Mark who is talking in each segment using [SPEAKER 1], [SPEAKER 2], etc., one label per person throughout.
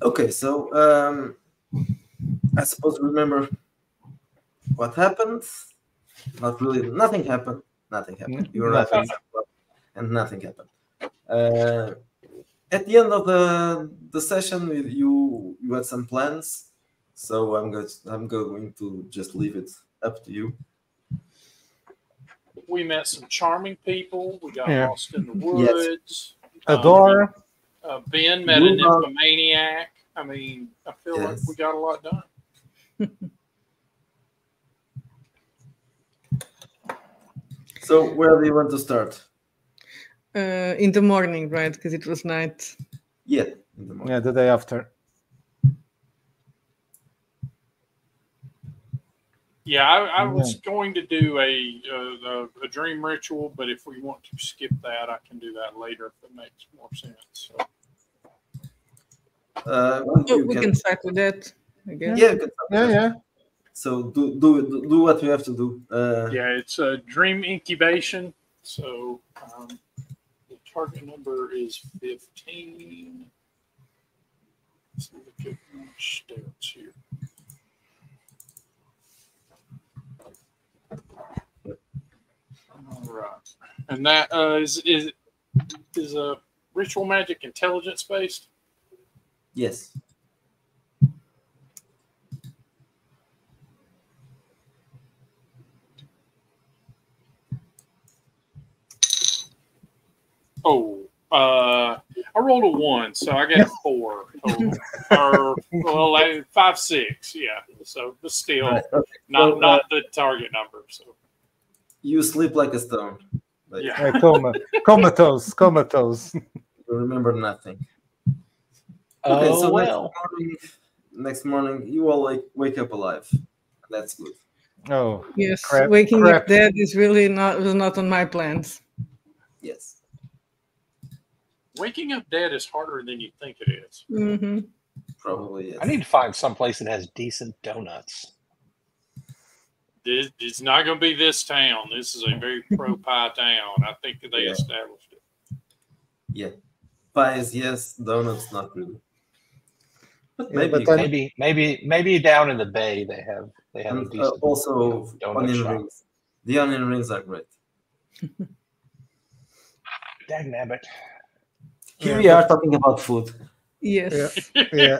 [SPEAKER 1] Okay, so I suppose remember what happened. Not really. Nothing happened. Nothing happened. You arrived at some club and nothing happened. At the end of the session, you had some plans, so I'm going to just leave it up to you.
[SPEAKER 2] We met some charming people. We got
[SPEAKER 3] Yeah.
[SPEAKER 2] lost in the woods.
[SPEAKER 3] A door.
[SPEAKER 2] Ben met an nymphomaniac. I mean, I feel like
[SPEAKER 1] Yes.
[SPEAKER 2] we got a lot done.
[SPEAKER 1] So where do you want to start?
[SPEAKER 4] In the morning, right? Because it was night.
[SPEAKER 1] Yeah, in the morning.
[SPEAKER 3] Yeah, the day after.
[SPEAKER 2] Yeah, I was going to do a dream ritual, but if we want to skip that, I can do that later if it makes more sense. So.
[SPEAKER 4] We can start with that, I guess.
[SPEAKER 1] Yeah, you can start with that.
[SPEAKER 3] Yeah.
[SPEAKER 1] So do what you have to do.
[SPEAKER 2] Yeah, it's a dream incubation. So the target number is 15. Let's look at my stats here. All right, and that is a ritual magic intelligence based.
[SPEAKER 1] Yes.
[SPEAKER 2] Oh, I rolled a 1, so I got a 4 total. Or, well, 5, 6, yeah. So, but still,
[SPEAKER 1] Right, okay.
[SPEAKER 2] not the target number. So,
[SPEAKER 1] You sleep like a stone. But
[SPEAKER 2] yeah.
[SPEAKER 3] Comatose.
[SPEAKER 1] You remember nothing.
[SPEAKER 5] Oh,
[SPEAKER 1] Okay, so
[SPEAKER 5] well.
[SPEAKER 1] next morning you all wake up alive. That's good.
[SPEAKER 3] Oh,
[SPEAKER 4] Yes,
[SPEAKER 3] crap,
[SPEAKER 4] waking
[SPEAKER 3] crap.
[SPEAKER 4] up dead is really was not on my plans.
[SPEAKER 1] Yes.
[SPEAKER 2] Waking up dead is harder than you think it is.
[SPEAKER 4] Mm-hmm.
[SPEAKER 1] Probably yes.
[SPEAKER 5] I need to find someplace that has decent donuts.
[SPEAKER 2] It's not going to be this town. This is a very pro-pie town. I think that they established it.
[SPEAKER 1] Yeah. Pies, yes. Donuts, not really. But
[SPEAKER 3] Yeah,
[SPEAKER 1] maybe
[SPEAKER 3] but
[SPEAKER 1] you
[SPEAKER 3] then-
[SPEAKER 1] can.
[SPEAKER 5] Maybe down in the bay they have a
[SPEAKER 1] And,
[SPEAKER 5] decent
[SPEAKER 1] also
[SPEAKER 5] donut
[SPEAKER 1] onion
[SPEAKER 5] shop.
[SPEAKER 1] rings. The onion rings are great.
[SPEAKER 5] Dagnabbit.
[SPEAKER 1] Here we are talking about food.
[SPEAKER 4] Yes.
[SPEAKER 3] Yeah.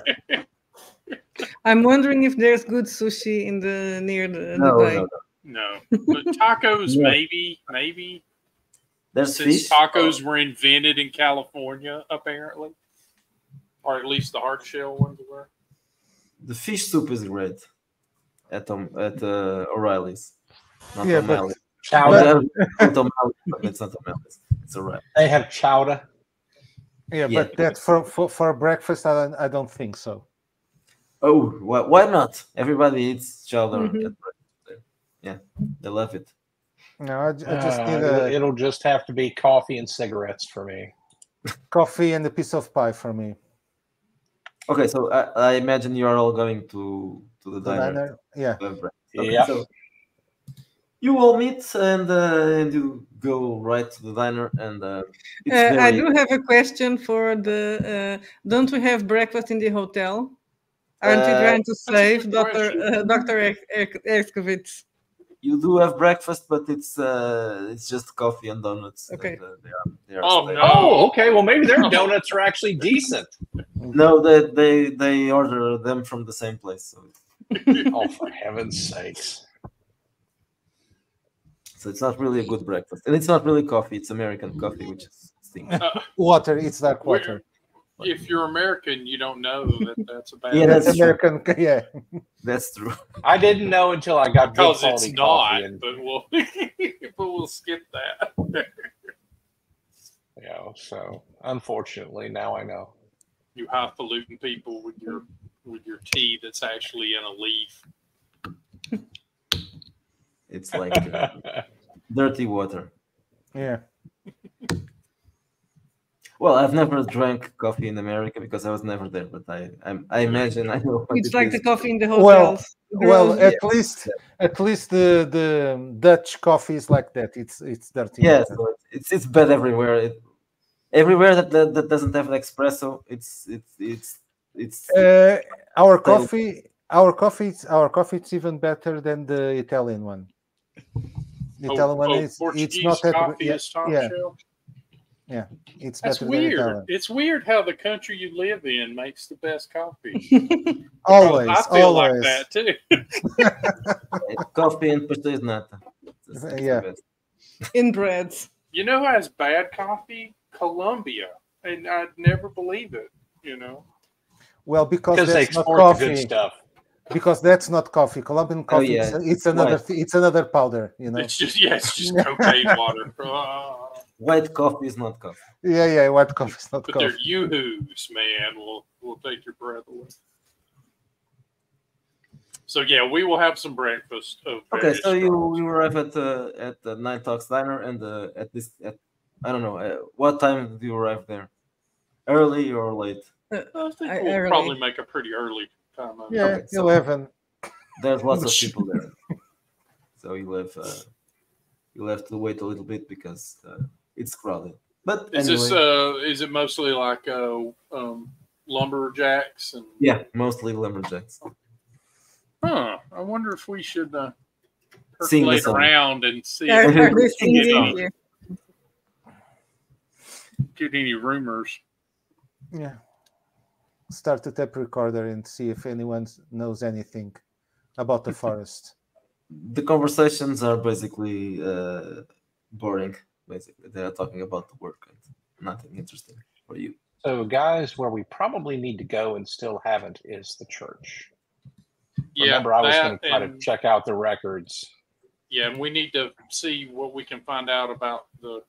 [SPEAKER 4] I'm wondering if there's good sushi in near the bay.
[SPEAKER 2] No. But tacos,
[SPEAKER 1] No.
[SPEAKER 2] maybe.
[SPEAKER 1] There's
[SPEAKER 2] Since
[SPEAKER 1] fish.
[SPEAKER 2] tacos were invented in California, apparently. Or at least the hard shell ones were.
[SPEAKER 1] The fish soup is great at O'Reilly's. Not
[SPEAKER 3] Yeah, but-
[SPEAKER 1] O'Malley's.
[SPEAKER 5] Chowder.
[SPEAKER 1] Not O'Malley's, but it's not O'Malley's. It's O'Reilly.
[SPEAKER 5] They have chowder.
[SPEAKER 3] Yeah,
[SPEAKER 1] Yeah.
[SPEAKER 3] but that for breakfast, I don't think so.
[SPEAKER 1] Oh, why not? Everybody eats chowder
[SPEAKER 4] Mhm.
[SPEAKER 1] at breakfast there. Yeah, they love it.
[SPEAKER 3] No, I just need
[SPEAKER 5] It'll just have to be coffee and cigarettes for me.
[SPEAKER 3] coffee and a piece of pie for me.
[SPEAKER 1] Okay, so I imagine you are all going to the
[SPEAKER 3] The
[SPEAKER 1] diner.
[SPEAKER 3] diner, yeah.
[SPEAKER 1] to have breakfast. Okay,
[SPEAKER 5] Yeah.
[SPEAKER 1] so you all meet and you go right to the diner and it's very.
[SPEAKER 4] I do have a question for the. Don't we have breakfast in the hotel? Aren't we trying to
[SPEAKER 2] a
[SPEAKER 4] save
[SPEAKER 2] good
[SPEAKER 4] Dr. Erskowitz?
[SPEAKER 1] You do have breakfast, but it's just coffee and donuts.
[SPEAKER 4] Okay.
[SPEAKER 1] And, they are
[SPEAKER 2] Oh,
[SPEAKER 1] staying.
[SPEAKER 2] no.
[SPEAKER 5] Oh, okay. Well, maybe their donuts are actually decent.
[SPEAKER 1] No, they order them from the same place. So
[SPEAKER 5] Oh, for heaven's sakes.
[SPEAKER 1] it's not really a good breakfast, and it's not really coffee. It's American coffee, which is stinky.
[SPEAKER 3] Water, it's dark water.
[SPEAKER 2] If you're American, you don't know that that's a bad
[SPEAKER 1] Yeah,
[SPEAKER 3] That's
[SPEAKER 1] that's true.
[SPEAKER 3] American, yeah.
[SPEAKER 1] That's true.
[SPEAKER 5] I didn't know until I got good
[SPEAKER 2] because
[SPEAKER 5] quality
[SPEAKER 2] it's
[SPEAKER 5] coffee.
[SPEAKER 2] not,
[SPEAKER 5] And,
[SPEAKER 2] but we'll skip that.
[SPEAKER 5] you know, so unfortunately, now I know.
[SPEAKER 2] You highfalutin people with your tea that's actually in a leaf.
[SPEAKER 1] It's like dirty water.
[SPEAKER 3] Yeah.
[SPEAKER 1] Well, I've never drank coffee in America because I was never there, but I imagine I know what
[SPEAKER 4] It's
[SPEAKER 1] it
[SPEAKER 4] like
[SPEAKER 1] is.
[SPEAKER 4] the coffee in the
[SPEAKER 3] Well,
[SPEAKER 4] hotels.
[SPEAKER 3] Well,
[SPEAKER 4] Gross.
[SPEAKER 3] at least the Dutch coffee is like that. It's dirty.
[SPEAKER 1] Yes,
[SPEAKER 3] water.
[SPEAKER 1] so it's bad everywhere. Everywhere that doesn't have an espresso, it's It's
[SPEAKER 3] Our coffee is even better than the Italian one. The Italian one is it's
[SPEAKER 2] Portuguese
[SPEAKER 3] not that
[SPEAKER 2] coffee
[SPEAKER 3] yeah,
[SPEAKER 2] is top
[SPEAKER 3] yeah,
[SPEAKER 2] shelf.
[SPEAKER 3] yeah. It's
[SPEAKER 2] That's
[SPEAKER 3] better than
[SPEAKER 2] weird.
[SPEAKER 3] Italian.
[SPEAKER 2] It's weird how the country you live in makes the best coffee.
[SPEAKER 3] Always,
[SPEAKER 2] I feel like
[SPEAKER 3] always.
[SPEAKER 2] that too.
[SPEAKER 1] coffee and pasta is nata. It's the
[SPEAKER 3] Yeah.
[SPEAKER 1] best.
[SPEAKER 4] Inbreds.
[SPEAKER 2] You know who has bad coffee? Colombia. And I'd never believe it, you know.
[SPEAKER 3] Well, because
[SPEAKER 5] Because they
[SPEAKER 3] that's not
[SPEAKER 5] export the good
[SPEAKER 3] coffee.
[SPEAKER 5] stuff.
[SPEAKER 3] Because that's not coffee. Colombian coffee.
[SPEAKER 1] yeah.
[SPEAKER 3] It's another.
[SPEAKER 1] White.
[SPEAKER 3] It's another powder. You know.
[SPEAKER 2] It's just cocaine water.
[SPEAKER 1] White coffee is not coffee.
[SPEAKER 3] Yeah. White coffee is not
[SPEAKER 2] But
[SPEAKER 3] coffee.
[SPEAKER 2] they're yoo-hoos, man. Will take your breath away. So yeah, we will have some breakfast. Of
[SPEAKER 1] Okay,
[SPEAKER 2] various
[SPEAKER 1] so you
[SPEAKER 2] sorts.
[SPEAKER 1] arrive at the Nine Talks Diner, and at I don't know what time do you arrive there? Early or late?
[SPEAKER 2] I think
[SPEAKER 4] I-
[SPEAKER 2] we'll
[SPEAKER 4] early.
[SPEAKER 2] probably make a pretty early time.
[SPEAKER 3] Yeah,
[SPEAKER 1] Okay, so-
[SPEAKER 3] 11.
[SPEAKER 1] There's lots of people there, so you'll have to wait a little bit because it's crowded. But
[SPEAKER 2] Is
[SPEAKER 1] anyway,
[SPEAKER 2] this is it mostly like lumberjacks and?
[SPEAKER 1] yeah, mostly lumberjacks.
[SPEAKER 2] Huh. I wonder if we should
[SPEAKER 1] Sing the
[SPEAKER 2] percolate
[SPEAKER 1] song.
[SPEAKER 2] around and see
[SPEAKER 4] Are,
[SPEAKER 2] if
[SPEAKER 4] are they
[SPEAKER 2] we can get,
[SPEAKER 4] singing here?
[SPEAKER 2] get any rumors.
[SPEAKER 3] Yeah. Start the tape recorder and see if anyone knows anything about the forest.
[SPEAKER 1] The conversations are basically boring. Basically, they are talking about the work and nothing interesting for you.
[SPEAKER 5] So, guys, where we probably need to go and still haven't is the church. Remember, I was going to try to check out the records.
[SPEAKER 2] Yeah, and we need to see what we can find out about the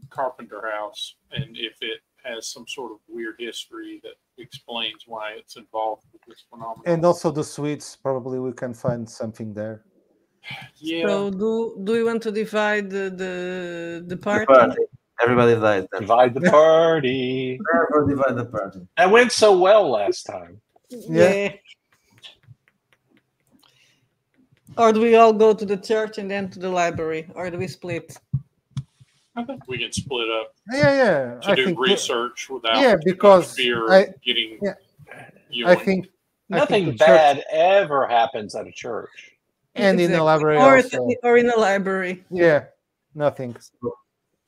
[SPEAKER 2] Carpenter House and if it has some sort of weird history that explains why it's involved with this phenomenon.
[SPEAKER 3] And also the Swedes, probably we can find something there.
[SPEAKER 2] Yeah,
[SPEAKER 4] So do we want to divide the
[SPEAKER 1] The
[SPEAKER 4] party?
[SPEAKER 1] party. Everybody died. Then.
[SPEAKER 5] Divide the party.
[SPEAKER 1] Never divide the party.
[SPEAKER 5] That went so well last time.
[SPEAKER 3] Yeah.
[SPEAKER 4] Or do we all go to the church and then to the library? Or do we split?
[SPEAKER 2] I think we can split up
[SPEAKER 3] Yeah.
[SPEAKER 2] to do research without
[SPEAKER 3] yeah, because
[SPEAKER 2] fear
[SPEAKER 3] I-
[SPEAKER 2] of getting.
[SPEAKER 3] yeah.
[SPEAKER 2] You
[SPEAKER 3] I think
[SPEAKER 5] Nothing
[SPEAKER 3] the church-
[SPEAKER 5] bad ever happens at a church.
[SPEAKER 3] and in the
[SPEAKER 4] Exactly.
[SPEAKER 3] library also.
[SPEAKER 4] Or in the library.
[SPEAKER 3] Yeah, nothing.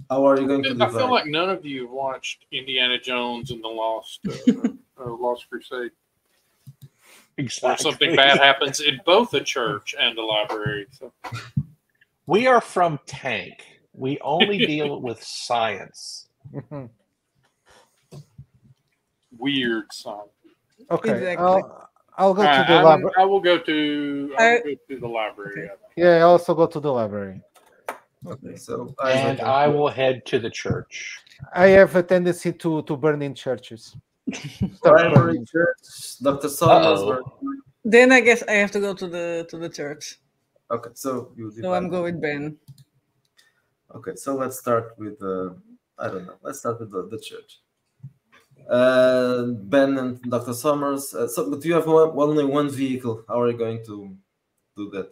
[SPEAKER 1] How are you going to
[SPEAKER 2] I
[SPEAKER 1] divide?
[SPEAKER 2] feel like none of you have watched Indiana Jones and the Lost Crusade. Where
[SPEAKER 5] Exactly.
[SPEAKER 2] something bad happens in both the church and the library. So.
[SPEAKER 5] We are from Tank. We only deal with science.
[SPEAKER 2] Weird song.
[SPEAKER 3] Okay,
[SPEAKER 4] Exactly.
[SPEAKER 3] I'll go to the library.
[SPEAKER 2] I will go to the library. I think.
[SPEAKER 3] Yeah, I also go to the library.
[SPEAKER 1] Okay, so
[SPEAKER 5] And I will head to the church.
[SPEAKER 3] I have a tendency to burn in churches.
[SPEAKER 1] Library, church, Dr. Sommers.
[SPEAKER 5] Uh-oh.
[SPEAKER 4] Then I guess I have to go to the church.
[SPEAKER 1] Okay, so you divide.
[SPEAKER 4] So I'm going with Ben.
[SPEAKER 1] Okay, so let's start with I don't know. Let's start with the church. Ben and Dr. Sommers. But you have only one vehicle. How are you going to do that?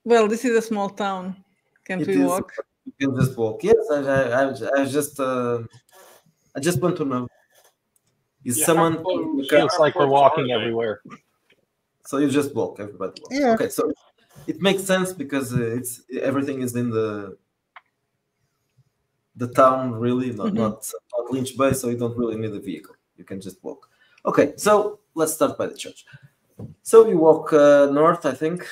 [SPEAKER 4] Well, this is a small town. Can't
[SPEAKER 1] It
[SPEAKER 4] we
[SPEAKER 1] is-
[SPEAKER 4] walk?
[SPEAKER 1] You can just walk. Yes, I just want to know. Is
[SPEAKER 2] Yeah,
[SPEAKER 1] someone?
[SPEAKER 2] how close-
[SPEAKER 1] Okay,
[SPEAKER 5] Feels like we're
[SPEAKER 2] close
[SPEAKER 5] walking
[SPEAKER 2] are they?
[SPEAKER 5] everywhere.
[SPEAKER 1] so you just walk. Everybody walks.
[SPEAKER 3] Yeah.
[SPEAKER 1] Okay, so it makes sense because everything is in the town, really, not Lynch Bay, so you don't really need a vehicle. You can just walk. Okay, so let's start by the church. So you walk north, I think,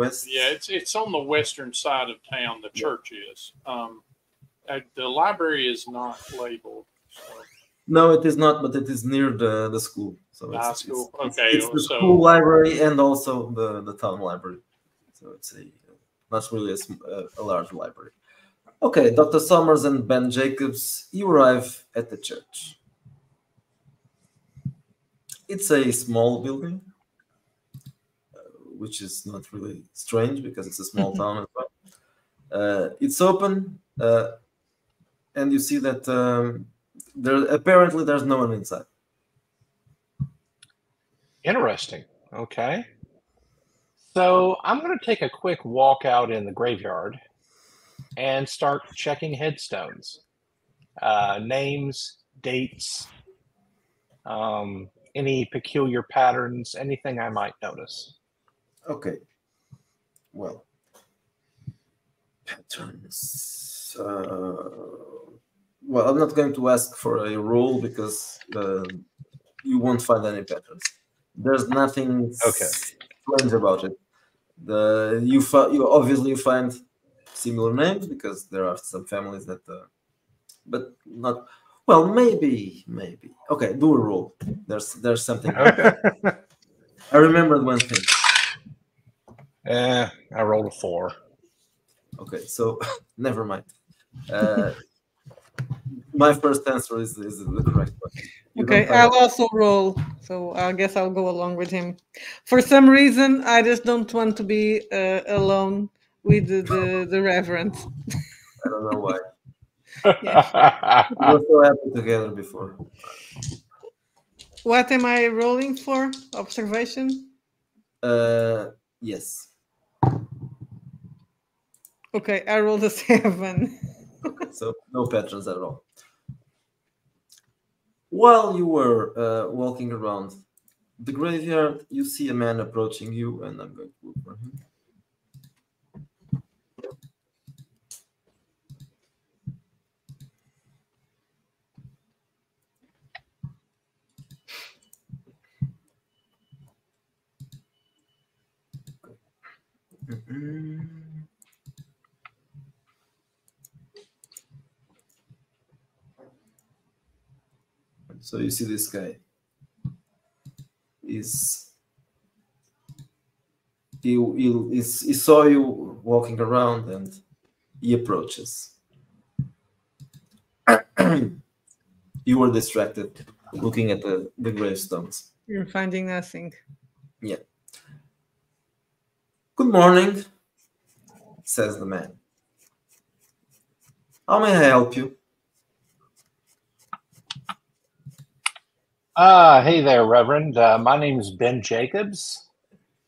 [SPEAKER 1] west.
[SPEAKER 2] Yeah, it's on the western side of town. The church is. The library is not labeled. So.
[SPEAKER 1] No, it is not, but it is near the school. So
[SPEAKER 2] High
[SPEAKER 1] it's,
[SPEAKER 2] school.
[SPEAKER 1] it's,
[SPEAKER 2] Okay,
[SPEAKER 1] it's the
[SPEAKER 2] so-
[SPEAKER 1] school library and also the town library. So it's not really a large library. Okay, Dr. Sommers and Ben Jacobs, you arrive at the church. It's a small building, which is not really strange because it's a small town as well. It's open, and you see that there's no one inside.
[SPEAKER 5] Interesting. Okay. So I'm going to take a quick walk out in the graveyard and start checking headstones. names, dates, any peculiar patterns, anything I might notice.
[SPEAKER 1] Okay. Well, patterns. Well, I'm not going to ask for a rule because you won't find any patterns. There's nothing strange about it. You obviously find similar names because there are some families that, but not. Well, maybe. Okay, do a roll. There's something. I remembered one thing.
[SPEAKER 5] I rolled a 4.
[SPEAKER 1] Okay, so never mind. My first answer is the correct one.
[SPEAKER 4] Okay, I'll also roll, so I guess I'll go along with him. For some reason, I just don't want to be alone with the Reverend.
[SPEAKER 1] I don't know why. We were so happy together before.
[SPEAKER 4] What am I rolling for? Observation?
[SPEAKER 1] Yes.
[SPEAKER 4] Okay, I rolled a 7.
[SPEAKER 1] Okay, so no patterns at all. While you were walking around the graveyard, you see a man approaching you, and I'm going to look for him. So you see this guy he saw you walking around and he approaches. You were distracted looking at the gravestones.
[SPEAKER 4] You're finding nothing.
[SPEAKER 1] Yeah. Good morning, says the man. How may I help you?
[SPEAKER 5] Hey there, Reverend. My name is Ben Jacobs.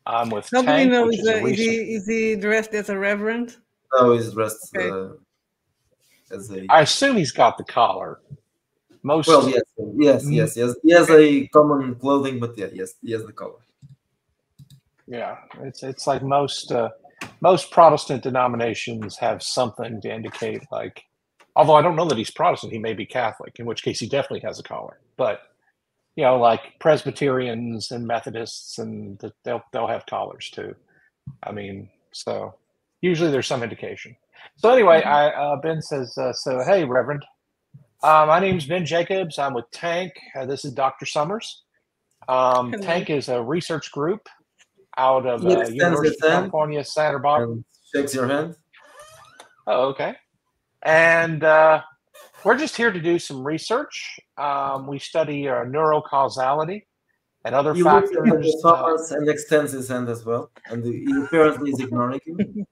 [SPEAKER 5] I'm with
[SPEAKER 4] How do
[SPEAKER 5] Tank,
[SPEAKER 4] you know?
[SPEAKER 5] which
[SPEAKER 4] Is he dressed as a reverend?
[SPEAKER 1] No, he's dressed as a...
[SPEAKER 5] I assume he's got the collar.
[SPEAKER 1] Well, yes. He has a common clothing, but yes, he has the collar.
[SPEAKER 5] Yeah, it's like most Protestant denominations have something to indicate, like, although I don't know that he's Protestant, he may be Catholic, in which case he definitely has a collar. But you know, like Presbyterians and Methodists, and they'll have collars too. I mean, so usually there's some indication. So anyway, Ben says, so hey, Reverend, my name's Ben Jacobs. I'm with Tank. This is Dr. Summers. Tank is a research group out of University of California, Santa Barbara.
[SPEAKER 1] Shakes your hand.
[SPEAKER 5] Oh, okay. And we're just here to do some research. We study neurocausality and other factors.
[SPEAKER 1] He looks at Thomas and extends his hand as well, and he apparently is ignoring you.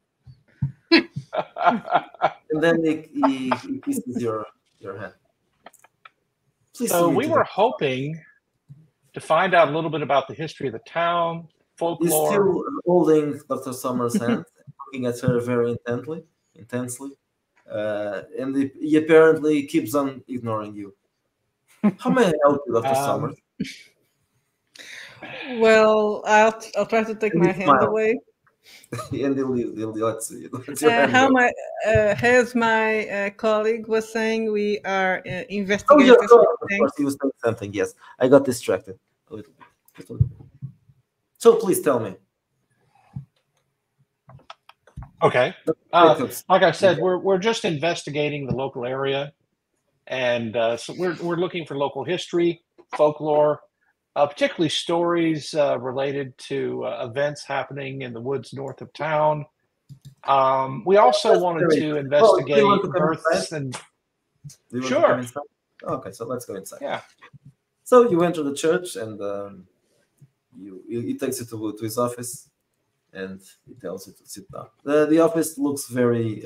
[SPEAKER 1] And then he kisses your hand. Please.
[SPEAKER 5] So we were hoping to find out a little bit about the history of the town, folklore.
[SPEAKER 1] He's still holding Dr. Summers' hand, looking at her very intensely. And he apparently keeps on ignoring you. How may I help you, Dr. Summers?
[SPEAKER 4] Well, I'll try to take my hand away.
[SPEAKER 1] And he'll let you.
[SPEAKER 4] As my colleague was saying, we are investigating.
[SPEAKER 1] Of course, he was saying something. Yes, I got distracted a little bit. So please tell me.
[SPEAKER 5] Okay. Like I said, we're just investigating the local area, and so we're looking for local history, folklore, particularly stories related to events happening in the woods north of town. We also wanted to investigate births and. Sure.
[SPEAKER 1] Okay, so let's go inside.
[SPEAKER 5] Yeah.
[SPEAKER 1] So you enter the church, and he takes you to his office. And he tells you to sit down. The office looks very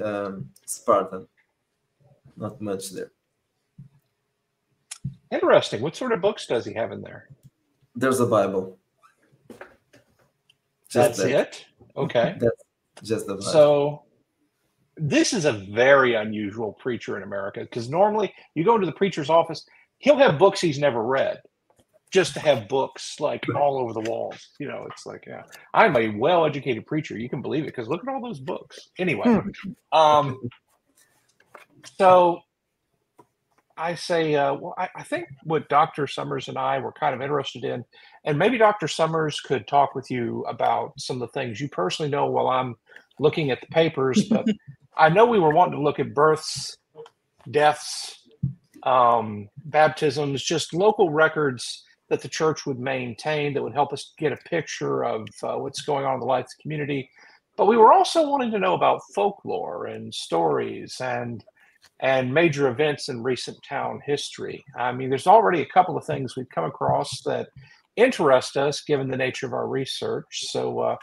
[SPEAKER 1] Spartan. Not much there.
[SPEAKER 5] Interesting. What sort of books does he have in there?
[SPEAKER 1] There's a Bible.
[SPEAKER 5] That's it? Okay.
[SPEAKER 1] That's just the Bible.
[SPEAKER 5] So this is a very unusual preacher in America, because normally you go into the preacher's office, he'll have books he's never read, just to have books like all over the walls. You know, it's like, yeah, I'm a well-educated preacher. You can believe it, because look at all those books. Anyway, so I say, well, I think what Dr. Summers and I were kind of interested in, and maybe Dr. Summers could talk with you about some of the things you personally know while I'm looking at the papers, but I know we were wanting to look at births, deaths, baptisms, just local records that the church would maintain that would help us get a picture of what's going on in the life of the community. But we were also wanting to know about folklore and stories and major events in recent town history. I mean, there's already a couple of things we've come across that interest us given the nature of our research. So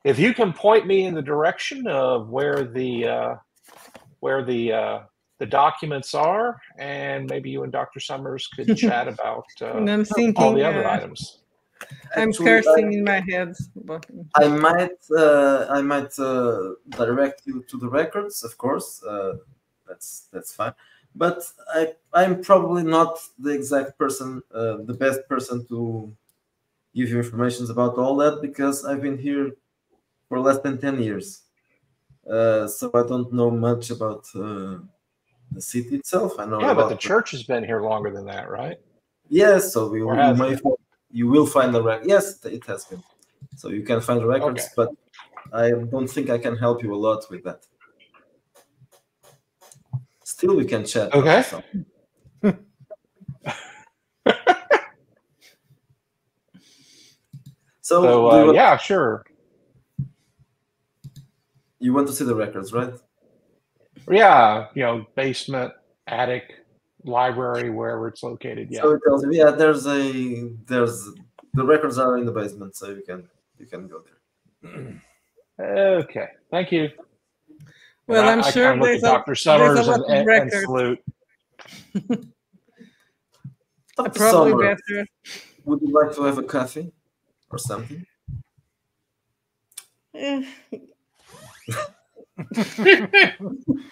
[SPEAKER 5] if you can point me in the direction of where the documents are, and maybe you and Dr. Summers could chat about
[SPEAKER 4] And I'm thinking,
[SPEAKER 5] all the other items.
[SPEAKER 4] I'm
[SPEAKER 1] Actually,
[SPEAKER 4] cursing in my head. But
[SPEAKER 1] I might direct you to the records, of course. That's fine. But I'm probably not the exact person, the best person to give you information about all that, because I've been here for less than 10 years. So I don't know much about the city itself. I know
[SPEAKER 5] Yeah,
[SPEAKER 1] about
[SPEAKER 5] but the church has been here longer than that, right?
[SPEAKER 1] Yes, so you will find the record. Yes, it has been. So you can find the records,
[SPEAKER 5] Okay.
[SPEAKER 1] but I don't think I can help you a lot with that. Still, we can chat.
[SPEAKER 5] Okay. So yeah, sure.
[SPEAKER 1] You want to see the records, right?
[SPEAKER 5] Yeah, basement, attic, library, wherever it's located. Yeah.
[SPEAKER 1] So it tells you, yeah, there's the records are in the basement, so you can go there.
[SPEAKER 5] Okay, thank you.
[SPEAKER 4] well, I'm sure
[SPEAKER 5] I look
[SPEAKER 4] there's
[SPEAKER 5] at Dr. Summers
[SPEAKER 4] lot of
[SPEAKER 5] and
[SPEAKER 4] records.
[SPEAKER 5] salute.
[SPEAKER 1] Dr.
[SPEAKER 4] Probably
[SPEAKER 1] Summers,
[SPEAKER 4] better.
[SPEAKER 1] would you like to have a coffee or something?
[SPEAKER 4] Eh,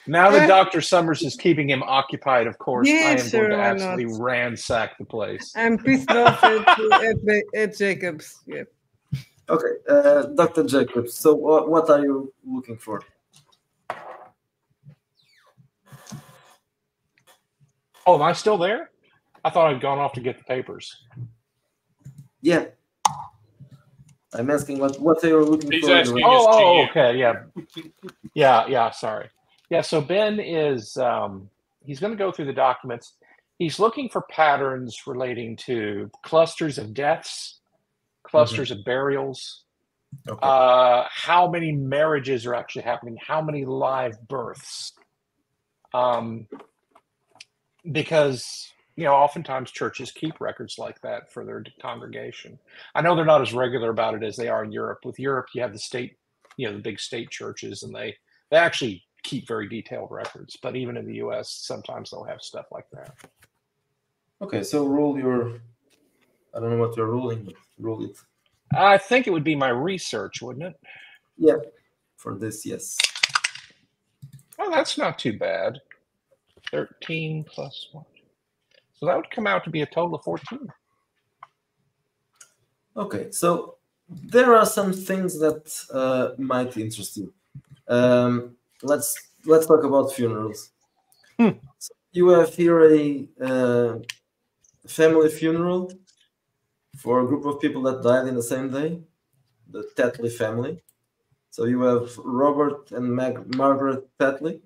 [SPEAKER 5] Now that Dr. Summers is keeping him occupied, of course,
[SPEAKER 4] Yeah,
[SPEAKER 5] I am
[SPEAKER 4] sure,
[SPEAKER 5] going to
[SPEAKER 4] why not?
[SPEAKER 5] absolutely ransack the place.
[SPEAKER 4] I'm pissed off at Jacobs. Yeah.
[SPEAKER 1] Okay, Dr. Jacobs. So what are you looking for?
[SPEAKER 5] Oh, am I still there? I thought I'd gone off to get the papers.
[SPEAKER 1] Yeah. I'm asking what are you looking
[SPEAKER 2] He's
[SPEAKER 1] for?
[SPEAKER 2] asking you.
[SPEAKER 5] Oh, okay, yeah, sorry. Yeah, so Ben is, he's going to go through the documents. He's looking for patterns relating to clusters of deaths, clusters of burials,
[SPEAKER 1] Okay.
[SPEAKER 5] how many marriages are actually happening, how many live births. Because oftentimes churches keep records like that for their congregation. I know they're not as regular about it as they are in Europe. With Europe, you have the state, the big state churches, and they actually keep very detailed records. But even in the U.S., sometimes they'll have stuff like that.
[SPEAKER 1] Okay, so rule your. I don't know what you're ruling, but rule it.
[SPEAKER 5] I think it would be my research, wouldn't it?
[SPEAKER 1] Yeah, for this, yes.
[SPEAKER 5] Oh, that's not too bad. 13 plus 1. So that would come out to be a total of 14.
[SPEAKER 1] Okay, so there are some things that might interest you. Let's talk about funerals. So you have here a family funeral for a group of people that died in the same day, the Tetley family. So you have Robert and Margaret Tetley,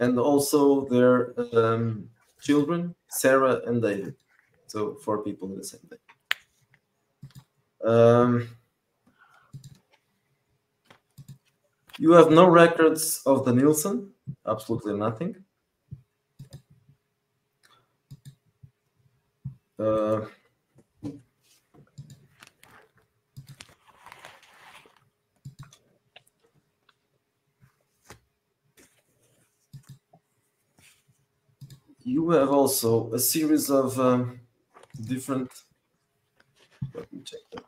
[SPEAKER 1] and also their children, Sarah and David. So 4 people in the same day. You have no records of the Nielsen, absolutely nothing. You have also a series of different. Let me check that.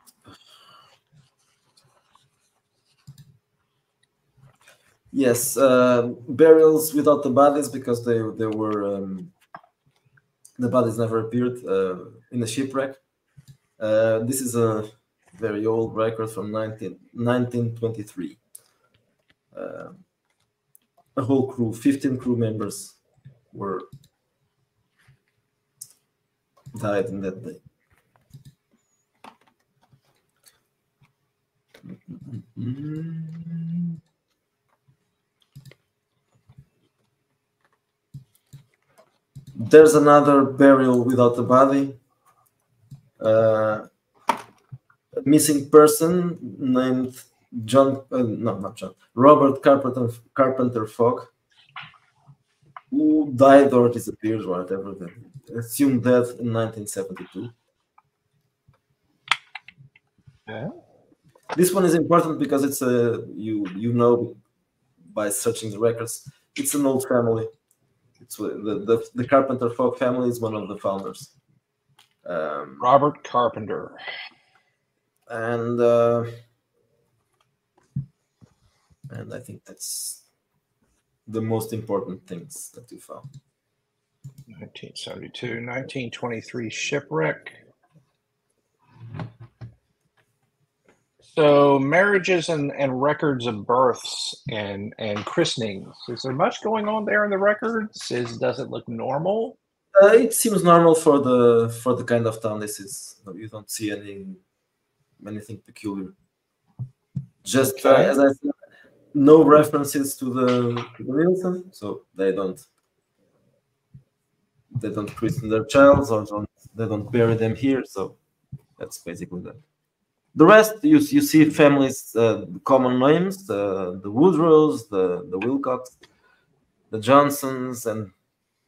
[SPEAKER 1] Yes, burials without the bodies because they were the bodies never appeared in the shipwreck. This is a very old record from 1923. A whole crew, 15 crew members were died in that day. There's another burial without a body. A missing person named Robert Carpenter Fogg, who died or disappeared, whatever. Assumed death in 1972.
[SPEAKER 5] Yeah.
[SPEAKER 1] This one is important because it's you know by searching the records, it's an old family. It's the Carpenter Fogg family is one of the founders.
[SPEAKER 5] Robert Carpenter.
[SPEAKER 1] And I think that's the most important things that you found.
[SPEAKER 5] 1972, 1923 shipwreck. So marriages and records of births and christenings. Is there much going on there in the records? Does it look normal?
[SPEAKER 1] It seems normal for the kind of town this is. You don't see anything peculiar. Just as I said, no references to the Wilson, so they don't christen their child or they don't bury them here. So that's basically that. The rest you see families, common names, the Woodrows, the Wilcox, the Johnsons, and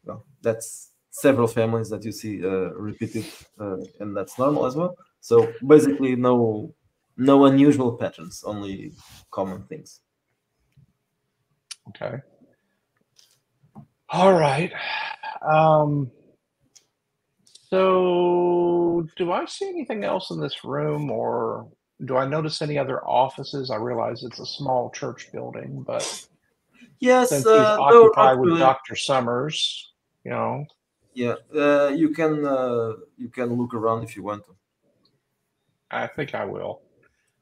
[SPEAKER 1] well, that's several families that you see repeated, and that's normal as well. So basically, no unusual patterns, only common things.
[SPEAKER 5] Okay. All right. So do I see anything else in this room, or do I notice any other offices? I realize it's a small church building, but
[SPEAKER 1] yes,
[SPEAKER 5] since he's occupied with Dr. Summers, you know.
[SPEAKER 1] Yeah, you can look around if you want to.
[SPEAKER 5] I think I will.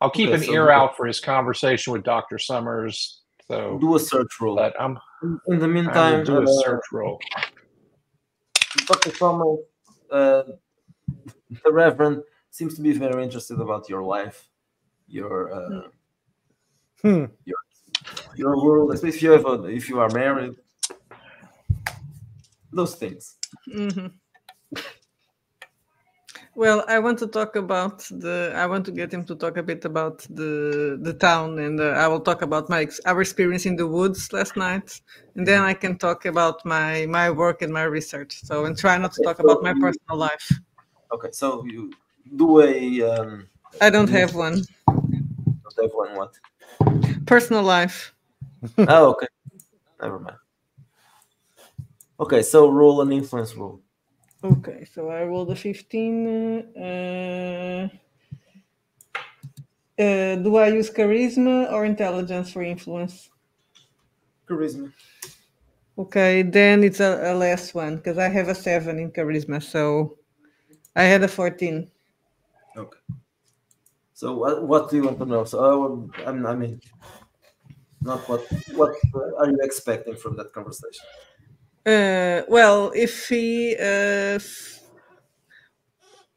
[SPEAKER 5] I'll keep an ear out for his conversation with Dr. Summers. So
[SPEAKER 1] do a search roll.
[SPEAKER 5] But
[SPEAKER 1] in the meantime,
[SPEAKER 5] do a search roll.
[SPEAKER 1] Dr. Summers, the Reverend seems to be very interested about your life, your world, especially if you are married. Those things.
[SPEAKER 4] Mm-hmm. Well, I want to talk about I want to get him to talk a bit about the town, and I will talk about our experience in the woods last night, and then I can talk about my work and my research. So, and try not to talk about my personal life.
[SPEAKER 1] Okay, so you do a.
[SPEAKER 4] I don't have one.
[SPEAKER 1] Don't have one. What?
[SPEAKER 4] Personal life.
[SPEAKER 1] Oh, okay. Never mind. Okay, so roll an influence roll.
[SPEAKER 4] Okay, so I rolled a 15. Do I use charisma or intelligence for influence?
[SPEAKER 1] Charisma.
[SPEAKER 4] Okay, then it's a less one because I have a 7 in charisma, so I had a 14.
[SPEAKER 1] Okay. So what do you want to know? So I mean, not what are you expecting from that conversation?
[SPEAKER 4] Well, if he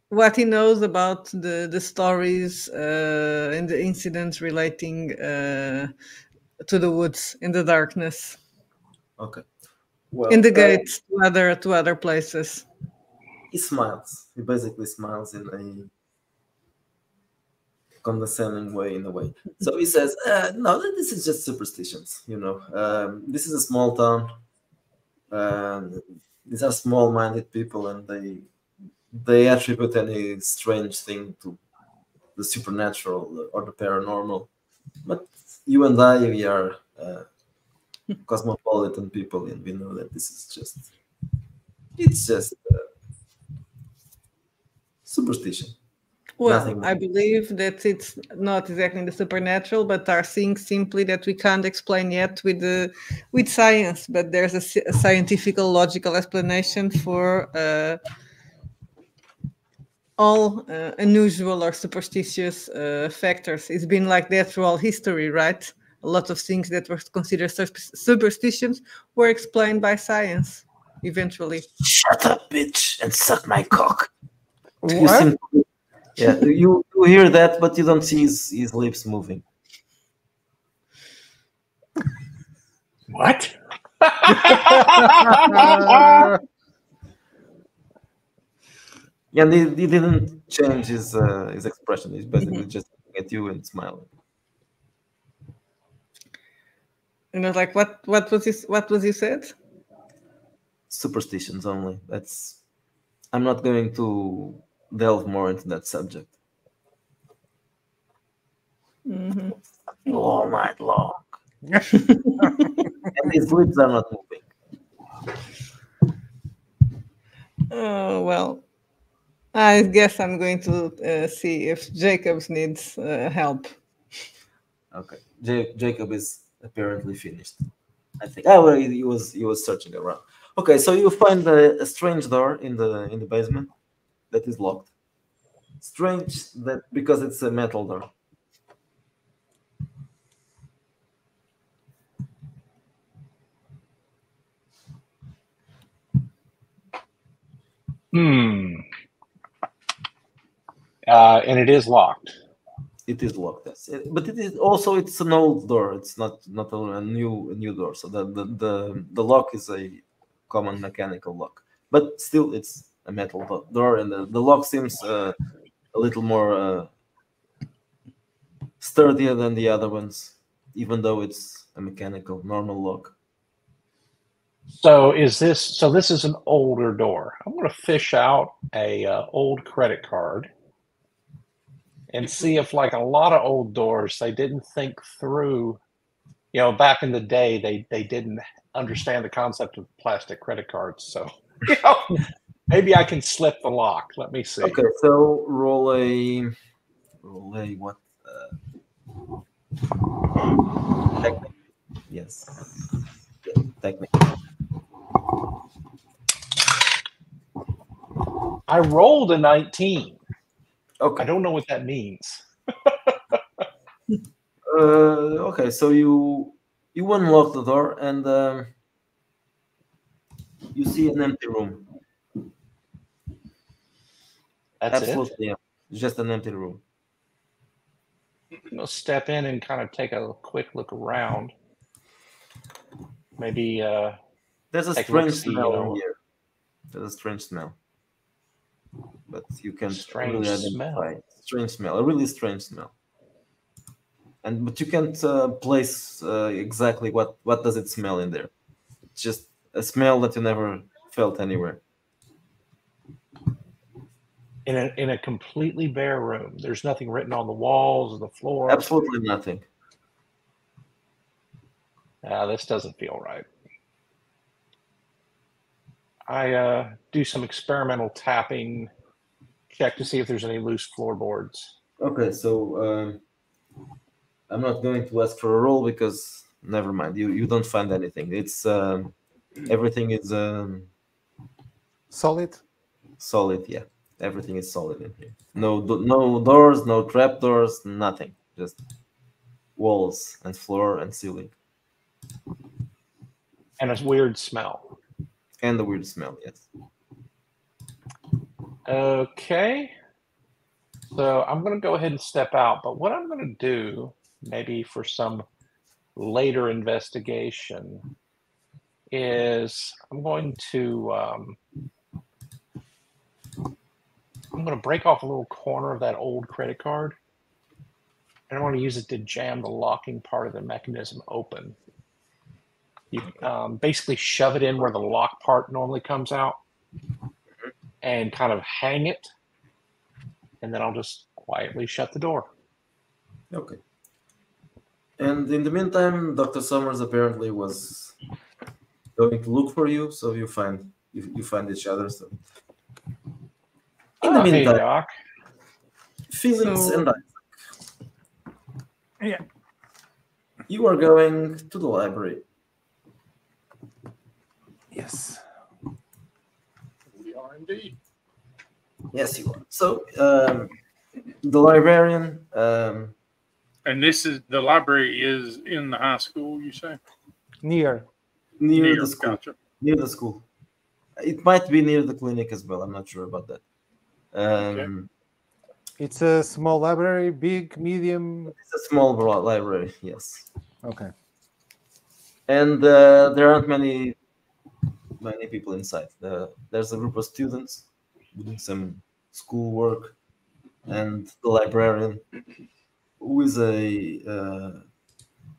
[SPEAKER 4] what he knows about the stories and the incidents relating to the woods in the darkness.
[SPEAKER 1] Okay. Well,
[SPEAKER 4] in the gates to other places.
[SPEAKER 1] He smiles. He basically smiles in a condescending way, in a way. So he says, "No, this is just superstitions. You know, this is a small town. These are small-minded people, and they attribute any strange thing to the supernatural or the paranormal. But you and I, we are cosmopolitan people, and we know that this is just superstition."
[SPEAKER 4] Well,
[SPEAKER 1] Nothing.
[SPEAKER 4] I believe that it's not exactly the supernatural, but are things simply that we can't explain yet with science. But there's a scientific, logical explanation for all unusual or superstitious factors. It's been like that through all history, right? A lot of things that were considered superstitions were explained by science eventually.
[SPEAKER 1] Shut up, bitch, and suck my cock. You
[SPEAKER 3] What?
[SPEAKER 1] seem to- yeah, you hear that, but you don't see his lips moving.
[SPEAKER 5] What?
[SPEAKER 1] And he didn't change his expression. He's basically just looking at you and smiling.
[SPEAKER 4] And I was like, what was this? What was you said?
[SPEAKER 1] Superstitions only. I'm not going to delve more into that subject. All night long. And his lips are not moving.
[SPEAKER 4] Oh, well, I guess I'm going to see if Jacobs needs help.
[SPEAKER 1] Okay, Jacob is apparently finished. I think. Oh, well, he was searching around. Okay, so you find a strange door in the basement that is locked. Strange that because it's a metal door.
[SPEAKER 5] And it is locked.
[SPEAKER 1] It is locked, yes. But it is also it's an old door. It's not a new door. So the lock is a common mechanical lock, but still it's a metal door, and the lock seems a little more sturdier than the other ones, even though it's a mechanical normal lock.
[SPEAKER 5] So this is an older door. I'm going to fish out a old credit card and see if, like a lot of old doors, they didn't think through. You know, back in the day, they didn't understand the concept of plastic credit cards. So, you know, maybe I can slip the lock. Let me see.
[SPEAKER 1] Okay, so roll a what? Technique. Yes. Yeah, technique.
[SPEAKER 5] I rolled a 19.
[SPEAKER 1] Okay.
[SPEAKER 5] I don't know what that means.
[SPEAKER 1] Okay, so you unlock the door and you see an empty room.
[SPEAKER 5] That's
[SPEAKER 1] Absolutely, yeah. It's just an empty room.
[SPEAKER 5] it. I'm gonna step in and kind of take a quick look around. Maybe
[SPEAKER 1] There's a
[SPEAKER 5] Like,
[SPEAKER 1] strange
[SPEAKER 5] let's see,
[SPEAKER 1] smell
[SPEAKER 5] you know.
[SPEAKER 1] in here. There's a strange smell, but you can't
[SPEAKER 5] Strange
[SPEAKER 1] really
[SPEAKER 5] smell.
[SPEAKER 1] identify. Strange smell, a really strange smell. But you can't place exactly what does it smell in there. It's just a smell that you never felt anywhere.
[SPEAKER 5] in a completely bare room. There's nothing written on the walls or the floor.
[SPEAKER 1] Absolutely nothing.
[SPEAKER 5] This doesn't feel right. I do some experimental tapping, check to see if there's any loose floorboards.
[SPEAKER 1] Okay, so I'm not going to ask for a roll because never mind. You don't find anything. It's everything is
[SPEAKER 3] Solid?
[SPEAKER 1] solid. Yeah, everything is solid in here. No doors, no trap doors, nothing. Just walls and floor and ceiling
[SPEAKER 5] And a weird smell.
[SPEAKER 1] and the weird smell. Yes.
[SPEAKER 5] Okay. So I'm going to go ahead and step out. But what I'm going to do, maybe for some later investigation, is I'm going to break off a little corner of that old credit card, and I want to use it to jam the locking part of the mechanism open. You basically shove it in where the lock part normally comes out, and kind of hang it, and then I'll just quietly shut the door.
[SPEAKER 1] Okay. And in the meantime, Dr. Summers apparently was going to look for you, so you find each other. So in the
[SPEAKER 5] Hey,
[SPEAKER 1] meantime,
[SPEAKER 5] Doc.
[SPEAKER 1] Felix
[SPEAKER 4] So-
[SPEAKER 1] and Isaac.
[SPEAKER 3] Yeah.
[SPEAKER 1] You are going to the library.
[SPEAKER 3] Yes.
[SPEAKER 2] We are indeed.
[SPEAKER 1] Yes, you are. So, the librarian,
[SPEAKER 2] And this is the library is in the high school, you say?
[SPEAKER 3] Near.
[SPEAKER 1] near the school.
[SPEAKER 2] Gotcha.
[SPEAKER 1] Near the school. It might be near the clinic as well. I'm not sure about that.
[SPEAKER 3] It's a small library, big, medium.
[SPEAKER 1] It's a small library, yes.
[SPEAKER 3] Okay.
[SPEAKER 1] And there aren't many people inside. There's a group of students doing some schoolwork, and the librarian, who is a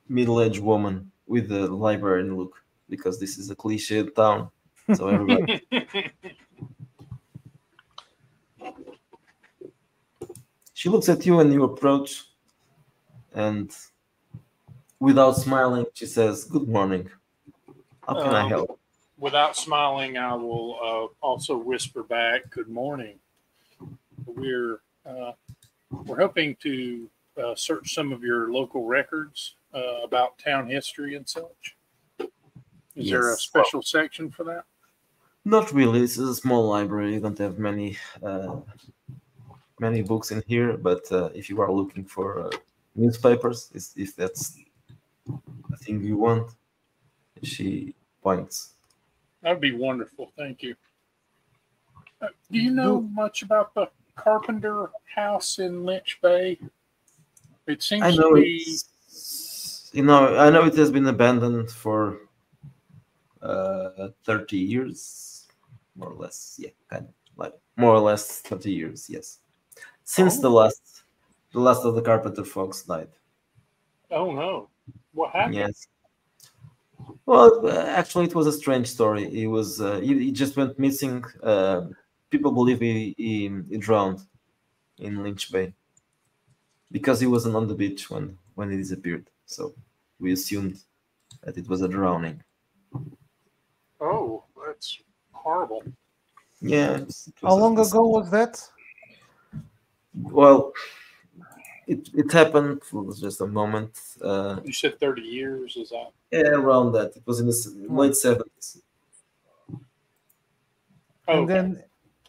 [SPEAKER 1] middle-aged woman with a librarian look, because this is a cliched town. So everybody. She looks at you when you approach, and without smiling, she says, "Good morning. How can I help?"
[SPEAKER 2] Without smiling, I will also whisper back, "Good morning." We're hoping to search some of your local records about town history and such. Is there a
[SPEAKER 1] Yes.
[SPEAKER 2] special section for that?
[SPEAKER 1] Not really. This is a small library. You don't have many books in here. But if you are looking for newspapers, if that's the thing you want, she points.
[SPEAKER 2] That would be wonderful. Thank you. Do you know much about the Carpenter House in Lynch Bay? It seems
[SPEAKER 1] I know
[SPEAKER 2] to be.
[SPEAKER 1] I know it has been abandoned for 30 years, more or less. Yeah, kind of like more or less 30 years. Yes, since the last of the Carpenter folks died.
[SPEAKER 2] Oh no! What happened?
[SPEAKER 1] Yes. Well, actually, it was a strange story. He just went missing. People believe he drowned in Lynch Bay because he wasn't on the beach when he disappeared. So we assumed that it was a drowning.
[SPEAKER 2] Oh, that's horrible.
[SPEAKER 1] Yeah.
[SPEAKER 3] How long ago was that?
[SPEAKER 1] Well, it happened for just a moment.
[SPEAKER 2] You said 30 years. Is that?
[SPEAKER 1] Yeah, around that. It was in the late 70s.
[SPEAKER 2] Oh,
[SPEAKER 3] And then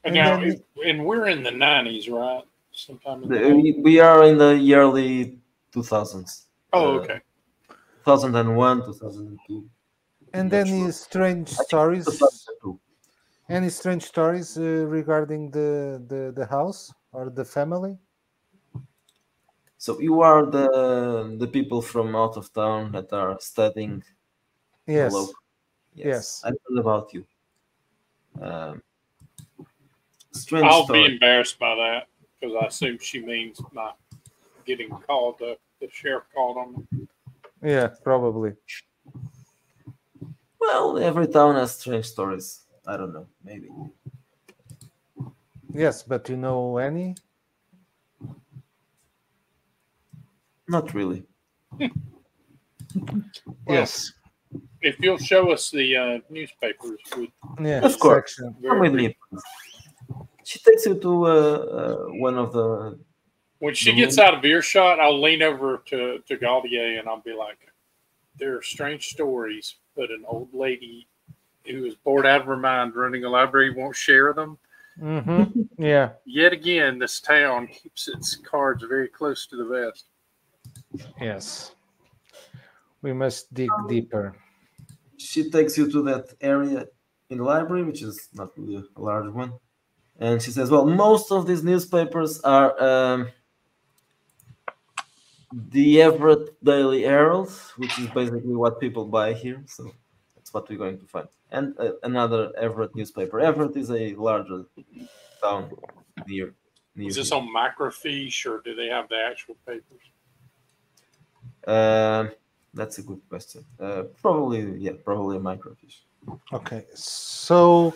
[SPEAKER 2] and we're in the 90s, right? Sometime in the 90s.
[SPEAKER 1] We are in the early 2000s.
[SPEAKER 2] Oh, okay.
[SPEAKER 1] 2001, 2002.
[SPEAKER 3] and
[SPEAKER 1] Not
[SPEAKER 3] any
[SPEAKER 1] sure.
[SPEAKER 3] strange
[SPEAKER 1] I think
[SPEAKER 3] stories?
[SPEAKER 1] 2002.
[SPEAKER 3] Any strange stories regarding the house or the family?
[SPEAKER 1] So you are the people from out of town that are studying the
[SPEAKER 3] Yes.
[SPEAKER 1] local.
[SPEAKER 3] Yes.
[SPEAKER 1] I heard about you. Strange
[SPEAKER 2] I'll
[SPEAKER 1] story.
[SPEAKER 2] be embarrassed by that because I assume she means not getting called. The sheriff called on me.
[SPEAKER 3] Yeah, probably.
[SPEAKER 1] Well, every town has strange stories. I don't know. Maybe.
[SPEAKER 3] Yes, but you know any?
[SPEAKER 1] Not really.
[SPEAKER 3] Yes.
[SPEAKER 2] If you'll show us the newspapers,
[SPEAKER 3] Yeah.
[SPEAKER 1] Of course.
[SPEAKER 3] Section.
[SPEAKER 1] Come with me. She takes you to one of the.
[SPEAKER 2] when she gets out of earshot, I'll lean over to Gaudier and I'll be like, "There are strange stories, but an old lady who is bored out of her mind running a library won't share them.
[SPEAKER 3] Mm-hmm. Yeah.
[SPEAKER 2] Yet again, this town keeps its cards very close to the vest."
[SPEAKER 3] Yes. We must dig deeper.
[SPEAKER 1] She takes you to that area in the library, which is not really a large one, and she says, "Well, most of these newspapers are the Everett Daily Herald, which is basically what people buy here. So that's what we're going to find, and another Everett newspaper. Everett is a larger town near.
[SPEAKER 2] Is this
[SPEAKER 1] here.
[SPEAKER 2] on microfiche or do they have the actual papers?
[SPEAKER 1] That's a good question. Probably a microfiche.
[SPEAKER 3] Okay. So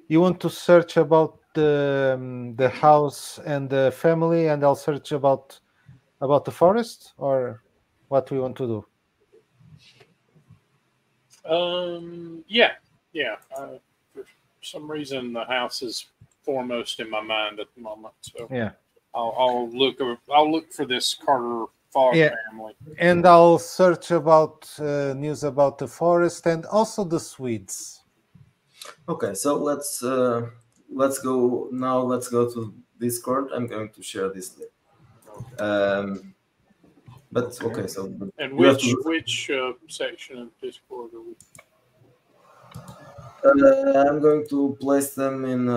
[SPEAKER 3] you want to search about the house and the family, and I'll search about the forest, or what we want to do?
[SPEAKER 2] Yeah. For some reason, the house is foremost in my mind at the moment. So
[SPEAKER 3] Yeah.
[SPEAKER 2] I'll look for this Carter Fogg
[SPEAKER 3] Yeah.
[SPEAKER 2] family.
[SPEAKER 3] And I'll search about news about the forest and also the Swedes.
[SPEAKER 1] Okay, so let's go now. Let's go to Discord. I'm going to share this link. But okay, so
[SPEAKER 2] And
[SPEAKER 1] you have
[SPEAKER 2] which section of Discord are we?
[SPEAKER 1] I'm going to place them in.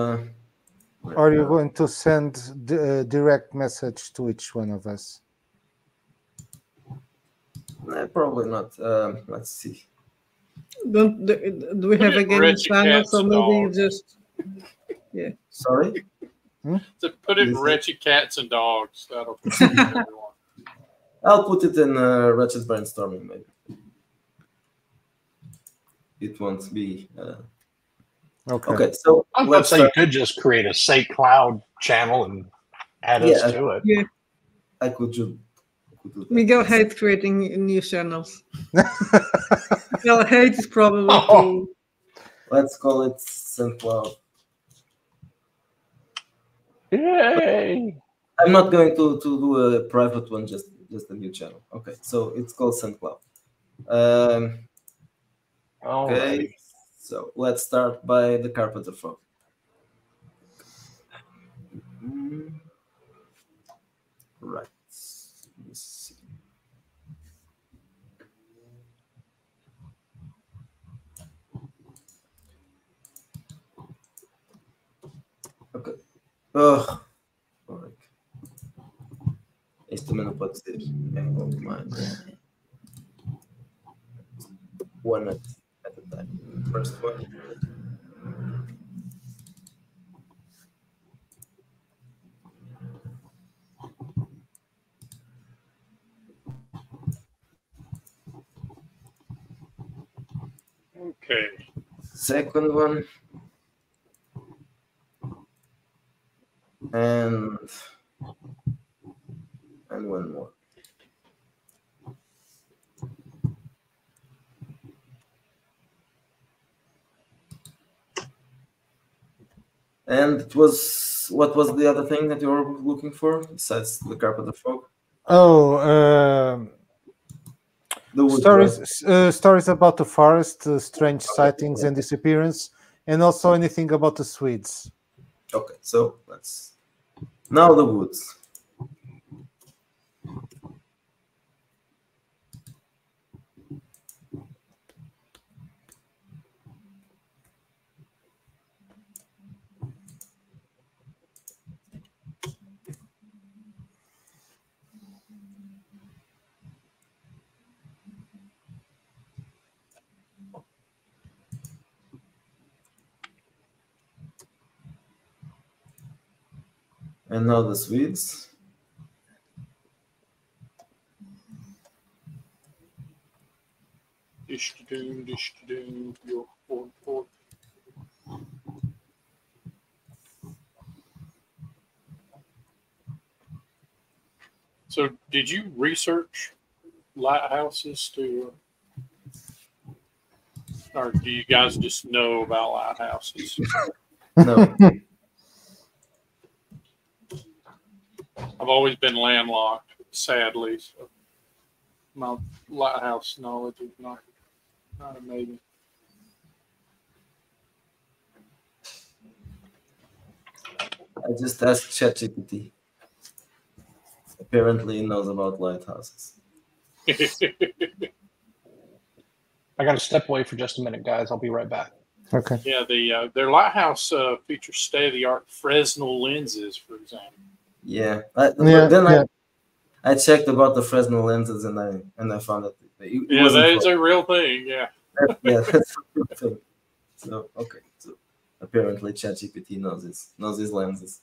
[SPEAKER 3] Are you going to send a direct message to each one of us?
[SPEAKER 1] Probably not. Let's see.
[SPEAKER 4] Do we have a game
[SPEAKER 2] Wretched
[SPEAKER 4] channel?
[SPEAKER 2] Cats
[SPEAKER 4] So
[SPEAKER 2] and
[SPEAKER 4] maybe you
[SPEAKER 2] Dogs.
[SPEAKER 4] just
[SPEAKER 1] Sorry.
[SPEAKER 2] To put it in
[SPEAKER 1] Listen.
[SPEAKER 2] Wretched Cats and Dogs. That'll confuse everyone.
[SPEAKER 1] I'll put it in Ratchet Brainstorming. Maybe it won't be. Okay, so
[SPEAKER 5] Let's say you could just create a Say Cloud channel and add us to it.
[SPEAKER 4] yeah.
[SPEAKER 1] I could do that.
[SPEAKER 4] Miguel hates creating new channels. Miguel hates probably
[SPEAKER 5] Oh.
[SPEAKER 1] Let's call it St. Cloud.
[SPEAKER 5] Yay!
[SPEAKER 1] I'm not going to do a private one, just a new channel. Okay, so it's called St. Cloud. Okay,
[SPEAKER 5] Alrighty.
[SPEAKER 1] so let's start by the Carpenter Frog. Right. Let's see. Ok. Este também não pode ser. É mais. One at a time. First one.
[SPEAKER 2] Okay.
[SPEAKER 1] Second one. And one more. And it was, what was the other thing that you were looking for besides the Carpenter Frog?
[SPEAKER 3] Oh,
[SPEAKER 1] The wood,
[SPEAKER 3] stories stories about the forest, strange sightings and disappearance, and also anything about the Swedes.
[SPEAKER 1] Okay, so let's now the woods. And now the Swedes.
[SPEAKER 2] Dish-doom, your fork. So, did you research lighthouses to, or do you guys just know about lighthouses?
[SPEAKER 1] No.
[SPEAKER 2] I've always been landlocked, sadly. So my lighthouse knowledge is not amazing.
[SPEAKER 1] I just asked ChatGPT. Apparently he knows about lighthouses.
[SPEAKER 5] I got to step away for just a minute, guys. I'll be right back.
[SPEAKER 3] Okay.
[SPEAKER 2] Yeah, their lighthouse features state-of-the-art Fresnel lenses, for example.
[SPEAKER 1] Yeah.
[SPEAKER 3] Yeah.
[SPEAKER 1] I checked about the Fresnel lenses and I found that it wasn't
[SPEAKER 2] that is a real thing. Yeah.
[SPEAKER 1] yeah, that's a real thing. So okay, so apparently ChatGPT knows his lenses.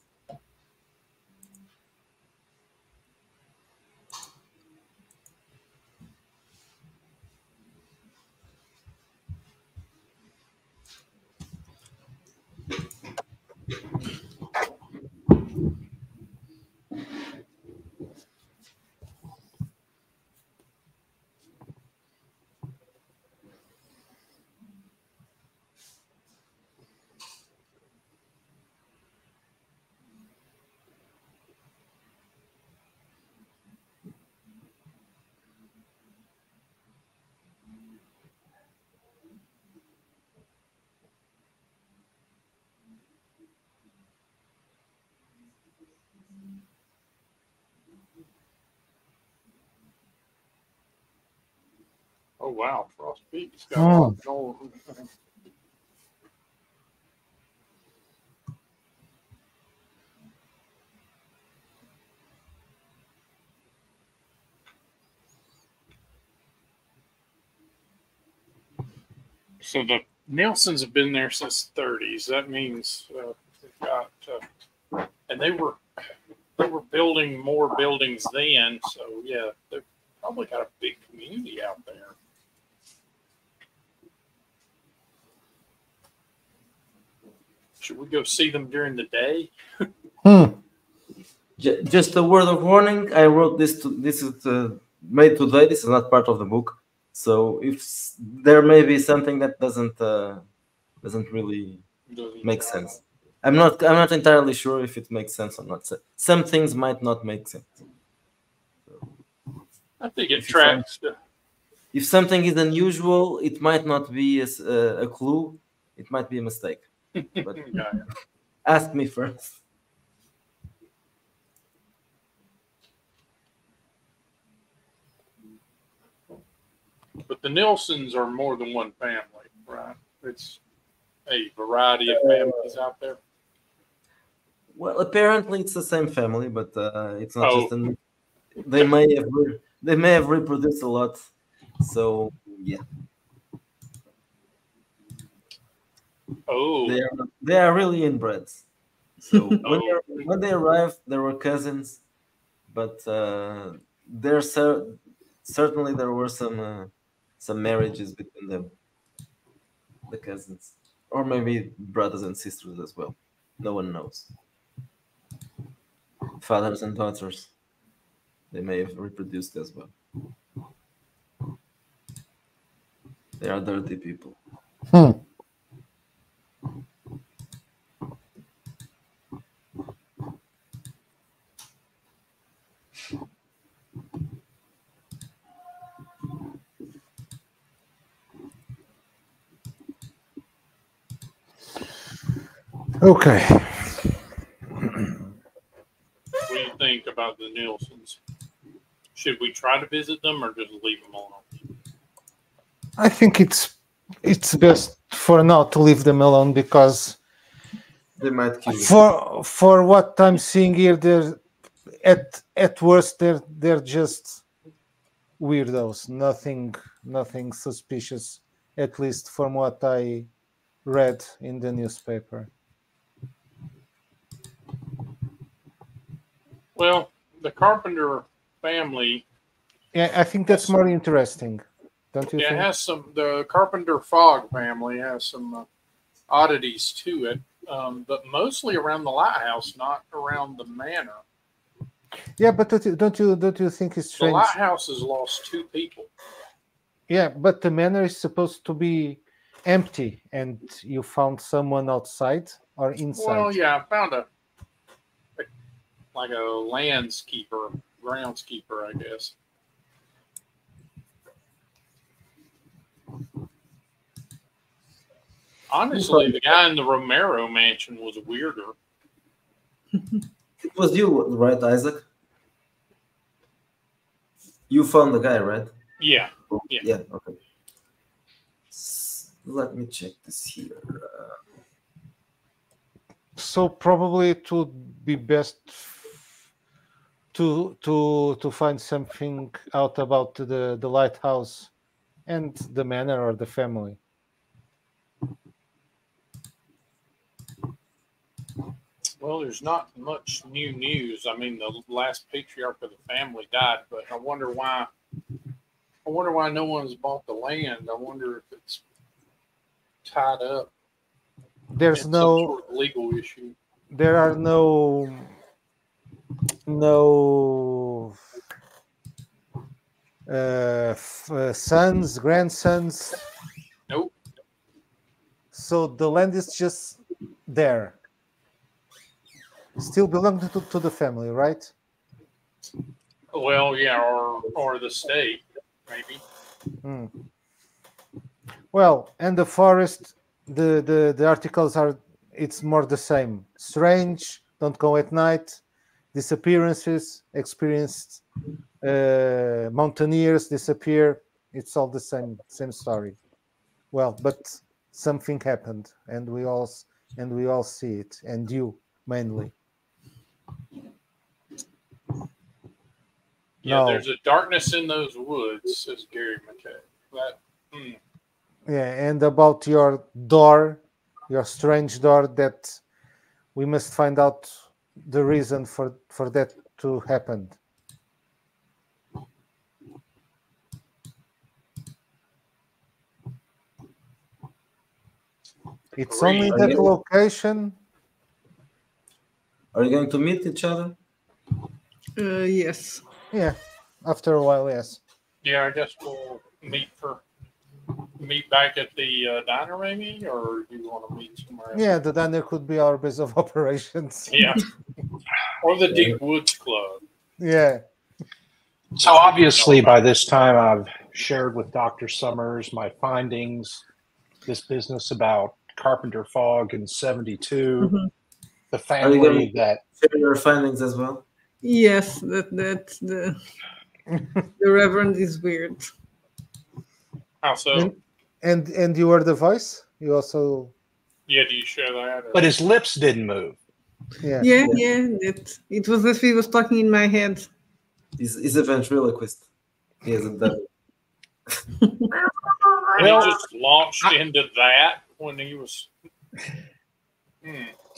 [SPEAKER 2] Oh wow, Frost Peak's got a lot going. So the Nelsons have been there since the 30s. That means they've got, and they were building more buildings then. So yeah, they've probably got a big community out there. Should we go see them during the day?
[SPEAKER 1] Just a word of warning. I wrote this. This is made today. This is not part of the book. So if there may be something that doesn't really make sense. I'm not entirely sure if it makes sense or not. Some things might not make sense.
[SPEAKER 2] I think it tracks.
[SPEAKER 1] If something is unusual, it might not be a clue. It might be a mistake. But ask me first.
[SPEAKER 2] But the Nelsons are more than one family, right? It's a variety of families out there.
[SPEAKER 1] Well, apparently it's the same family, but it's not just an. They may have reproduced a lot, so yeah.
[SPEAKER 2] Oh,
[SPEAKER 1] they are really inbreds. So when they arrived, there were cousins, but certainly there were some marriages between them, the cousins, or maybe brothers and sisters as well. No one knows. Fathers and daughters, they may have reproduced as well. They are dirty people.
[SPEAKER 3] Okay.
[SPEAKER 2] What do you think about the Nelsons? Should we try to visit them or just leave them alone?
[SPEAKER 3] I think it's best for now to leave them alone because
[SPEAKER 1] they might kill you.
[SPEAKER 3] For what I'm seeing here, they're at worst they're just weirdos. Nothing suspicious, at least from what I read in the newspaper.
[SPEAKER 2] Well, the Carpenter family.
[SPEAKER 3] Yeah, I think that's more interesting, don't you think?
[SPEAKER 2] It has the Carpenter Fogg family has some oddities to it, but mostly around the lighthouse, not around the manor.
[SPEAKER 3] Yeah, but don't you think it's strange?
[SPEAKER 2] The lighthouse has lost 2 people.
[SPEAKER 3] Yeah, but the manor is supposed to be empty, and you found someone outside or inside.
[SPEAKER 2] Well, yeah, I found a groundskeeper, I guess. Honestly, the guy in the Romero mansion was weirder.
[SPEAKER 1] It was you, right, Isaac? You found the guy, right?
[SPEAKER 2] Yeah.
[SPEAKER 1] Yeah. Okay. Let me check this here.
[SPEAKER 3] So probably it would be best to find something out about the lighthouse and the manor or the family.
[SPEAKER 2] Well, there's not much new news. I mean, the last patriarch of the family died, but I wonder why no one's bought the land. I wonder if it's tied up.
[SPEAKER 3] There's
[SPEAKER 2] in
[SPEAKER 3] no
[SPEAKER 2] some sort of legal issue.
[SPEAKER 3] There are no sons, grandsons.
[SPEAKER 2] Nope.
[SPEAKER 3] So the land is just there. Still belong to the family, right?
[SPEAKER 2] Well, yeah, or the state, maybe.
[SPEAKER 3] Well, and the forest, the articles are, it's more the same. Strange, don't go at night, disappearances, experienced mountaineers disappear, It's all the same story. Well, but something happened, and we all see it, and you mainly.
[SPEAKER 2] Yeah,
[SPEAKER 3] No.
[SPEAKER 2] there's a darkness in those woods, says Gary McKay.
[SPEAKER 3] Yeah, and about your door, your strange door, that we must find out the reason for that to happen. It's only that location.
[SPEAKER 1] Are you going to meet each other?
[SPEAKER 4] Yes.
[SPEAKER 3] Yeah, after a while, yes.
[SPEAKER 2] Yeah, I guess we'll meet back at the diner, maybe, or do you want to meet somewhere else?
[SPEAKER 3] Yeah, the diner could be our base of operations.
[SPEAKER 2] Yeah. Or the Deep Woods Club.
[SPEAKER 3] Yeah.
[SPEAKER 5] So obviously by this time I've shared with Dr. Summers my findings, this business about Carpenter Fog in 72, the family that...
[SPEAKER 1] Share your findings as well?
[SPEAKER 4] Yes, that's the Reverend is weird.
[SPEAKER 2] How so?
[SPEAKER 3] And you were the voice? You also...
[SPEAKER 2] Yeah, do you share that? Or...
[SPEAKER 5] But his lips didn't move.
[SPEAKER 4] Yeah. It was as if he was talking in my head.
[SPEAKER 1] He's a ventriloquist. He hasn't done it.
[SPEAKER 2] And he just launched into that when he was...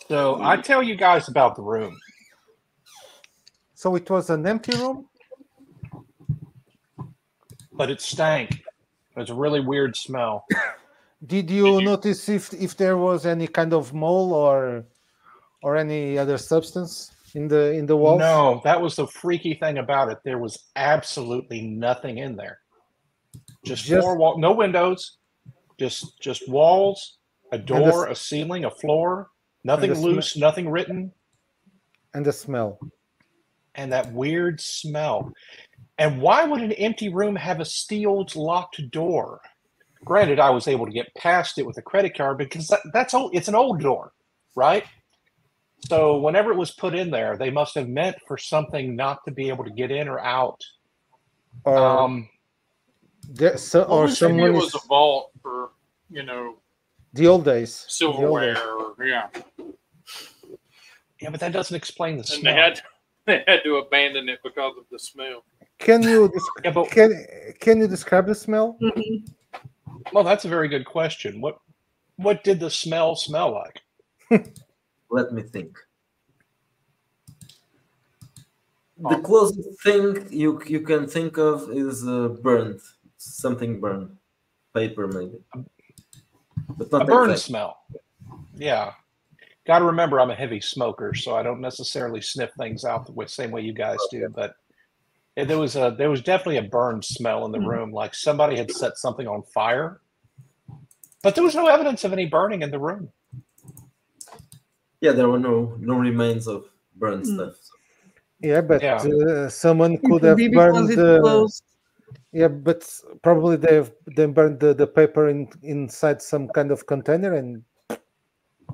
[SPEAKER 5] So I tell you guys about the room.
[SPEAKER 3] So it was an empty room?
[SPEAKER 5] But it stank. It was a really weird smell.
[SPEAKER 3] Did you notice if there was any kind of mole or any other substance in the walls?
[SPEAKER 5] No, that was the freaky thing about it. There was absolutely nothing in there. Just four walls, no windows, just walls, a door, a ceiling, a floor, nothing loose, nothing written.
[SPEAKER 3] And the smell.
[SPEAKER 5] And that weird smell. And why would an empty room have a sealed, locked door? Granted, I was able to get past it with a credit card because that's old. It's an old door, right? So whenever it was put in there, they must have meant for something not to be able to get in or out.
[SPEAKER 2] Maybe it was a vault for,
[SPEAKER 3] the old days.
[SPEAKER 2] Silverware, yeah.
[SPEAKER 5] Yeah, but that doesn't explain the smell.
[SPEAKER 2] And they had to abandon it because of the smell.
[SPEAKER 3] Can you can you describe the smell?
[SPEAKER 5] Well, that's a very good question. What did the smell like?
[SPEAKER 1] Let me think. The closest thing you can think of is something burned, paper maybe, but not
[SPEAKER 5] a burn smell. Yeah, got to remember I'm a heavy smoker, so I don't necessarily sniff things out the same way you guys do. But there was definitely a burn smell in the room, like somebody had set something on fire. But there was no evidence of any burning in the room.
[SPEAKER 1] Yeah, there were no remains of burned stuff.
[SPEAKER 3] Yeah, but someone could have burned. Yeah, but probably they burned the paper inside some kind of container,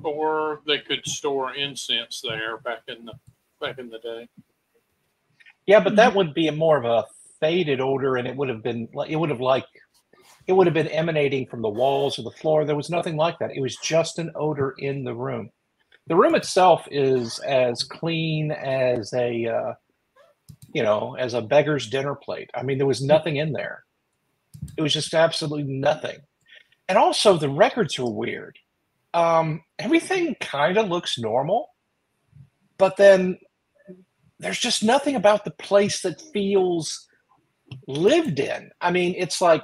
[SPEAKER 2] or they could store incense there back in the day.
[SPEAKER 5] Yeah, but that would be more of a faded odor, and it would have been emanating from the walls or the floor. There was nothing like that. It was just an odor in the room. The room itself is as clean as a beggar's dinner plate. I mean, there was nothing in there. It was just absolutely nothing. And also the records were weird. Everything kind of looks normal, but then there's just nothing about the place that feels lived in. I mean, it's like,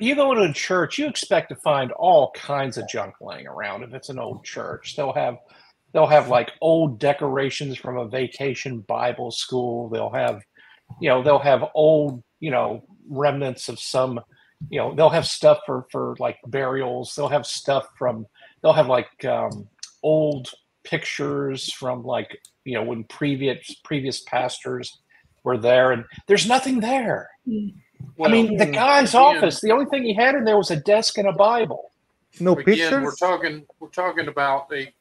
[SPEAKER 5] you go to a church, you expect to find all kinds of junk laying around. If it's an old church, they'll have like old decorations from a vacation Bible school. They'll have old, remnants of some, they'll have stuff for like burials. They'll have old pictures from like, when previous pastors were there, and there's nothing there. Well, I mean, the guy's office, the only thing he had in there was a desk and a Bible.
[SPEAKER 3] No pictures?
[SPEAKER 2] We're talking about a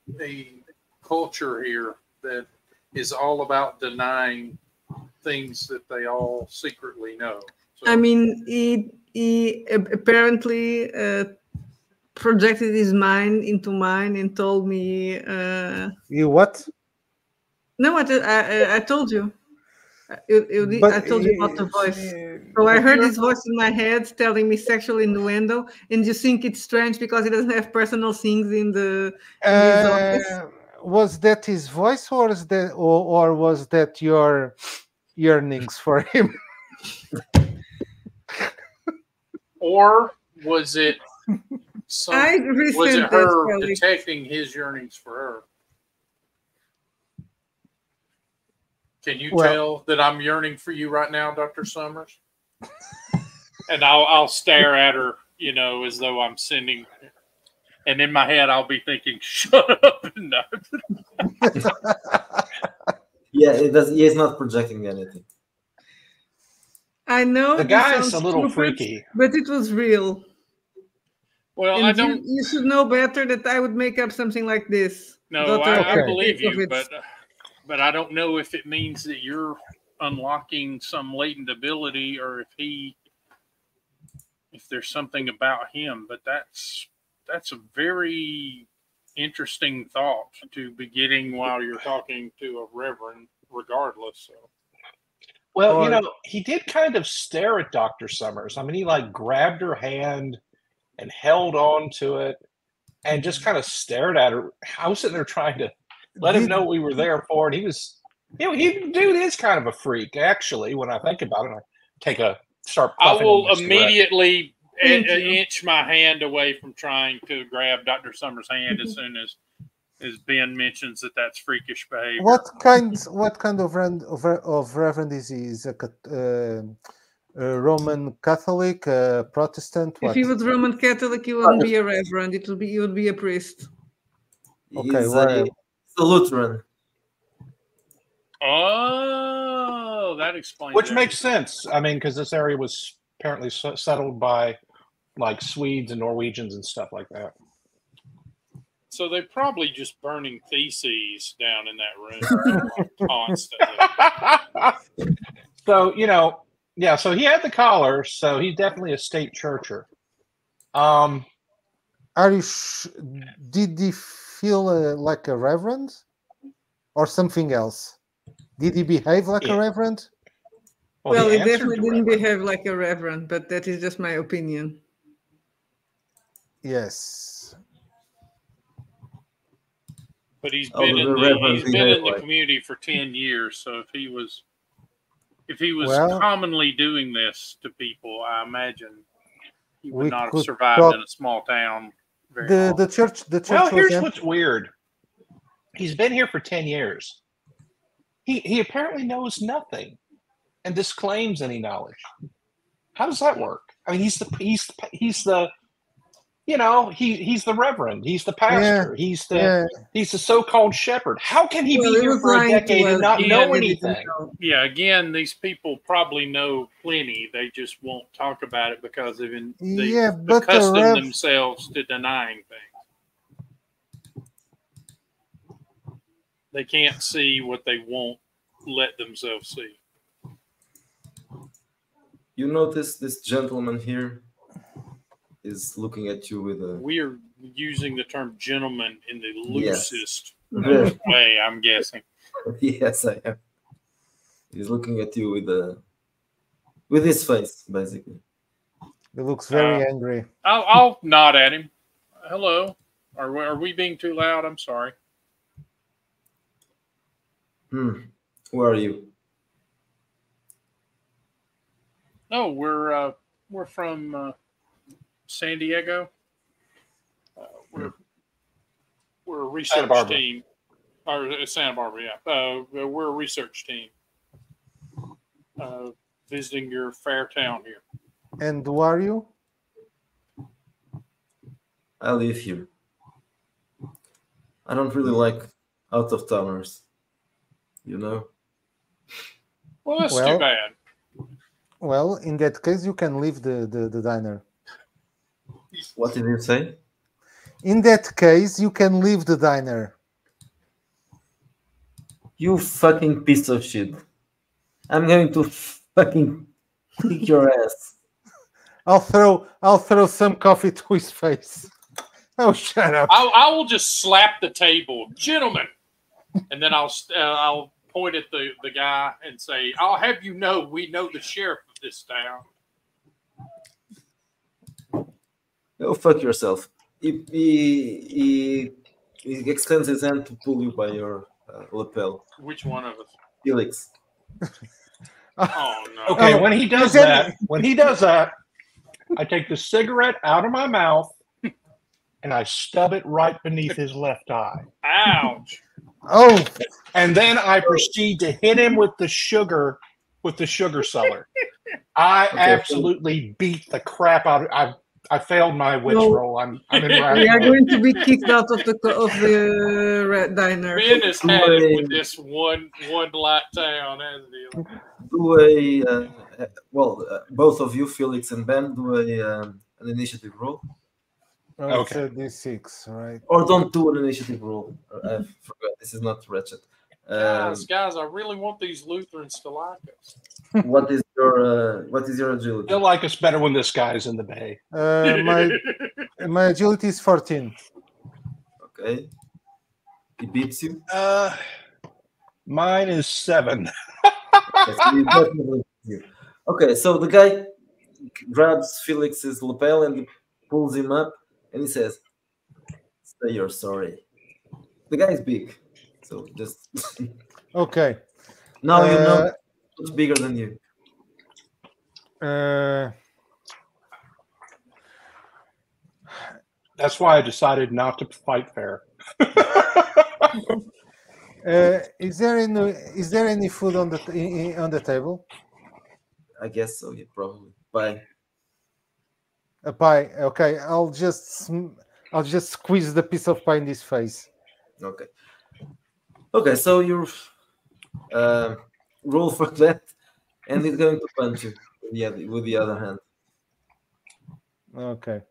[SPEAKER 2] culture here that is all about denying things that they all secretly know. So,
[SPEAKER 4] I mean, he apparently projected his mind into mine and told me.
[SPEAKER 3] You what?
[SPEAKER 4] No, I told you. I told you about the voice. So I heard his voice in my head telling me sexual innuendo, and you think it's strange because he doesn't have personal things in his office.
[SPEAKER 3] Was that his voice, or was that your yearnings for him?
[SPEAKER 2] or was it
[SPEAKER 4] I
[SPEAKER 2] was it
[SPEAKER 4] resent
[SPEAKER 2] her
[SPEAKER 4] that, Felix.
[SPEAKER 2] detecting his yearnings for her? Can you tell that I'm yearning for you right now, Dr. Summers? And I'll stare at her, as though I'm sending. And in my head, I'll be thinking, "Shut up!" No.
[SPEAKER 1] Yeah, it does. He is not projecting anything.
[SPEAKER 4] I know
[SPEAKER 5] The
[SPEAKER 4] this
[SPEAKER 5] guy's
[SPEAKER 4] sounds
[SPEAKER 5] a little
[SPEAKER 4] stupid,
[SPEAKER 5] freaky.
[SPEAKER 4] but it was real.
[SPEAKER 2] Well,
[SPEAKER 4] And
[SPEAKER 2] I don't.
[SPEAKER 4] You should know better that I would make up something like this.
[SPEAKER 2] No, I believe you,
[SPEAKER 4] but
[SPEAKER 2] but I don't know if it means that you're unlocking some latent ability, or if there's something about him. But that's a very interesting thought to be getting while you're talking to a reverend, regardless. So.
[SPEAKER 5] Well, he did kind of stare at Dr. Summers. I mean, he grabbed her hand and held on to it and just kind of stared at her. I was sitting there trying to let him know what we were there for. And he was, dude is kind of a freak, actually, when I think about it. I take a sharp puff.
[SPEAKER 2] I will immediately inch my hand away from trying to grab Dr. Summers' hand as soon as Ben mentions that that's freakish behavior.
[SPEAKER 3] What kind of reverend is he? Is a Roman Catholic, Protestant? What?
[SPEAKER 4] If he was Roman Catholic, he wouldn't be a reverend. He would be a priest.
[SPEAKER 3] Okay,
[SPEAKER 1] He's a Lutheran.
[SPEAKER 2] Oh, that explains.
[SPEAKER 5] Which makes sense. I mean, because this area was apparently settled by Swedes and Norwegians and stuff like that.
[SPEAKER 2] So they're probably just burning feces down in that room constantly.
[SPEAKER 5] So, so he had the collar, so he's definitely a state churcher.
[SPEAKER 3] Are you? Did he feel like a reverend, or something else? Did he behave like a reverend?
[SPEAKER 4] Well, he definitely didn't behave like a reverend, but that is just my opinion.
[SPEAKER 3] Yes.
[SPEAKER 2] But he's been in the community for 10 years, so if he was commonly doing this to people, I imagine he would not have survived in a small town.
[SPEAKER 3] The church.
[SPEAKER 5] Well, here's what's weird. He's been here for 10 years. He apparently knows nothing and disclaims any knowledge. How does that work? I mean, he's the reverend. He's the pastor. Yeah. He's the so-called shepherd. How can he be here for a decade and not know anything?
[SPEAKER 2] Yeah, again, these people probably know plenty. They just won't talk about it because they've accustomed themselves to denying things. They can't see what they won't let themselves see.
[SPEAKER 1] You notice this gentleman here is looking at you with a...
[SPEAKER 2] We are using the term gentleman in the loosest way, I'm guessing.
[SPEAKER 1] Yes, I am. He's looking at you with his face, basically.
[SPEAKER 3] He looks very angry.
[SPEAKER 2] I'll nod at him. Hello. Are we being too loud? I'm sorry.
[SPEAKER 1] Who are you?
[SPEAKER 2] No, we're from San Diego. We're a research team. Or Santa Barbara, yeah. We're a research team visiting your fair town here.
[SPEAKER 3] And who are you?
[SPEAKER 1] I live here. I don't really like out-of-towners,
[SPEAKER 2] Well, that's too bad.
[SPEAKER 3] Well, in that case, you can leave the diner.
[SPEAKER 1] What did you say?
[SPEAKER 3] In that case, you can leave the diner.
[SPEAKER 1] You fucking piece of shit. I'm going to fucking Kick your ass.
[SPEAKER 3] I'll throw some coffee to his face. Oh, shut up!
[SPEAKER 2] I will just slap the table, gentlemen, and then I'll point at the guy and say, "I'll have you know, we know the sheriff of this town."
[SPEAKER 1] Go fuck yourself. He extends his hand to pull you by your lapel.
[SPEAKER 2] Which one of us?
[SPEAKER 1] Felix.
[SPEAKER 2] Oh no!
[SPEAKER 5] Okay,
[SPEAKER 3] Oh,
[SPEAKER 5] when he does that, I take the cigarette out of my mouth and I stub it right beneath his left eye.
[SPEAKER 2] Ouch!
[SPEAKER 3] Oh,
[SPEAKER 5] And then I proceed to hit him with the sugar cellar. I absolutely beat the crap out of I failed my witch
[SPEAKER 4] No.
[SPEAKER 5] roll. I'm in
[SPEAKER 4] We are
[SPEAKER 5] ragdoll.
[SPEAKER 4] going to be kicked out of the red diner.
[SPEAKER 2] Ben has had it with this one light town, hasn't he?
[SPEAKER 1] Do a both of you, Felix and Ben, do an initiative roll,
[SPEAKER 3] it's a D6, right?
[SPEAKER 1] or don't do an initiative roll. I forgot. This is not Ratchet.
[SPEAKER 2] Guys, I really want these Lutherans to like us.
[SPEAKER 1] What is your agility?
[SPEAKER 5] They'll like us better when this guy's in the bay.
[SPEAKER 3] My agility is 14.
[SPEAKER 1] Okay, he beats you.
[SPEAKER 5] Mine is 7.
[SPEAKER 1] Okay, so he definitely beats you. Okay, so the guy grabs Felix's lapel and pulls him up, and he says, "Say you're sorry." The guy is big, so just
[SPEAKER 3] Okay.
[SPEAKER 1] now you know much bigger than you.
[SPEAKER 5] That's why I decided not to fight fair.
[SPEAKER 3] Is there any food on the table?
[SPEAKER 1] I guess so. Yeah, probably. Bye.
[SPEAKER 3] A pie. Okay, I'll just squeeze the piece of pie in his face.
[SPEAKER 1] Okay. Okay, so you roll for that, and he's going to punch you with the other hand.
[SPEAKER 3] Okay.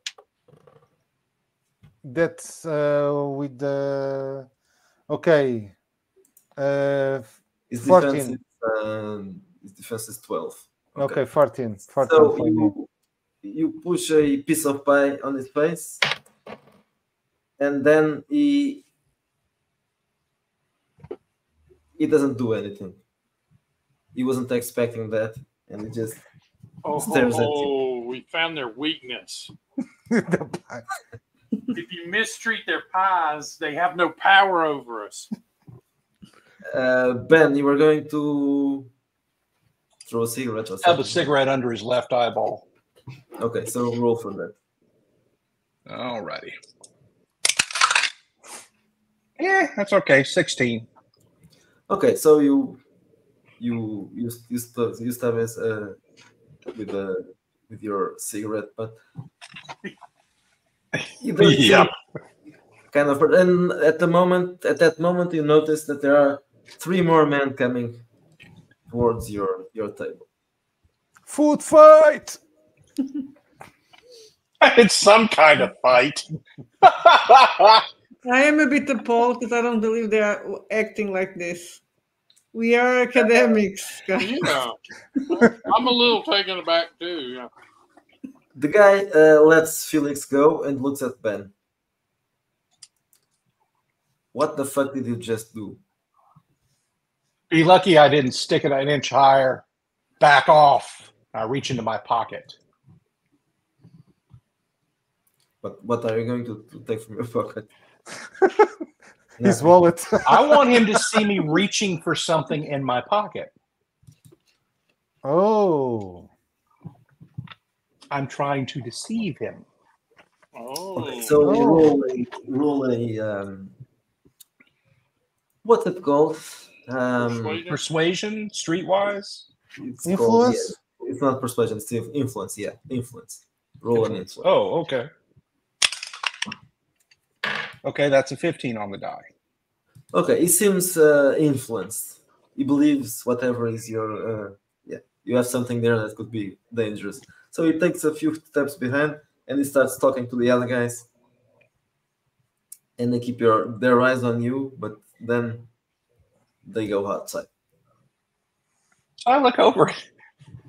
[SPEAKER 3] That's with the okay.
[SPEAKER 1] His
[SPEAKER 3] 14.
[SPEAKER 1] defense is 12.
[SPEAKER 3] Okay, 14. 14
[SPEAKER 1] So
[SPEAKER 3] for me.
[SPEAKER 1] you push a piece of pie on his face, and then he doesn't do anything. He wasn't expecting that, and he just stares at you.
[SPEAKER 2] Oh, we found their weakness.
[SPEAKER 3] The pie.
[SPEAKER 2] If you mistreat their pies, they have no power over us.
[SPEAKER 1] Ben, you were going to throw a cigarette or
[SPEAKER 5] Have
[SPEAKER 1] something.
[SPEAKER 5] a cigarette under his left eyeball.
[SPEAKER 1] Okay, so roll for that.
[SPEAKER 5] Alrighty. Yeah, that's okay. 16.
[SPEAKER 1] Okay, so you stab us with your cigarette, but you don't
[SPEAKER 5] Yep.
[SPEAKER 1] kind of. And at that moment, you notice that there are 3 more men coming towards your table.
[SPEAKER 3] Food fight.
[SPEAKER 5] It's some kind of fight.
[SPEAKER 4] I am a bit appalled because I don't believe they are acting like this. We are academics, guys.
[SPEAKER 2] Yeah. I'm a little taken aback too. Yeah.
[SPEAKER 1] The guy lets Felix go and looks at Ben. What the fuck did you just do?
[SPEAKER 5] Be lucky I didn't stick it an inch higher. Back off. I reach into my pocket.
[SPEAKER 1] But what are you going to take from your pocket?
[SPEAKER 3] His wallet.
[SPEAKER 5] I want him to see me reaching for something in my pocket.
[SPEAKER 3] Oh.
[SPEAKER 5] I'm trying to deceive him.
[SPEAKER 2] Oh.
[SPEAKER 1] Okay, so roll a what's it called?
[SPEAKER 5] Persuasion, streetwise.
[SPEAKER 1] It's
[SPEAKER 3] Influence?
[SPEAKER 1] It's not persuasion, it's influence. Yeah, influence. Roll an influence.
[SPEAKER 5] Oh, okay. Okay, that's a 15 on the die.
[SPEAKER 1] Okay, he seems influenced. He believes whatever is your you have something there that could be dangerous. So he takes a few steps behind and he starts talking to the other guys. And they keep their eyes on you, but then they go outside.
[SPEAKER 5] So I look over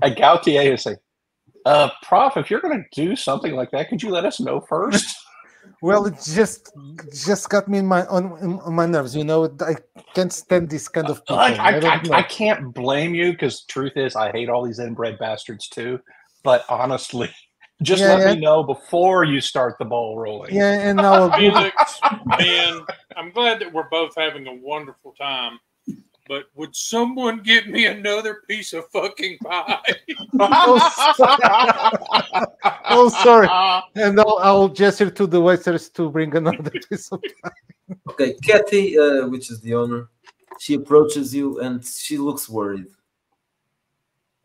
[SPEAKER 5] at Gautier and say, Prof, if you're going to do something like that, could you let us know first?
[SPEAKER 3] Well, it just got me on my nerves. You know, I can't stand this kind of people.
[SPEAKER 5] I can't blame you because truth is, I hate all these inbred bastards too. But honestly, just let me know before you start the ball rolling.
[SPEAKER 3] Yeah, and now
[SPEAKER 2] Felix, man, I'm glad that we're both having a wonderful time. But would someone get me another piece of fucking pie?
[SPEAKER 3] Oh, sorry. And I'll gesture to the waiters to bring another piece of pie.
[SPEAKER 1] Okay, Kathy, which is the owner, she approaches you and she looks worried.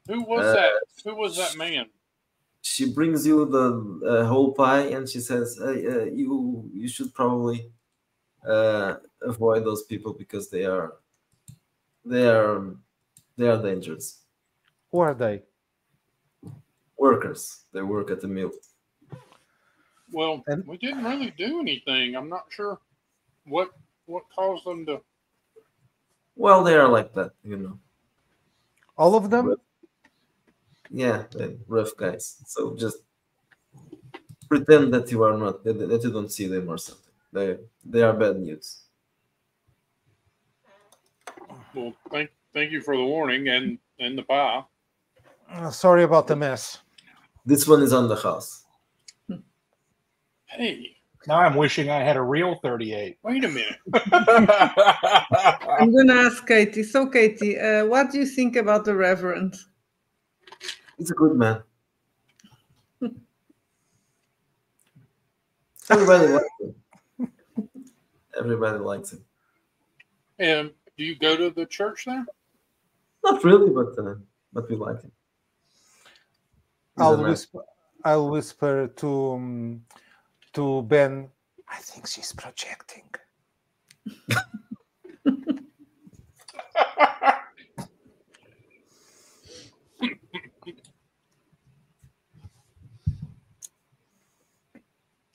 [SPEAKER 2] Who was that? Who was that man?
[SPEAKER 1] She brings you the whole pie and she says, "You should probably avoid those people because they are dangerous.
[SPEAKER 3] Who are they?
[SPEAKER 1] Workers. They work at the mill."
[SPEAKER 2] Well, we didn't really do anything. I'm not sure what caused them to.
[SPEAKER 1] Well, they are like that, you know.
[SPEAKER 3] All of them?
[SPEAKER 1] Yeah, they're rough guys. So just pretend that you are not, that you don't see them or something. They are bad news.
[SPEAKER 2] Well, thank you for the warning and the pie.
[SPEAKER 3] Sorry about the mess.
[SPEAKER 1] This one is on the house.
[SPEAKER 2] Hey.
[SPEAKER 5] Now I'm wishing I had a real 38.
[SPEAKER 2] Wait a minute.
[SPEAKER 4] I'm going to ask Katie. So, Katie, what do you think about the Reverend?
[SPEAKER 1] He's a good man. Everybody likes him. Everybody likes him.
[SPEAKER 2] And do you go to the church there?
[SPEAKER 1] Not really, but we like him.
[SPEAKER 3] I'll whisper to Ben. I think she's projecting.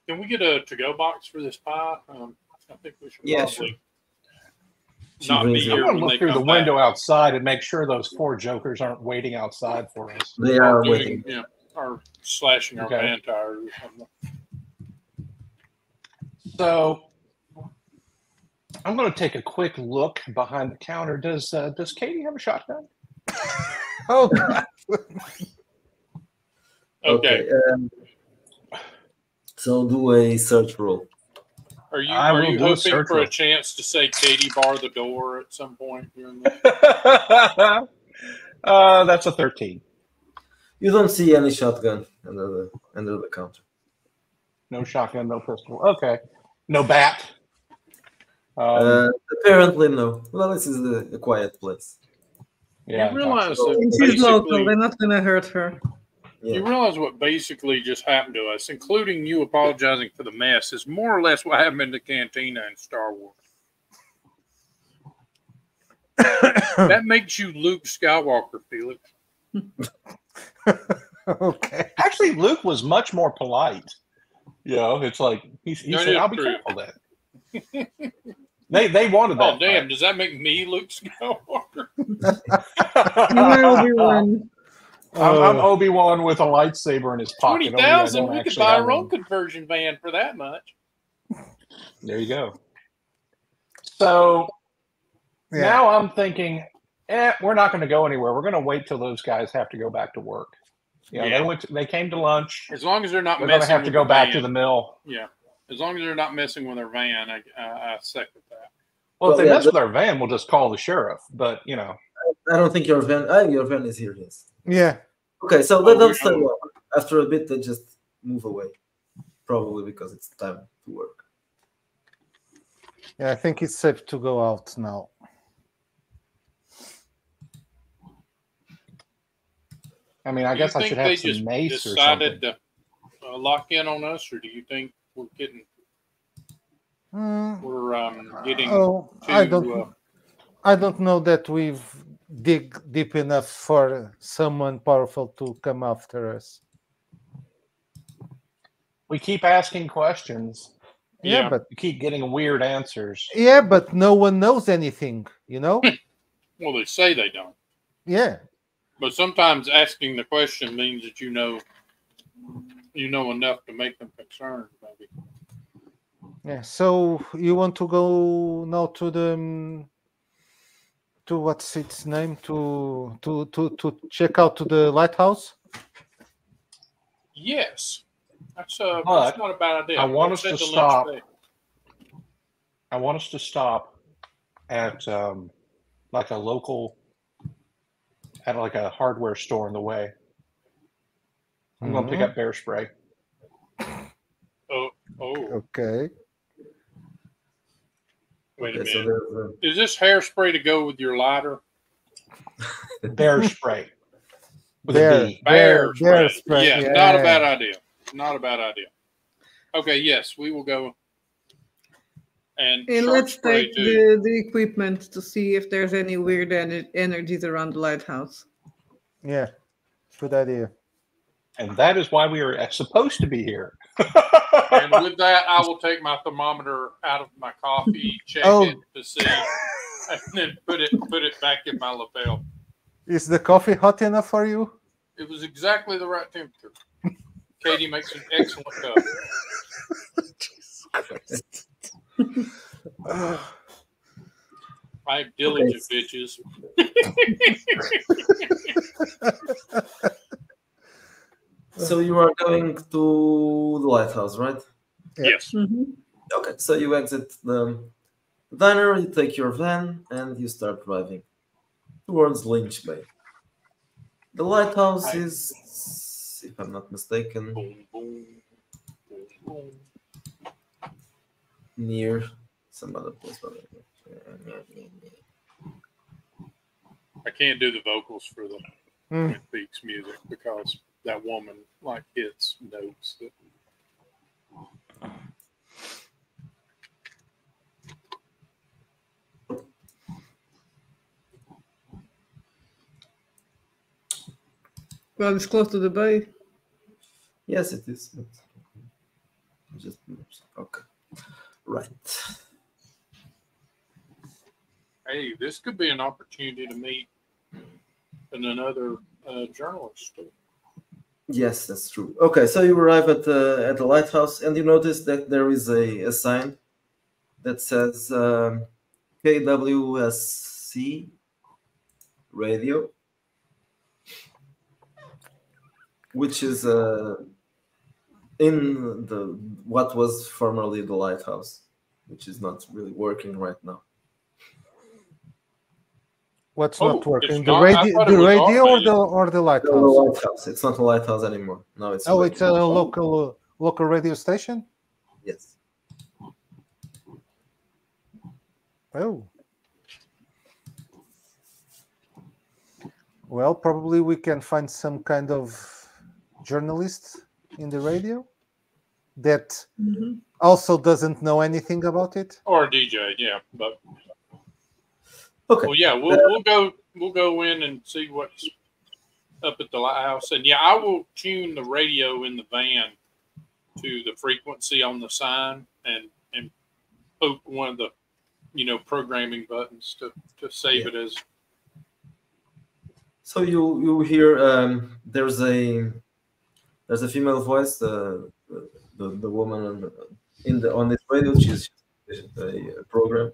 [SPEAKER 2] Can we get a to-go box for this pie? I think we should probably not be here.
[SPEAKER 5] I'm going to
[SPEAKER 2] when
[SPEAKER 5] look
[SPEAKER 2] they
[SPEAKER 5] through the
[SPEAKER 2] come back.
[SPEAKER 5] window outside and make sure those 4 jokers aren't waiting outside for us.
[SPEAKER 1] They are waiting.
[SPEAKER 2] Yeah, or slashing our van tires or something.
[SPEAKER 5] So I'm going to take a quick look behind the counter. Does Katie have a shotgun?
[SPEAKER 3] Oh,
[SPEAKER 2] Okay.
[SPEAKER 1] So do a search roll.
[SPEAKER 2] Are you
[SPEAKER 5] I will do a
[SPEAKER 2] hoping
[SPEAKER 5] search
[SPEAKER 2] for
[SPEAKER 5] roll.
[SPEAKER 2] a chance to say Katie bar the door at some point during the
[SPEAKER 5] That's a 13.
[SPEAKER 1] You don't see any shotgun under the counter.
[SPEAKER 5] No shotgun, no pistol. Okay. No bat.
[SPEAKER 1] Apparently no. Well, this is a quiet place.
[SPEAKER 5] Yeah.
[SPEAKER 2] You realize
[SPEAKER 1] so-
[SPEAKER 2] that
[SPEAKER 4] She's local.
[SPEAKER 2] basically,
[SPEAKER 4] They're not going to hurt her.
[SPEAKER 1] Yeah.
[SPEAKER 2] you realize what basically just happened to us, including you apologizing for the mess, is more or less what happened in the cantina in Star Wars. That makes you Luke Skywalker, Felix.
[SPEAKER 3] okay.
[SPEAKER 5] Actually, Luke was much more polite. You know, it's like he
[SPEAKER 2] No,
[SPEAKER 5] said,
[SPEAKER 2] yeah,
[SPEAKER 5] "I'll be
[SPEAKER 2] true.
[SPEAKER 5] careful then." They wanted that.
[SPEAKER 2] Oh, damn. Does that make me Luke Skywalker?
[SPEAKER 4] You are Obi-Wan.
[SPEAKER 5] I'm Obi-Wan with a lightsaber in his pocket.
[SPEAKER 2] 20,000.
[SPEAKER 5] Only I don't
[SPEAKER 2] We could
[SPEAKER 5] actually
[SPEAKER 2] buy
[SPEAKER 5] have
[SPEAKER 2] our own
[SPEAKER 5] one.
[SPEAKER 2] conversion van for that much.
[SPEAKER 5] There you go. So
[SPEAKER 3] Yeah.
[SPEAKER 5] now I'm thinking, we're not going to go anywhere. We're going to wait till those guys have to go back to work. You know,
[SPEAKER 2] Yeah.
[SPEAKER 5] they came to lunch.
[SPEAKER 2] As long as they're not
[SPEAKER 5] They're going to
[SPEAKER 2] messing
[SPEAKER 5] have to
[SPEAKER 2] with
[SPEAKER 5] go
[SPEAKER 2] the
[SPEAKER 5] back
[SPEAKER 2] van.
[SPEAKER 5] to the mill.
[SPEAKER 2] Yeah. As long as they're not messing with their van, I second that.
[SPEAKER 5] Well, if
[SPEAKER 1] Well,
[SPEAKER 5] they
[SPEAKER 1] yeah,
[SPEAKER 5] mess with our van, we'll just call the sheriff. But, you know.
[SPEAKER 1] I don't think your van. Your van is here. Yes.
[SPEAKER 3] Yeah.
[SPEAKER 1] Okay, so they
[SPEAKER 2] Oh,
[SPEAKER 1] don't
[SPEAKER 2] we-
[SPEAKER 1] stay long. After a bit, they just move away, probably because it's time to work.
[SPEAKER 3] Yeah, I think it's safe to go out now.
[SPEAKER 5] I mean, I
[SPEAKER 2] Do you
[SPEAKER 5] guess I
[SPEAKER 2] think
[SPEAKER 5] should
[SPEAKER 2] they
[SPEAKER 5] have some
[SPEAKER 2] just
[SPEAKER 5] mace or
[SPEAKER 2] decided
[SPEAKER 5] something.
[SPEAKER 2] to lock in on us, or do you think we're getting
[SPEAKER 3] Oh,
[SPEAKER 2] to,
[SPEAKER 3] I don't know that we've dig deep enough for someone powerful to come after us.
[SPEAKER 5] We keep asking questions.
[SPEAKER 3] Yeah,
[SPEAKER 2] Yeah.
[SPEAKER 3] but
[SPEAKER 5] We keep getting weird answers.
[SPEAKER 3] no one knows anything, you know?
[SPEAKER 2] well, they say they don't.
[SPEAKER 3] Yeah.
[SPEAKER 2] But sometimes asking the question means that you know enough to make them concerned, maybe.
[SPEAKER 3] Yeah. So you want to go now to the to what's its name to check out to the lighthouse?
[SPEAKER 2] Yes, that's
[SPEAKER 5] But
[SPEAKER 2] not a bad idea.
[SPEAKER 5] I want us
[SPEAKER 2] Set
[SPEAKER 5] to
[SPEAKER 2] the Lynch
[SPEAKER 5] stop.
[SPEAKER 2] Bay.
[SPEAKER 5] I want us to stop at like a local, at like a hardware store on the way. I'm going to pick up bear spray.
[SPEAKER 2] Oh,
[SPEAKER 3] Okay.
[SPEAKER 2] wait a
[SPEAKER 1] Okay, so
[SPEAKER 2] minute.
[SPEAKER 1] there's
[SPEAKER 2] Is this hairspray to go with your lighter?
[SPEAKER 5] Bear spray. With a
[SPEAKER 3] Bear.
[SPEAKER 5] B.
[SPEAKER 2] Bear
[SPEAKER 3] Bear
[SPEAKER 2] spray.
[SPEAKER 3] spray,
[SPEAKER 2] Yeah, not a
[SPEAKER 3] yeah.
[SPEAKER 2] bad idea. Not a bad idea. Okay, yes, we will go. And
[SPEAKER 4] And
[SPEAKER 2] shark
[SPEAKER 4] let's
[SPEAKER 2] spray
[SPEAKER 4] take
[SPEAKER 2] too.
[SPEAKER 4] the equipment to see if there's any weird energies around the lighthouse.
[SPEAKER 3] Yeah. Good idea.
[SPEAKER 5] And that is why we are supposed to be here.
[SPEAKER 2] And with that, I will take my thermometer out of my coffee, check
[SPEAKER 3] Oh.
[SPEAKER 2] it to see, and then put it back in my lapel.
[SPEAKER 3] Is the coffee hot enough for you?
[SPEAKER 2] It was exactly the right temperature. Katie makes an excellent cup. I diligent bitches.
[SPEAKER 1] So you are going to the lighthouse, right?
[SPEAKER 3] Yeah.
[SPEAKER 2] Yes.
[SPEAKER 1] Okay, so you exit the diner, you take your van, and you start driving towards Lynch Bay. The lighthouse is, if I'm not mistaken,
[SPEAKER 2] Boom, boom, boom, boom.
[SPEAKER 1] near some other place.
[SPEAKER 2] I can't do the vocals for the
[SPEAKER 3] Mm.
[SPEAKER 2] Twin Peaks music because that woman like hits notes that.
[SPEAKER 4] Well, it's close to the bay.
[SPEAKER 1] Yes, it is. But just okay, right.
[SPEAKER 2] Hey, this could be an opportunity to meet another journalist too.
[SPEAKER 1] Yes, that's true. Okay, so you arrive at the lighthouse, and you notice that there is a sign that says KWSC radio, which is in the what was formerly the lighthouse, which is not really working right now.
[SPEAKER 3] What's
[SPEAKER 2] Oh,
[SPEAKER 3] not working?
[SPEAKER 2] it's
[SPEAKER 3] The
[SPEAKER 2] not? I
[SPEAKER 3] radio,
[SPEAKER 2] thought it
[SPEAKER 3] the
[SPEAKER 2] was
[SPEAKER 3] radio, or
[SPEAKER 2] automated.
[SPEAKER 3] the
[SPEAKER 1] No,
[SPEAKER 3] lighthouse?
[SPEAKER 1] the lighthouse. It's not a lighthouse anymore. No, it's
[SPEAKER 3] Oh, it's a
[SPEAKER 1] radio.
[SPEAKER 3] local radio station.
[SPEAKER 1] Yes.
[SPEAKER 3] Oh. Well, probably we can find some kind of journalist in the radio that also doesn't know anything about it.
[SPEAKER 2] Or a DJ, yeah. But
[SPEAKER 1] Okay.
[SPEAKER 2] well, yeah, we'll go in and see what's up at the lighthouse, and yeah, I will tune the radio in the van to the frequency on the sign, and poke one of the programming buttons to save it as.
[SPEAKER 1] So you hear there's a female voice, the woman on this radio. She's a program,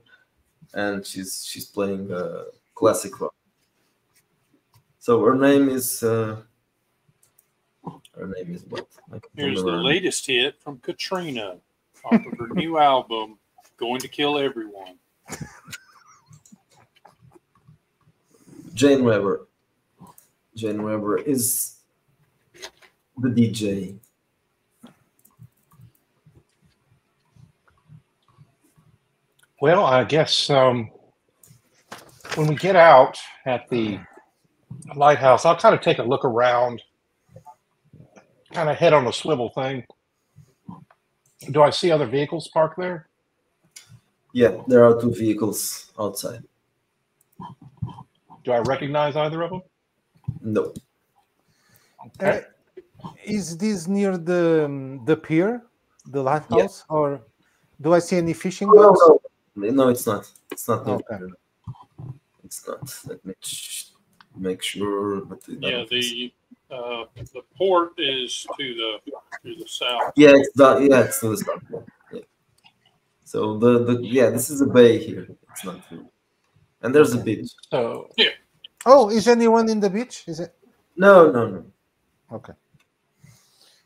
[SPEAKER 1] and she's playing classic rock. So her name is what?
[SPEAKER 2] Here's the latest hit from Katrina off of her new album, "Going to Kill Everyone."
[SPEAKER 1] Jane Weber. Jane Weber is the DJ.
[SPEAKER 5] Well, I guess when we get out at the lighthouse, I'll kind of take a look around, kind of head on a swivel thing. Do I see other vehicles parked there?
[SPEAKER 1] Yeah, there are 2 vehicles outside.
[SPEAKER 5] Do I recognize either of them?
[SPEAKER 1] No.
[SPEAKER 5] Okay.
[SPEAKER 3] Is this near the pier, the lighthouse, or do I see any fishing boats?
[SPEAKER 1] No, it's not. It's not.
[SPEAKER 3] Okay.
[SPEAKER 1] It's not. Let me make sure. But
[SPEAKER 2] Yeah, the port is to the south.
[SPEAKER 1] yeah, it's to the south. Yeah. So this is a bay here. It's not really. And there's a beach.
[SPEAKER 5] So
[SPEAKER 3] Oh, is anyone in the beach? Is it
[SPEAKER 1] No.
[SPEAKER 3] okay?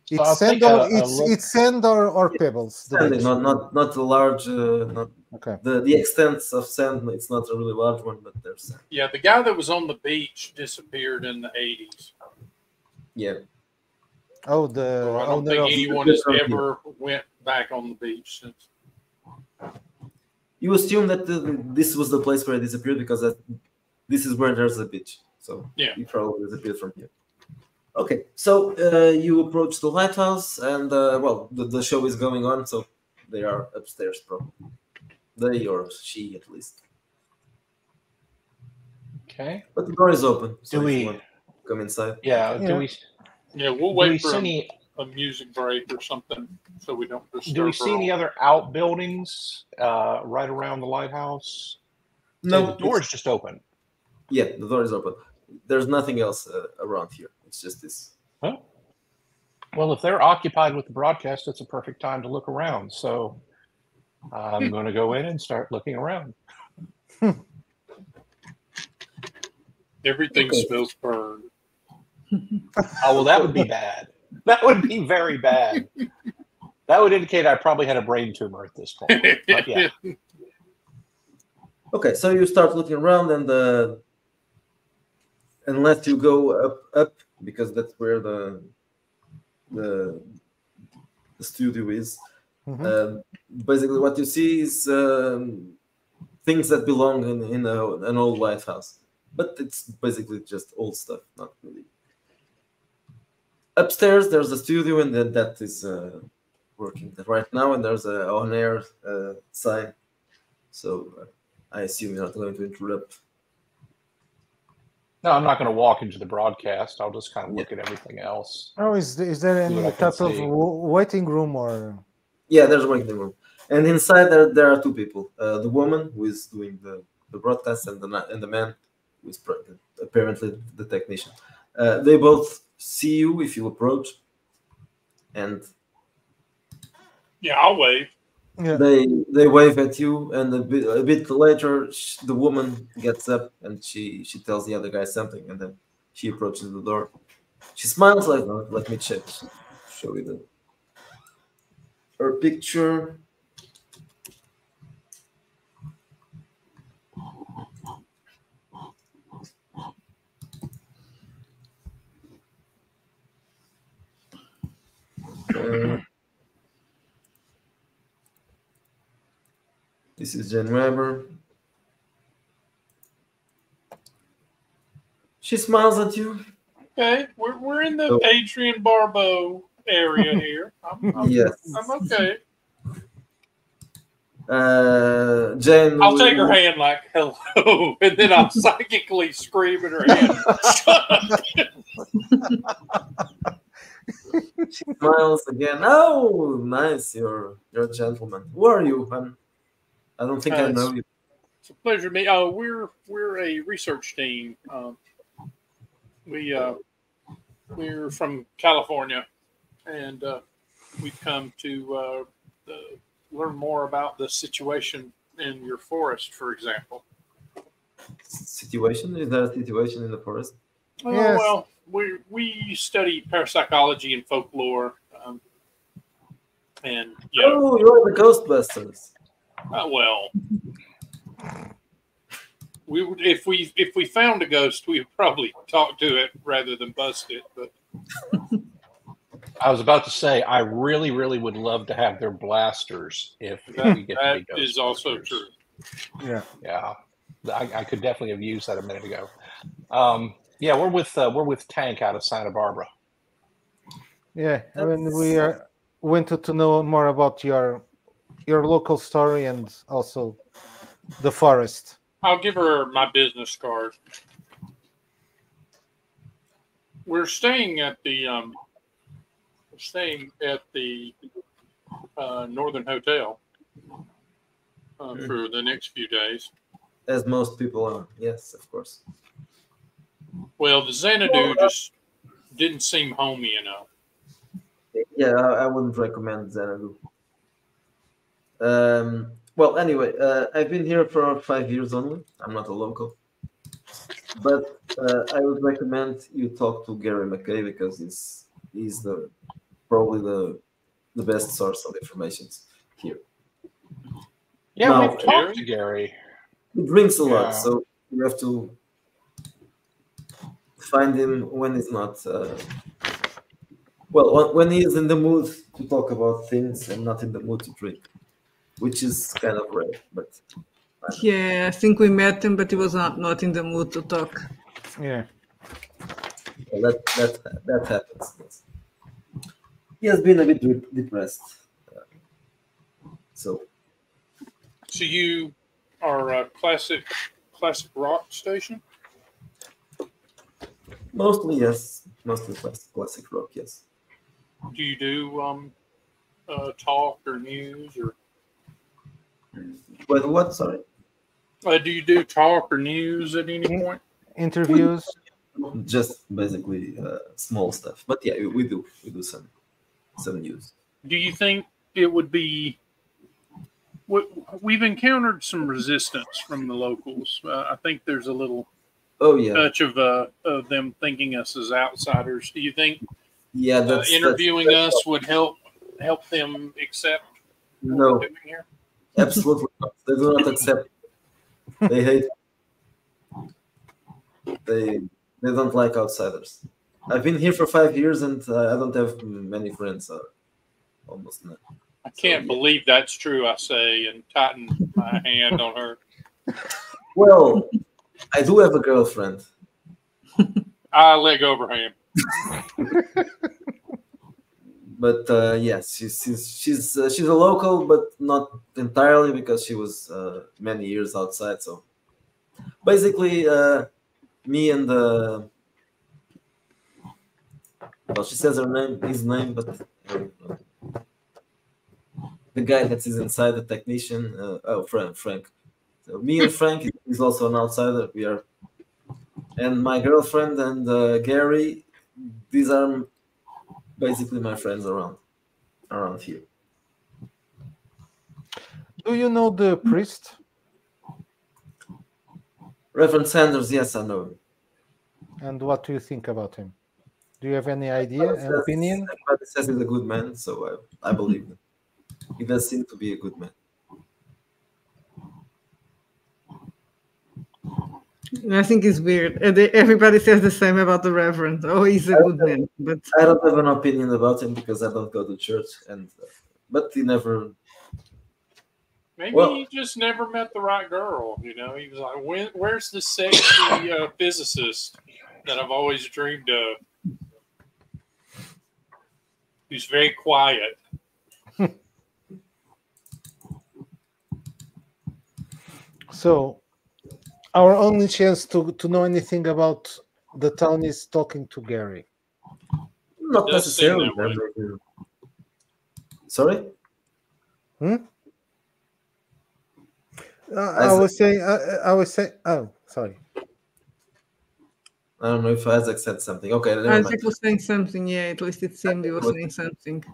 [SPEAKER 5] So I'll
[SPEAKER 3] It's sand
[SPEAKER 5] take
[SPEAKER 3] or
[SPEAKER 5] a look.
[SPEAKER 3] it's sand or pebbles. The
[SPEAKER 1] Sandy,
[SPEAKER 3] beach.
[SPEAKER 1] not a large. Not
[SPEAKER 3] Okay.
[SPEAKER 1] the extent of sand. It's not a really large one, but there's sand.
[SPEAKER 2] Yeah, the guy that was on the beach disappeared in the 80s.
[SPEAKER 1] Yeah.
[SPEAKER 3] Oh, the
[SPEAKER 2] So I don't
[SPEAKER 3] owner
[SPEAKER 2] think
[SPEAKER 3] of
[SPEAKER 2] anyone has ever went back on the beach since.
[SPEAKER 1] You assume that this was the place where it disappeared because this is where there's a beach. So
[SPEAKER 2] Yeah.
[SPEAKER 1] he probably disappeared from here. Okay, so you approach the lighthouse, and the show is going on, so they are upstairs, probably. They or she, at least.
[SPEAKER 5] Okay.
[SPEAKER 1] But the door is open, so
[SPEAKER 5] Do
[SPEAKER 1] if you
[SPEAKER 5] we?
[SPEAKER 1] want to come inside.
[SPEAKER 5] Yeah.
[SPEAKER 3] Yeah.
[SPEAKER 5] Do we?
[SPEAKER 2] Yeah, we'll
[SPEAKER 5] Do we
[SPEAKER 2] wait for
[SPEAKER 5] see any?
[SPEAKER 2] a music break or something so we don't disturb
[SPEAKER 5] Do we see
[SPEAKER 2] her
[SPEAKER 5] any
[SPEAKER 2] on-
[SPEAKER 5] other outbuildings right around the lighthouse?
[SPEAKER 1] No,
[SPEAKER 5] the door is just open.
[SPEAKER 1] Yeah, the door is open. There's nothing else around here. It's just this.
[SPEAKER 5] Huh? Well, if they're occupied with the broadcast, it's a perfect time to look around. So I'm going to go in and start looking around.
[SPEAKER 2] Everything
[SPEAKER 1] Okay.
[SPEAKER 2] smells burned.
[SPEAKER 5] Oh, well, that would be bad. That would be very bad. That would indicate I probably had a brain tumor at this point. But yeah.
[SPEAKER 1] Okay, so you start looking around, and unless you go up, because that's where the studio is.
[SPEAKER 3] Mhm.
[SPEAKER 1] Basically, what you see is things that belong in an old lighthouse, but it's basically just old stuff, not really. Upstairs, there's a studio, and then that is working right now, and there's a on-air sign. So I assume you're not going to interrupt.
[SPEAKER 5] No, I'm not going to walk into the broadcast. I'll just kind of look at everything else.
[SPEAKER 3] Oh, is there
[SPEAKER 5] See what
[SPEAKER 3] any
[SPEAKER 5] I can
[SPEAKER 3] type of
[SPEAKER 5] see.
[SPEAKER 3] waiting room or?
[SPEAKER 1] Yeah, there's a waiting room, and inside there are two people: the woman who is doing the broadcast, and the man who is apparently the technician. They both see you if you approach, and
[SPEAKER 2] Yeah, I'll wave.
[SPEAKER 3] Yeah.
[SPEAKER 1] they wave at you. And a bit later, the woman gets up and she tells the other guy something, and then she approaches the door. She smiles like, "Oh, let me check, show you her picture." This is Jen Weber. She smiles at you.
[SPEAKER 2] Okay, we're in the
[SPEAKER 1] So-
[SPEAKER 2] Adrian Barbeau area here. I'm
[SPEAKER 1] Yes.
[SPEAKER 2] okay.
[SPEAKER 1] Jane.
[SPEAKER 2] I'll take her hand like hello, and then I'll psychically scream in her hand. Shut up.
[SPEAKER 1] Smiles again. Oh, nice. You're a gentleman. Who are you? I don't think I know you.
[SPEAKER 2] It's a pleasure to meet. Oh, we're a research team. We're from California, and we've come to learn more about the situation in your forest, for example.
[SPEAKER 1] Situation? Is there a situation in the forest?
[SPEAKER 2] Oh,
[SPEAKER 3] Yes.
[SPEAKER 2] well, we study parapsychology and folklore, and yeah.
[SPEAKER 1] Oh, you're the Ghostbusters.
[SPEAKER 2] Well, we would if we found a ghost, we would probably talk to it rather than bust it. But
[SPEAKER 5] I was about to say, I really, really would love to have their blasters if we get to
[SPEAKER 2] that
[SPEAKER 5] be
[SPEAKER 2] is also
[SPEAKER 5] Ghostbusters.
[SPEAKER 2] true.
[SPEAKER 3] Yeah.
[SPEAKER 5] Yeah, I could definitely have used that a minute ago. Yeah, we're with Tank out of Santa Barbara.
[SPEAKER 3] Yeah. I mean, we wanted to know more about your local story and also the forest.
[SPEAKER 2] I'll give her my business card. We're staying at the Northern Hotel for the next few days.
[SPEAKER 1] As most people are. Yes, of course.
[SPEAKER 2] Well, the Xanadu just didn't seem homey enough.
[SPEAKER 1] Yeah, I wouldn't recommend Xanadu. Well, anyway, I've been here for 5 years only. I'm not a local, but I would recommend you talk to Gary McKay because he's probably the best source of information here.
[SPEAKER 5] Yeah,
[SPEAKER 1] Now,
[SPEAKER 5] we've talked to Gary.
[SPEAKER 1] He drinks a lot,
[SPEAKER 5] Yeah.
[SPEAKER 1] so you have to find him when he's not. Well, when he is in the mood to talk about things and not in the mood to drink, which is kind of rare. But
[SPEAKER 4] Yeah, I think we met him, but he was not in the mood to talk.
[SPEAKER 3] Yeah.
[SPEAKER 1] that happens. Yes. He has been a bit depressed. So
[SPEAKER 2] you are a classic rock station?
[SPEAKER 1] mostly yes, mostly classic rock. Yes.
[SPEAKER 2] Do you do talk or news or?
[SPEAKER 1] But what? Sorry.
[SPEAKER 2] Do you do talk or news at any point?
[SPEAKER 3] Interviews.
[SPEAKER 1] Just basically small stuff. But yeah, we do some news.
[SPEAKER 2] Do you think it would be? We've encountered some resistance from the locals. I think there's a little
[SPEAKER 1] Oh yeah.
[SPEAKER 2] touch of them thinking us as outsiders. Do you think
[SPEAKER 1] Yeah, that's
[SPEAKER 2] interviewing us would help them accept what
[SPEAKER 1] No,
[SPEAKER 2] we're doing here?
[SPEAKER 1] absolutely not. They do not accept. They hate. They don't like outsiders. I've been here for 5 years and I don't have many friends. Almost none.
[SPEAKER 2] I can't believe that's true, I say, and tighten my hand on her.
[SPEAKER 1] Well, I do have a girlfriend.
[SPEAKER 2] I leg over him.
[SPEAKER 1] But yes, she's a local, but not entirely because she was many years outside. So basically, me and well, she says his name, but the guy that is inside, the technician, Frank. So me and Frank is also an outsider. We are, and my girlfriend and Gary. These are basically my friends around here.
[SPEAKER 3] Do you know the priest?
[SPEAKER 1] Reverend Sanders, yes, I know him.
[SPEAKER 3] And what do you think about him? Do you have any idea, an opinion?
[SPEAKER 1] Everybody says he's a good man, so I believe him. He does seem to be a good man.
[SPEAKER 4] I think it's weird. Everybody says the same about the Reverend. Oh, he's a good man. But
[SPEAKER 1] I don't have an opinion about him because I don't go to church, and but he never.
[SPEAKER 2] Maybe
[SPEAKER 1] Well-
[SPEAKER 2] he just never met the right girl. You know, he was like, "Where's the sexy physicist that I've always dreamed of?" Who's very quiet.
[SPEAKER 3] So, our only chance to know anything about the town is talking to Gary.
[SPEAKER 1] Not
[SPEAKER 2] It does seem
[SPEAKER 1] necessarily.
[SPEAKER 2] that way.
[SPEAKER 1] Sorry.
[SPEAKER 3] I was saying. Oh, sorry.
[SPEAKER 1] I don't know if Isaac said something. Okay, never mind.
[SPEAKER 4] Isaac was saying something. Yeah, at least it seemed he was saying something.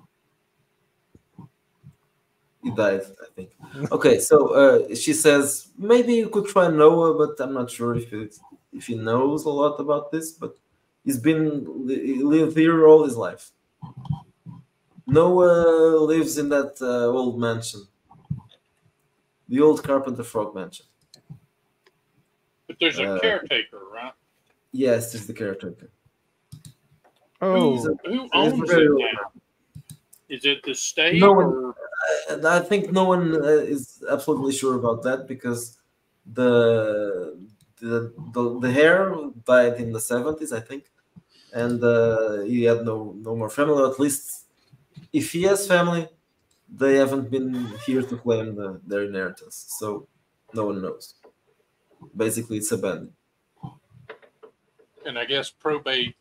[SPEAKER 1] He died, I think. Okay, so she says maybe you could try Noah, but I'm not sure if he knows a lot about this. But he lived here all his life. Noah lives in that old mansion, the old Carpenter Frog mansion.
[SPEAKER 2] But there's a caretaker, right?
[SPEAKER 1] Yes, he's the caretaker.
[SPEAKER 3] Oh,
[SPEAKER 2] Who owns
[SPEAKER 1] very
[SPEAKER 2] it
[SPEAKER 1] old
[SPEAKER 2] now? Is it the state
[SPEAKER 1] No one-
[SPEAKER 2] or?
[SPEAKER 1] And I think no one is absolutely sure about that because the heir died in the 70s, I think, and he had no more family. Or at least, if he has family, they haven't been here to claim their inheritance, so no one knows. Basically, it's abandoned.
[SPEAKER 2] And I guess probate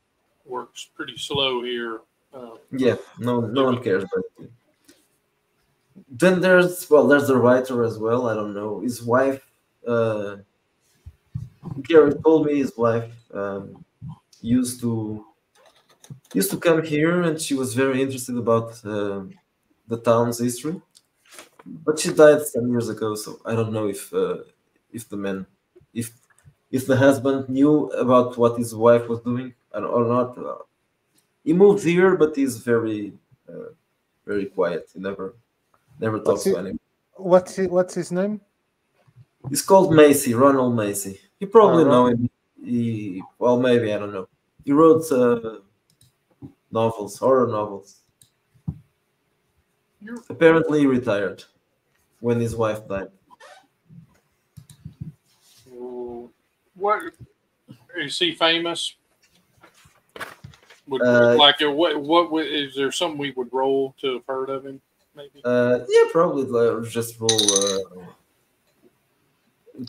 [SPEAKER 2] works pretty slow here.
[SPEAKER 1] Yeah, no one cares. Basically. Then there's the writer as well. I don't know. His wife Gary told me his wife used to come here, and she was very interested about the town's history. But she died some years ago, so I don't know if the man, if the husband knew about what his wife was doing or not. He moved here, but he's very very quiet. He never talks to anyone.
[SPEAKER 3] What's his name?
[SPEAKER 1] He's called Macy, Ronald Macy. You probably know him. Well, maybe, I don't know. He wrote novels, horror novels. Apparently he retired when his wife died.
[SPEAKER 2] What is he famous? What is there something we would roll to have heard of him? Maybe.
[SPEAKER 1] Yeah, probably just roll.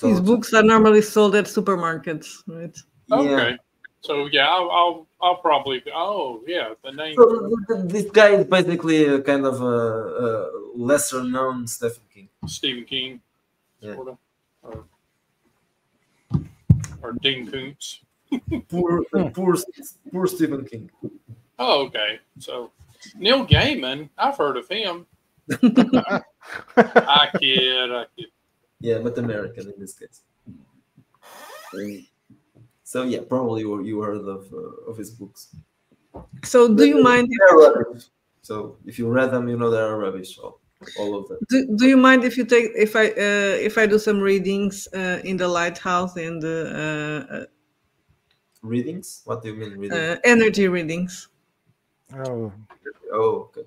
[SPEAKER 4] His books are normally sold at supermarkets, right?
[SPEAKER 2] Okay.
[SPEAKER 1] Yeah.
[SPEAKER 2] So yeah, I'll probably. Oh yeah, the name.
[SPEAKER 1] So this guy is basically a kind of a lesser known Stephen King.
[SPEAKER 2] Stephen King,
[SPEAKER 1] Yeah.
[SPEAKER 2] sort of, or Dean Koontz.
[SPEAKER 1] Poor Stephen King.
[SPEAKER 2] Oh, okay. So Neil Gaiman, I've heard of him. I kid.
[SPEAKER 1] Yeah, but American in this case. So yeah, probably you heard of his books.
[SPEAKER 4] So do you mind?
[SPEAKER 1] They're rubbish. So if you read them, you know they are rubbish. All of them.
[SPEAKER 4] Do you mind if I do some readings in the lighthouse and
[SPEAKER 1] Readings? What do you mean readings?
[SPEAKER 4] energy readings?
[SPEAKER 3] Oh,
[SPEAKER 1] Okay.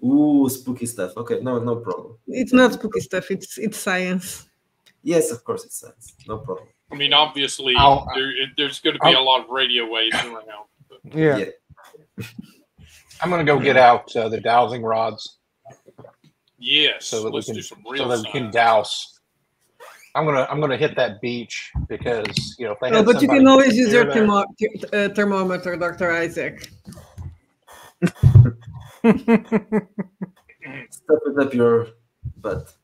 [SPEAKER 1] Ooh, spooky stuff. Okay, no problem.
[SPEAKER 4] It's not spooky stuff. It's science.
[SPEAKER 1] Yes, of course it's science. No problem.
[SPEAKER 2] I mean, obviously, there's going to be a lot of radio waves around. But.
[SPEAKER 3] yeah.
[SPEAKER 5] I'm going to go get out the dowsing rods
[SPEAKER 2] Yes,
[SPEAKER 5] so that
[SPEAKER 2] let's do some real
[SPEAKER 5] so that we can
[SPEAKER 2] science.
[SPEAKER 5] douse. I'm gonna hit that beach because if they
[SPEAKER 4] Oh,
[SPEAKER 5] had
[SPEAKER 4] but you
[SPEAKER 5] somebody
[SPEAKER 4] can always use your
[SPEAKER 5] there-
[SPEAKER 4] thermometer, Dr. Isaac.
[SPEAKER 1] Stuff it up your butt.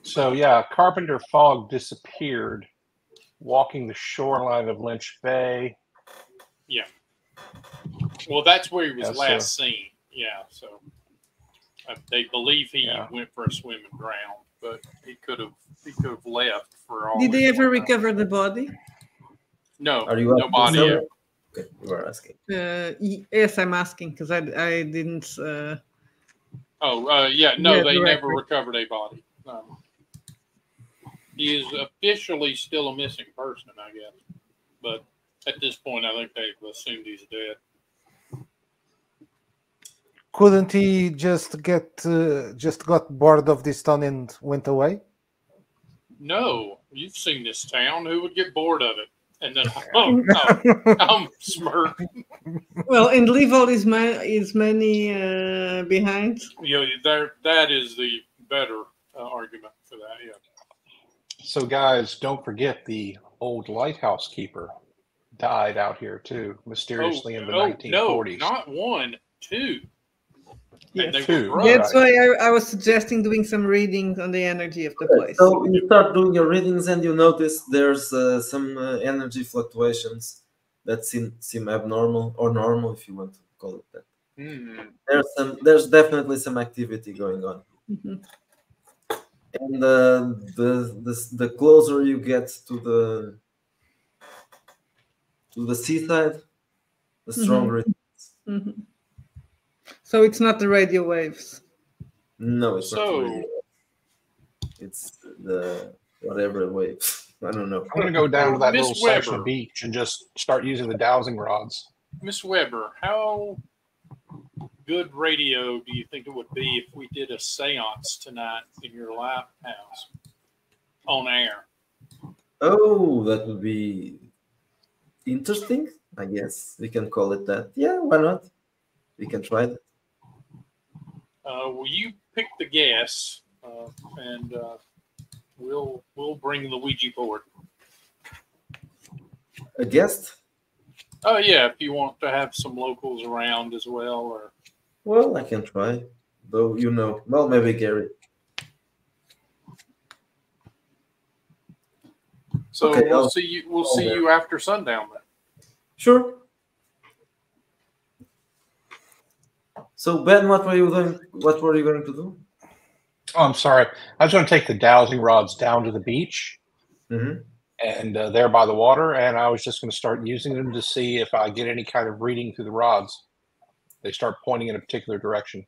[SPEAKER 5] So yeah, Carpenter Fog disappeared, walking the shoreline of Lynch Bay.
[SPEAKER 2] Well, that's where he was
[SPEAKER 5] Yes,
[SPEAKER 2] last seen. Yeah, so they believe he
[SPEAKER 5] Yeah.
[SPEAKER 2] went for a swim and drowned, but he could have left for all.
[SPEAKER 4] Did they
[SPEAKER 2] we
[SPEAKER 4] ever
[SPEAKER 2] know.
[SPEAKER 4] recover the body?
[SPEAKER 2] No,
[SPEAKER 1] Are you asking
[SPEAKER 2] nobody.
[SPEAKER 1] someone? Okay, you are asking.
[SPEAKER 4] Yes, I'm asking because I didn't.
[SPEAKER 2] Yeah,
[SPEAKER 4] Yeah,
[SPEAKER 2] no, they
[SPEAKER 4] directly.
[SPEAKER 2] never recovered a body. He is officially still a missing person, I guess. But at this point, I think they've assumed he's dead.
[SPEAKER 3] Couldn't he just got bored of this town and went away?
[SPEAKER 2] No, you've seen this town. Who would get bored of it? And then I'm smirking.
[SPEAKER 4] Well, and leave all his money behind.
[SPEAKER 2] That is the better argument for that. Yeah.
[SPEAKER 5] So guys, don't forget the old lighthouse keeper died out here too, mysteriously in the 1940s.
[SPEAKER 2] No, not one, two.
[SPEAKER 4] Yes.
[SPEAKER 2] And they
[SPEAKER 5] Two.
[SPEAKER 2] were drugged.
[SPEAKER 4] That's why I was suggesting doing some readings on the energy of the place.
[SPEAKER 1] So you start doing your readings and you notice there's some energy fluctuations that seem abnormal or normal, if you want to call it that. There's definitely some activity going on.
[SPEAKER 4] Mhm.
[SPEAKER 1] And the closer you get to the seaside, the stronger it is.
[SPEAKER 4] Mhm. So it's not the radio waves.
[SPEAKER 1] No, it's not
[SPEAKER 2] So-
[SPEAKER 1] really. It's the whatever waves. I don't know.
[SPEAKER 5] I'm gonna go down to that
[SPEAKER 2] Miss
[SPEAKER 5] little section
[SPEAKER 2] Weber.
[SPEAKER 5] of beach and just start using the dowsing rods.
[SPEAKER 2] Miss Weber, how good radio do you think it would be if we did a seance tonight in your lighthouse on air?
[SPEAKER 1] Oh, that would be interesting. I guess we can call it that. Yeah, why not? We can try that.
[SPEAKER 2] Will you pick the guests, and we'll bring the Ouija board.
[SPEAKER 1] A guest?
[SPEAKER 2] Oh yeah, if you want to have some locals around as well, or
[SPEAKER 1] Well, I can try. Though well, maybe Gary.
[SPEAKER 2] So
[SPEAKER 1] Okay,
[SPEAKER 2] we'll
[SPEAKER 1] I'll-
[SPEAKER 2] see you. We'll
[SPEAKER 1] I'll
[SPEAKER 2] see
[SPEAKER 1] there.
[SPEAKER 2] you after sundown then.
[SPEAKER 1] Sure. So Ben, what were you doing? What were you going to do?
[SPEAKER 5] Oh, I'm sorry. I was going to take the dowsing rods down to the beach
[SPEAKER 1] Mm-hmm.
[SPEAKER 5] and there by the water, and I was just going to start using them to see if I get any kind of reading through the rods. They start pointing in a particular direction.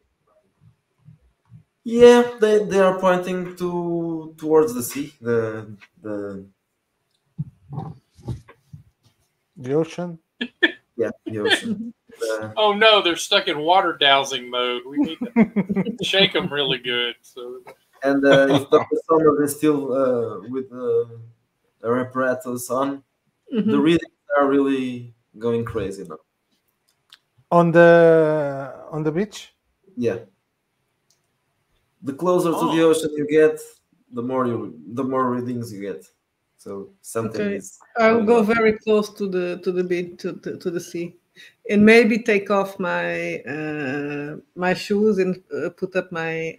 [SPEAKER 1] Yeah, they are pointing towards the sea, the
[SPEAKER 3] ocean.
[SPEAKER 1] yeah, the ocean.
[SPEAKER 2] Oh no, they're stuck in water dowsing mode. We need to shake them really good. So
[SPEAKER 1] And if Dr. Sommer is still with the apparatus on, the readings are really going crazy now.
[SPEAKER 3] On the beach.
[SPEAKER 1] Yeah. The closer to the ocean you get, the more readings you get. So something
[SPEAKER 4] Okay.
[SPEAKER 1] is.
[SPEAKER 4] I'll
[SPEAKER 1] going
[SPEAKER 4] go
[SPEAKER 1] on.
[SPEAKER 4] very close to the beach, to the sea, and maybe take off my my shoes and put up my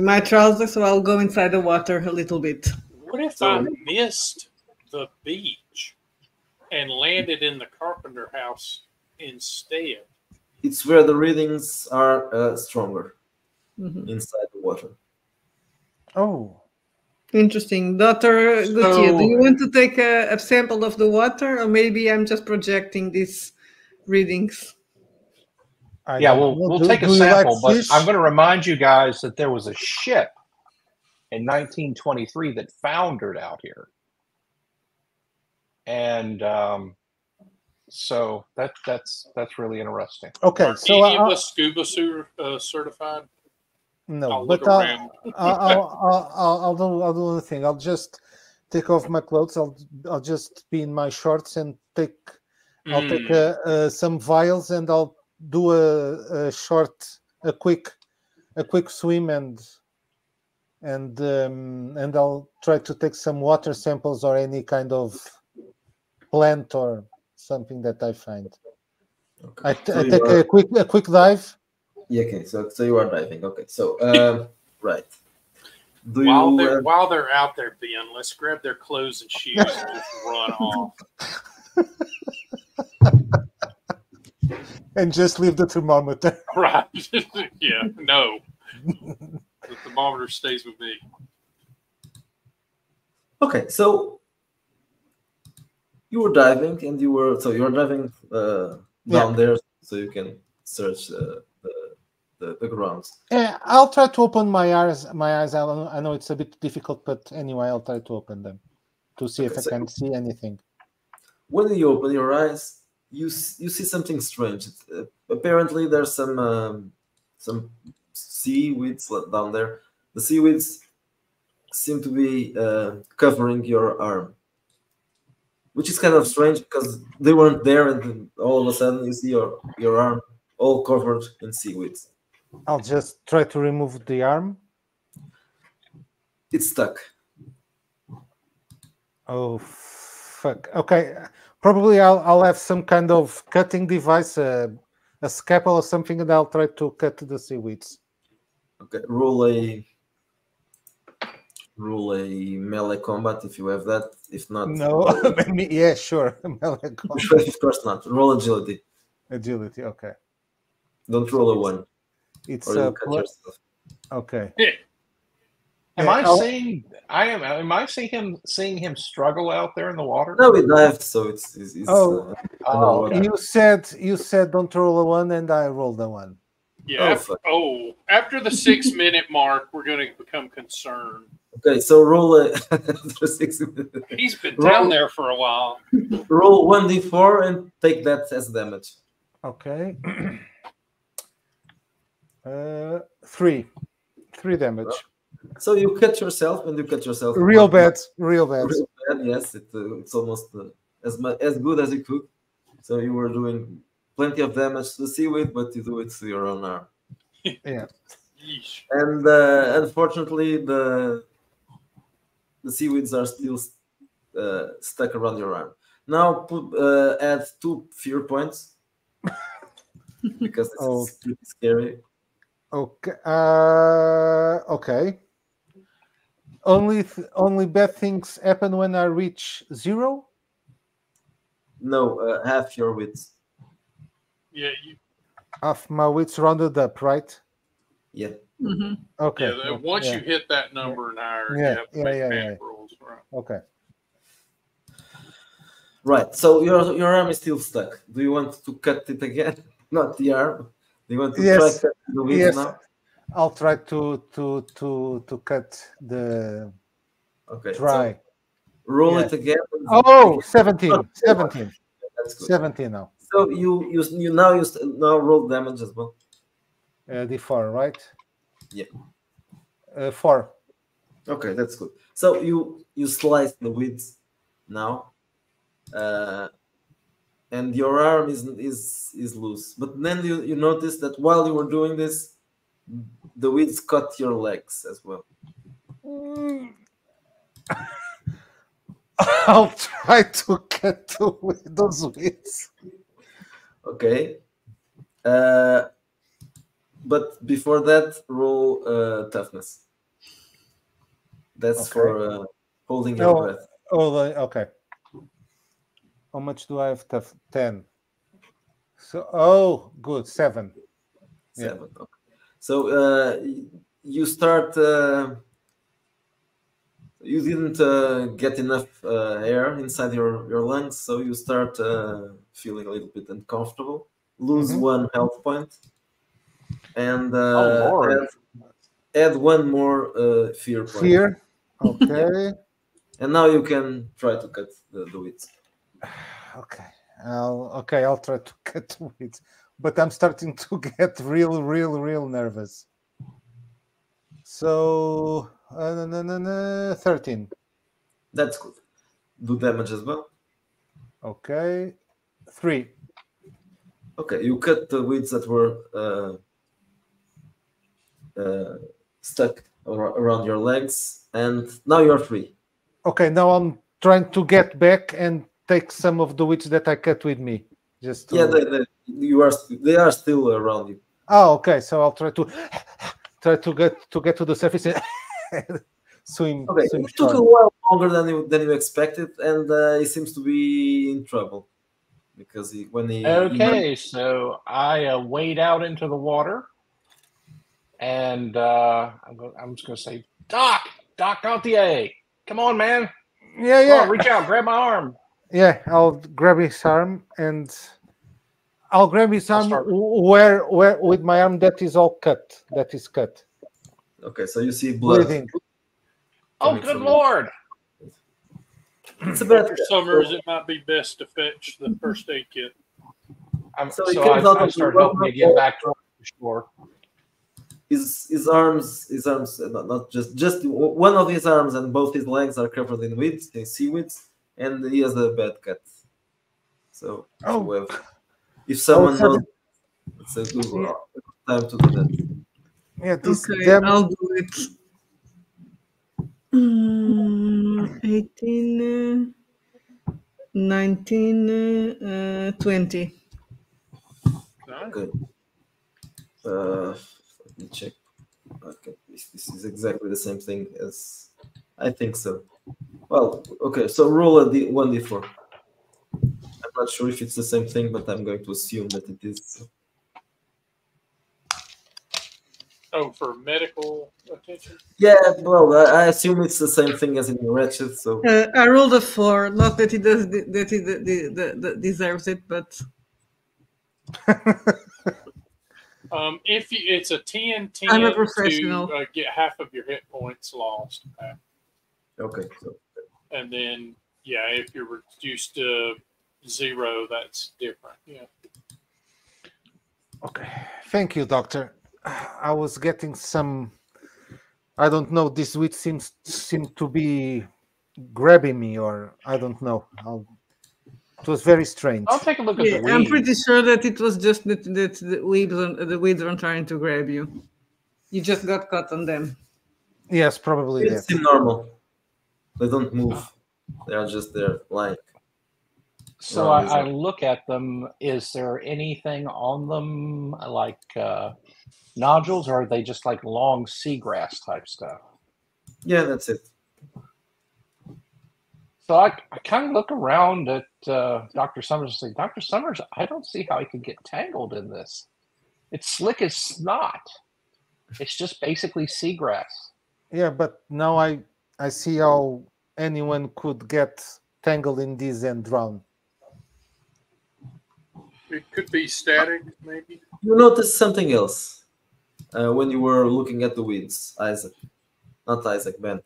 [SPEAKER 4] my trousers. So I'll go inside the water a little bit.
[SPEAKER 2] What if I missed the beach and landed in the carpenter house instead?
[SPEAKER 1] It's where the readings are stronger inside the water.
[SPEAKER 3] Oh,
[SPEAKER 4] interesting. Dr. Gauthier, do you want to take a sample of the water, or maybe I'm just projecting these readings?
[SPEAKER 5] Yeah, we'll take a sample, but I'm going to remind you guys that there was a ship in 1923 that foundered out here. And so that's really interesting.
[SPEAKER 3] Okay,
[SPEAKER 2] Are
[SPEAKER 3] so
[SPEAKER 2] any of us scuba certified?
[SPEAKER 3] no,
[SPEAKER 2] I'll
[SPEAKER 3] but
[SPEAKER 2] look around.
[SPEAKER 3] I'll do one thing. I'll just take off my clothes. I'll just be in my shorts and I'll take some vials and I'll do a quick swim and I'll try to take some water samples or any kind of plant or something that I find.
[SPEAKER 1] Okay.
[SPEAKER 3] I take a quick dive.
[SPEAKER 1] Yeah, okay, so you are diving. Okay, so right.
[SPEAKER 2] While they're out there, Ben, let's grab their clothes and shoes and just run off.
[SPEAKER 3] And just leave the thermometer.
[SPEAKER 2] Right. Yeah, no. The thermometer stays with me.
[SPEAKER 1] Okay, so you were diving and you're diving down there so you can search the grounds.
[SPEAKER 3] Yeah, I'll try to open my eyes. I know it's a bit difficult, but anyway, I'll try to open them to see if I can see anything.
[SPEAKER 1] When you open your eyes, you see something strange. Apparently, there's some seaweeds down there. The seaweeds seem to be covering your arm, which is kind of strange because they weren't there, and then all of a sudden you see your arm all covered in seaweeds.
[SPEAKER 3] I'll just try to remove the arm.
[SPEAKER 1] It's stuck.
[SPEAKER 3] Oh, fuck. Okay, probably I'll have some kind of cutting device, a scalpel or something, and I'll try to cut the seaweeds.
[SPEAKER 1] Okay, roll a melee combat if you have that. If not,
[SPEAKER 3] no. Yeah, sure. Melee combat.
[SPEAKER 1] Of course not. Roll agility.
[SPEAKER 3] Agility. Okay.
[SPEAKER 1] Don't roll a 1.
[SPEAKER 3] It's
[SPEAKER 1] or you'll cut yourself.
[SPEAKER 3] Okay.
[SPEAKER 5] Am I seeing him struggle out there in the water?
[SPEAKER 1] No, it dived, so it's
[SPEAKER 3] you said don't roll a 1, and I rolled a 1.
[SPEAKER 2] Yeah. After the 6-minute mark, we're going to become concerned.
[SPEAKER 1] Okay, so roll a.
[SPEAKER 2] He's been down there for a while.
[SPEAKER 1] Roll 1d4 and take that as damage.
[SPEAKER 3] Okay. 3 damage.
[SPEAKER 1] So you cut yourself, and you cut yourself.
[SPEAKER 3] Real bad.
[SPEAKER 1] Yes, it's almost as good as it could. So you were doing plenty of damage to the seaweed, but you do it to your own arm.
[SPEAKER 3] Yeah.
[SPEAKER 1] And unfortunately, the seaweeds are still stuck around your arm. Now add 2 fear points because it's pretty scary.
[SPEAKER 3] Okay. Okay. only bad things happen when I reach 0.
[SPEAKER 1] No, half your wits.
[SPEAKER 2] Yeah,
[SPEAKER 3] Half my wits rounded up, right?
[SPEAKER 1] Yeah.
[SPEAKER 3] Okay.
[SPEAKER 2] once you hit that number and higher,
[SPEAKER 3] Yeah,
[SPEAKER 2] you have to make
[SPEAKER 3] yeah.
[SPEAKER 2] panic rolls. Right.
[SPEAKER 3] Okay.
[SPEAKER 1] Right. So your arm is still stuck. Do you want to cut it again? Not the arm. Do you want to try
[SPEAKER 3] Yes.
[SPEAKER 1] cut the wits
[SPEAKER 3] Yes.
[SPEAKER 1] now?
[SPEAKER 3] I'll try to cut the
[SPEAKER 1] Okay.
[SPEAKER 3] dry.
[SPEAKER 1] So roll
[SPEAKER 3] Yeah.
[SPEAKER 1] it again.
[SPEAKER 3] Oh, 17. 17.
[SPEAKER 1] That's good.
[SPEAKER 3] 17 now.
[SPEAKER 1] So you now roll damage as well.
[SPEAKER 3] D4, right?
[SPEAKER 1] Yeah.
[SPEAKER 3] 4.
[SPEAKER 1] Okay, that's good. So you slice the width now, and your arm is loose. But then you notice that while you were doing this, the weeds cut your legs as well.
[SPEAKER 3] I'll try to get to those weeds.
[SPEAKER 1] Okay. But before that, roll toughness. That's
[SPEAKER 3] Okay.
[SPEAKER 1] for holding your breath.
[SPEAKER 3] Oh, okay. How much do I have? 10. So, good. 7.
[SPEAKER 1] 7. Okay. So you start. You didn't get enough air inside your lungs, so you start feeling a little bit uncomfortable. Lose 1 health point, and add 1 more fear point.
[SPEAKER 3] Fear. Okay.
[SPEAKER 1] Yeah. And now you can try to cut the weeds.
[SPEAKER 3] Okay. I'll try to cut the weeds, but I'm starting to get real nervous. So 13.
[SPEAKER 1] That's good. Do damage as well.
[SPEAKER 3] Okay. 3.
[SPEAKER 1] Okay, you cut the weeds that were stuck around your legs, and now you're free.
[SPEAKER 3] Okay, now I'm trying to get back and take some of the weeds that I cut with me. Just to...
[SPEAKER 1] Yeah, they are still around you.
[SPEAKER 3] Oh, okay. So I'll try to get to the surface and swim.
[SPEAKER 1] Okay,
[SPEAKER 3] swim
[SPEAKER 1] it took a while longer than you expected, and he seems to be in trouble because
[SPEAKER 5] so I wade out into the water, and I'm just going to say, Doc Gantier, come on, man.
[SPEAKER 3] Yeah.
[SPEAKER 5] Come on, reach out, grab my arm.
[SPEAKER 3] Yeah, I'll grab his arm and I'll grab his arm where with my arm that is all cut. That is cut.
[SPEAKER 1] Okay, so you see blood.
[SPEAKER 3] Bleeding.
[SPEAKER 5] Oh, good Lord.
[SPEAKER 1] It's a bad
[SPEAKER 2] Summers, it might be best to fetch the first aid kit.
[SPEAKER 5] I started helping you get back to the shore.
[SPEAKER 1] His arms, not just one of his arms and both his legs are covered in weeds, in seaweeds, and he has a bad cut. So if someone knows, it's a good time to do that.
[SPEAKER 3] Yeah,
[SPEAKER 4] I'll do it. 18, 19, 20.
[SPEAKER 1] Okay. Let me check. Okay, this is exactly the same thing as I think so. Well, okay, so roll a 1d4. I'm not sure if it's the same thing, but I'm going to assume that it is.
[SPEAKER 2] Oh, for medical attention?
[SPEAKER 1] Yeah, well, I assume it's the same thing as in Wretched. So
[SPEAKER 4] I rolled a 4. Not that he does that he deserves it, but
[SPEAKER 2] if it's a 10,
[SPEAKER 4] I'm a professional.
[SPEAKER 2] to get half of your hit points lost.
[SPEAKER 1] Okay. So.
[SPEAKER 2] And then, if you're reduced to 0, that's different. Yeah.
[SPEAKER 3] Okay. Thank you, Doctor. I was getting some. I don't know. This weed seems to be grabbing me, or I don't know. It was very strange.
[SPEAKER 5] I'll take a look at the weed.
[SPEAKER 4] I'm pretty sure that it was just that the weeds aren't trying to grab you. You just got caught on them.
[SPEAKER 3] Yes, probably.
[SPEAKER 1] It's normal. They don't move. They are just there lying.
[SPEAKER 5] So I look at them. Is there anything on them like nodules, or are they just like long seagrass type stuff?
[SPEAKER 1] Yeah, that's it.
[SPEAKER 5] So I kind of look around at Dr. Summers and say, Dr. Summers, I don't see how he could get tangled in this. It's slick as snot. It's just basically seagrass.
[SPEAKER 3] Yeah, but now I see how anyone could get tangled in this and drown.
[SPEAKER 2] It could be static, maybe.
[SPEAKER 1] You noticed something else when you were looking at the weeds, Isaac. Not Isaac, Ben.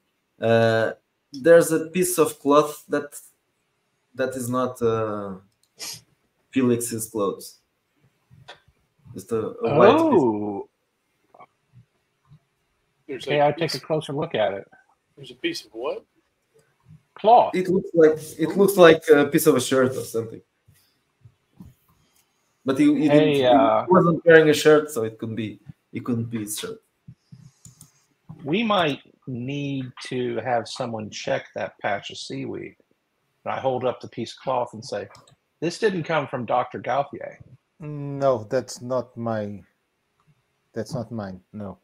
[SPEAKER 1] There's a piece of cloth that is not Felix's clothes. Just a white piece.
[SPEAKER 5] Okay, I take a closer look at it.
[SPEAKER 2] There's a piece of what?
[SPEAKER 5] Cloth.
[SPEAKER 1] It looks like a piece of a shirt or something. But he wasn't wearing a shirt, so it couldn't be his shirt.
[SPEAKER 5] We might need to have someone check that patch of seaweed. And I hold up the piece of cloth and say, "This didn't come from Dr. Gauthier."
[SPEAKER 3] No, that's not mine. No.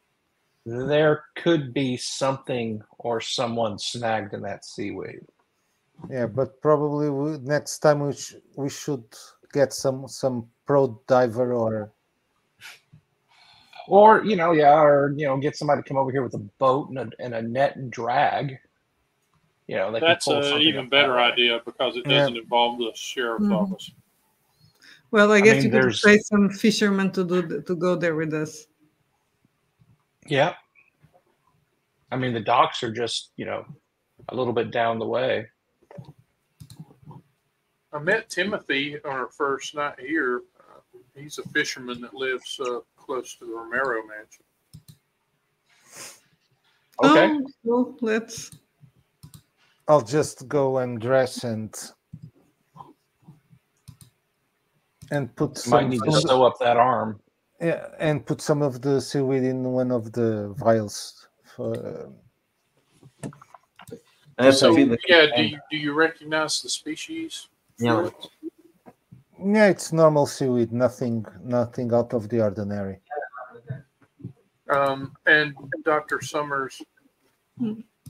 [SPEAKER 5] There could be something or someone snagged in that seaweed.
[SPEAKER 3] Yeah, but probably next time we should get some pro diver or
[SPEAKER 5] get somebody to come over here with a boat and a net and drag.
[SPEAKER 2] That's an even better idea because it doesn't involve the sheriff's office.
[SPEAKER 4] Well, I guess you could pay some fishermen to go there with us.
[SPEAKER 5] Yeah. I mean, the docks are just, a little bit down the way.
[SPEAKER 2] I met Timothy on our first night here. He's a fisherman that lives close to the Romero mansion.
[SPEAKER 5] Okay.
[SPEAKER 4] Well, let's.
[SPEAKER 3] I'll just go and dress and put some.
[SPEAKER 5] Might need to sew up that arm.
[SPEAKER 3] Yeah, and put some of the seaweed in one of the vials.
[SPEAKER 2] Do you recognize the species?
[SPEAKER 1] Yeah.
[SPEAKER 3] Yeah, it's normal seaweed, nothing out of the ordinary.
[SPEAKER 2] And Dr. Summers,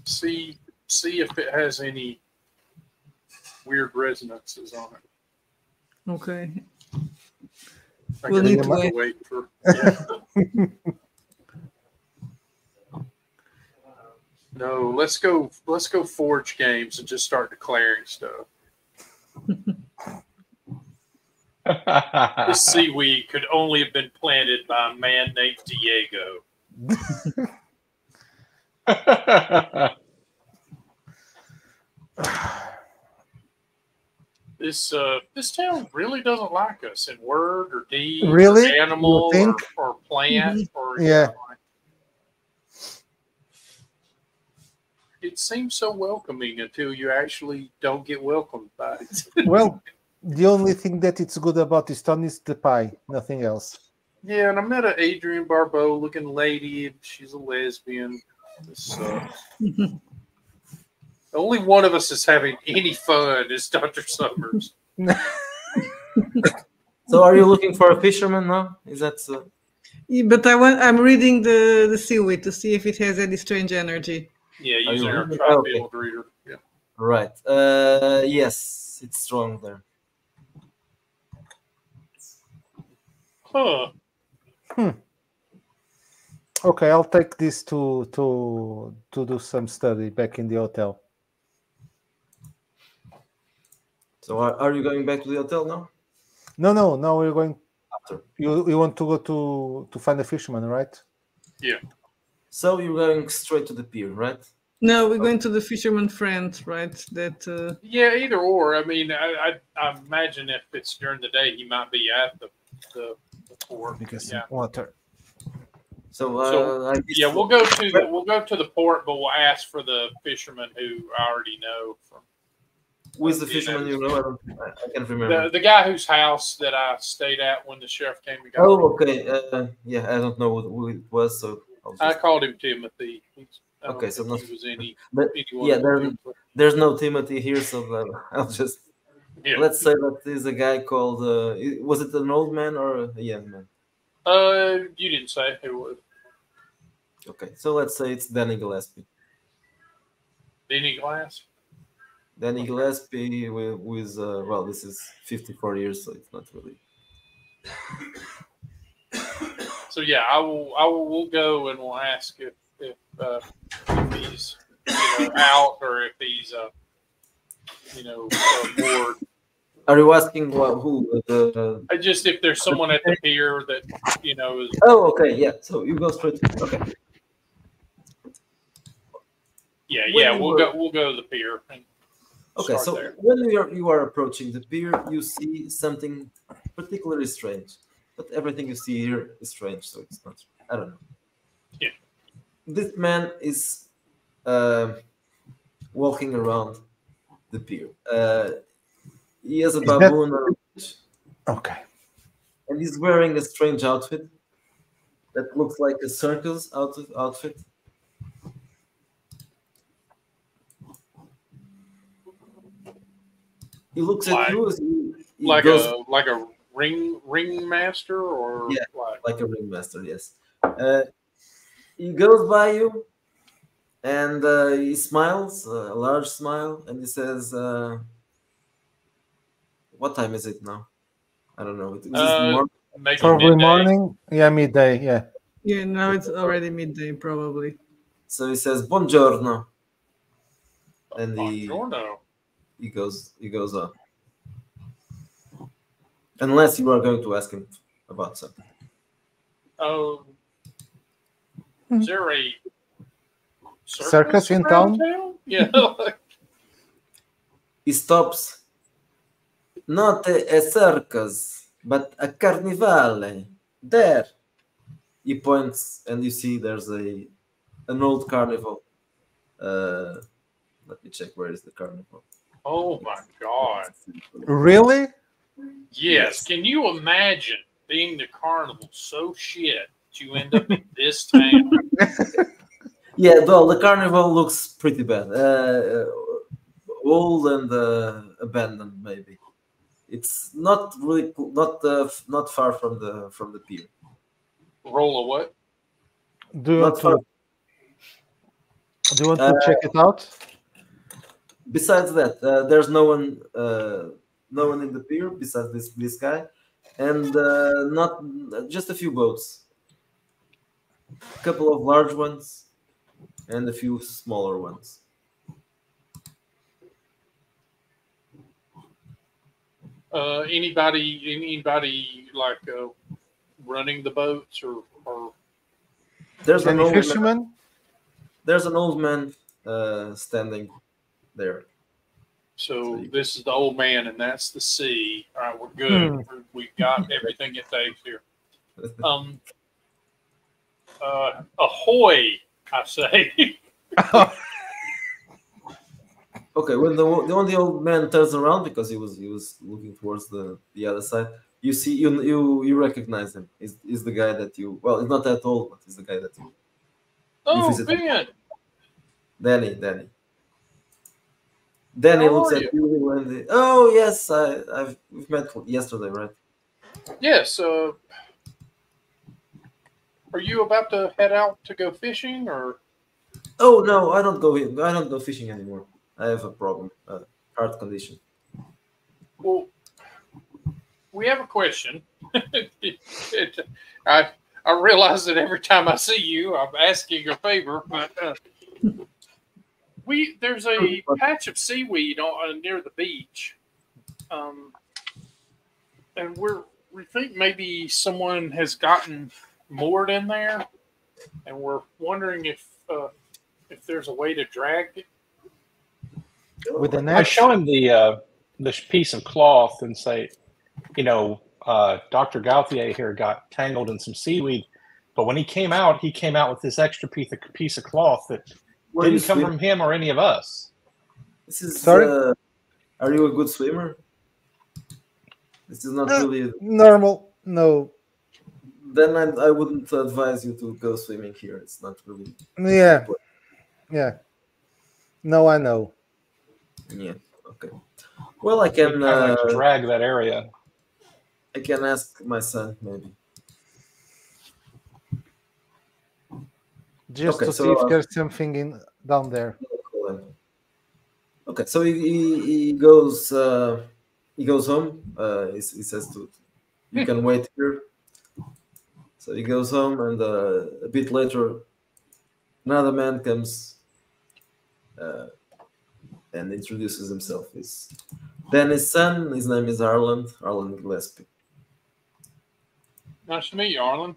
[SPEAKER 2] see if it has any weird resonances on it.
[SPEAKER 4] Okay.
[SPEAKER 2] We'll need to wait for. Yeah. No, let's go forge games and just start declaring stuff. This seaweed could only have been planted by a man named Diego. This town really doesn't like us in word or deed,
[SPEAKER 3] really?
[SPEAKER 2] Or animal or plant or
[SPEAKER 3] yeah.
[SPEAKER 2] It seems so welcoming until you actually don't get welcomed by it.
[SPEAKER 3] Well, the only thing that it's good about this town is the pie, nothing else.
[SPEAKER 2] Yeah, and I met an Adrienne Barbeau looking lady, and she's a lesbian. This sucks. Only one of us is having any fun is Dr. Summers.
[SPEAKER 1] So are you looking for a fisherman now? Is that so?
[SPEAKER 4] Yeah, but I'm reading the seaweed to see if it has any strange energy.
[SPEAKER 2] Yeah, using our tri-field reader. Yeah.
[SPEAKER 1] Right. Yes, it's strong there.
[SPEAKER 2] Huh.
[SPEAKER 3] Okay, I'll take this to do some study back in the hotel.
[SPEAKER 1] So are you going back to the hotel now?
[SPEAKER 3] No. Now we're going.
[SPEAKER 1] After.
[SPEAKER 3] You want to go to find a fisherman, right?
[SPEAKER 2] Yeah.
[SPEAKER 1] So you're going straight to the pier, right?
[SPEAKER 4] No, we're going to the fisherman friend, right? That.
[SPEAKER 2] Yeah, either or. I mean, I imagine if it's during the day, he might be at the port.
[SPEAKER 3] Because
[SPEAKER 2] yeah.
[SPEAKER 3] Water.
[SPEAKER 1] So
[SPEAKER 2] we'll go to the port, but we'll ask for the fisherman who I already know from.
[SPEAKER 1] Who is the fisherman you know? I can't remember.
[SPEAKER 2] The guy whose house that I stayed at when the sheriff came and got me.
[SPEAKER 1] Oh, okay. Yeah, I don't know who it was, so
[SPEAKER 2] I called him Timothy.
[SPEAKER 1] Okay, so not.
[SPEAKER 2] He was
[SPEAKER 1] there's no Timothy here, so I'll just. Yeah. Let's say that is a guy called. Was it an old man or a young man?
[SPEAKER 2] You didn't say who it was.
[SPEAKER 1] Okay, so let's say it's Danny Gillespie.
[SPEAKER 2] Denny Glass.
[SPEAKER 1] Danny Gillespie with well, this is 54 years, so it's not really.
[SPEAKER 2] So yeah, we'll go and we'll ask if he's out or if he's bored.
[SPEAKER 1] Are you asking who
[SPEAKER 2] Just if there's someone at the pier that is.
[SPEAKER 1] Oh, okay, yeah. So you go straight. Okay.
[SPEAKER 2] Yeah. We'll go to the pier.
[SPEAKER 1] Okay, so
[SPEAKER 2] there.
[SPEAKER 1] when you are approaching the pier, you see something particularly strange. But everything you see here is strange, so it's not. I don't know.
[SPEAKER 2] Yeah.
[SPEAKER 1] This man is walking around the pier. He has a baboon on it.
[SPEAKER 3] Okay.
[SPEAKER 1] And he's wearing a strange outfit that looks like a circus outfit. He looks at you as he
[SPEAKER 2] like
[SPEAKER 1] goes,
[SPEAKER 2] a ring master, or
[SPEAKER 1] yeah, like a ringmaster. Yes. He goes by you, and he smiles, a large smile, and he says, "What time is it now? I don't know. Is it
[SPEAKER 2] maybe
[SPEAKER 3] probably
[SPEAKER 2] midday.
[SPEAKER 3] morning. Yeah, midday. Yeah.
[SPEAKER 4] Yeah, now it's already midday, probably.
[SPEAKER 1] So he says, "Buongiorno," and
[SPEAKER 2] Buongiorno.
[SPEAKER 1] he goes on. Unless you are going to ask him about something.
[SPEAKER 2] Oh, is there a
[SPEAKER 3] Circus in
[SPEAKER 2] around
[SPEAKER 3] town?
[SPEAKER 2] Yeah.
[SPEAKER 1] He stops. Not a circus, but a carnivale. There. He points, and you see there's an old carnival. Let me check, where is the carnival?
[SPEAKER 2] Oh my God.
[SPEAKER 3] Really?
[SPEAKER 2] Yes. Can you imagine being the carnival so shit that you end up in this town?
[SPEAKER 1] Yeah, well, the carnival looks pretty bad. Old and abandoned, maybe. It's not really cool, not far from the pier.
[SPEAKER 2] Roll a what?
[SPEAKER 3] Do you want to check it out?
[SPEAKER 1] Besides that, there's no one in the pier besides this guy, and not just a few boats, a couple of large ones, and a few smaller ones.
[SPEAKER 2] Anybody like running the boats or
[SPEAKER 1] There's an
[SPEAKER 3] Any
[SPEAKER 1] old
[SPEAKER 3] fisherman?
[SPEAKER 1] man, there's an old man standing there.
[SPEAKER 2] So this is the old man, and that's the sea. All right, we're good. We've got everything it takes here. Ahoy! I say.
[SPEAKER 1] Okay, when the old man turns around, because he was looking towards the other side, you see you recognize him. He's the guy that you, well, he's not that old, but he's the guy that you visited.
[SPEAKER 2] Ben.
[SPEAKER 1] Danny
[SPEAKER 2] How
[SPEAKER 1] looks
[SPEAKER 2] are
[SPEAKER 1] at you and oh yes, we've met yesterday, right?
[SPEAKER 2] Yes. Are you about to head out to go fishing, or?
[SPEAKER 1] Oh no, I don't go fishing anymore. I have a problem, heart condition.
[SPEAKER 2] Well, we have a question. I realize that every time I see you, I'm asking a favor, but there's a patch of seaweed near the beach, and we think maybe someone has gotten moored in there, and we're wondering if there's a way to drag it.
[SPEAKER 3] With the
[SPEAKER 5] I
[SPEAKER 3] net?
[SPEAKER 5] show him the this piece of cloth and say, Dr. Gauthier here got tangled in some seaweed, but when he came out with this extra piece of cloth that didn't come from him or any of us.
[SPEAKER 1] This is
[SPEAKER 3] sorry.
[SPEAKER 1] Are you a good swimmer? This is not really
[SPEAKER 3] normal. No.
[SPEAKER 1] Then I wouldn't advise you to go swimming here. It's not really.
[SPEAKER 3] Yeah. Yeah. No, I know.
[SPEAKER 1] Yeah. Okay. Well, I can
[SPEAKER 5] drag that area.
[SPEAKER 1] I can ask my son maybe.
[SPEAKER 3] Just to see if there's something down there.
[SPEAKER 1] Okay, so he goes home. He says to you can wait here. So he goes home, and a bit later, another man comes and introduces himself. He's Danny's son. His name is Arland Gillespie.
[SPEAKER 2] Nice to meet you, Arlen.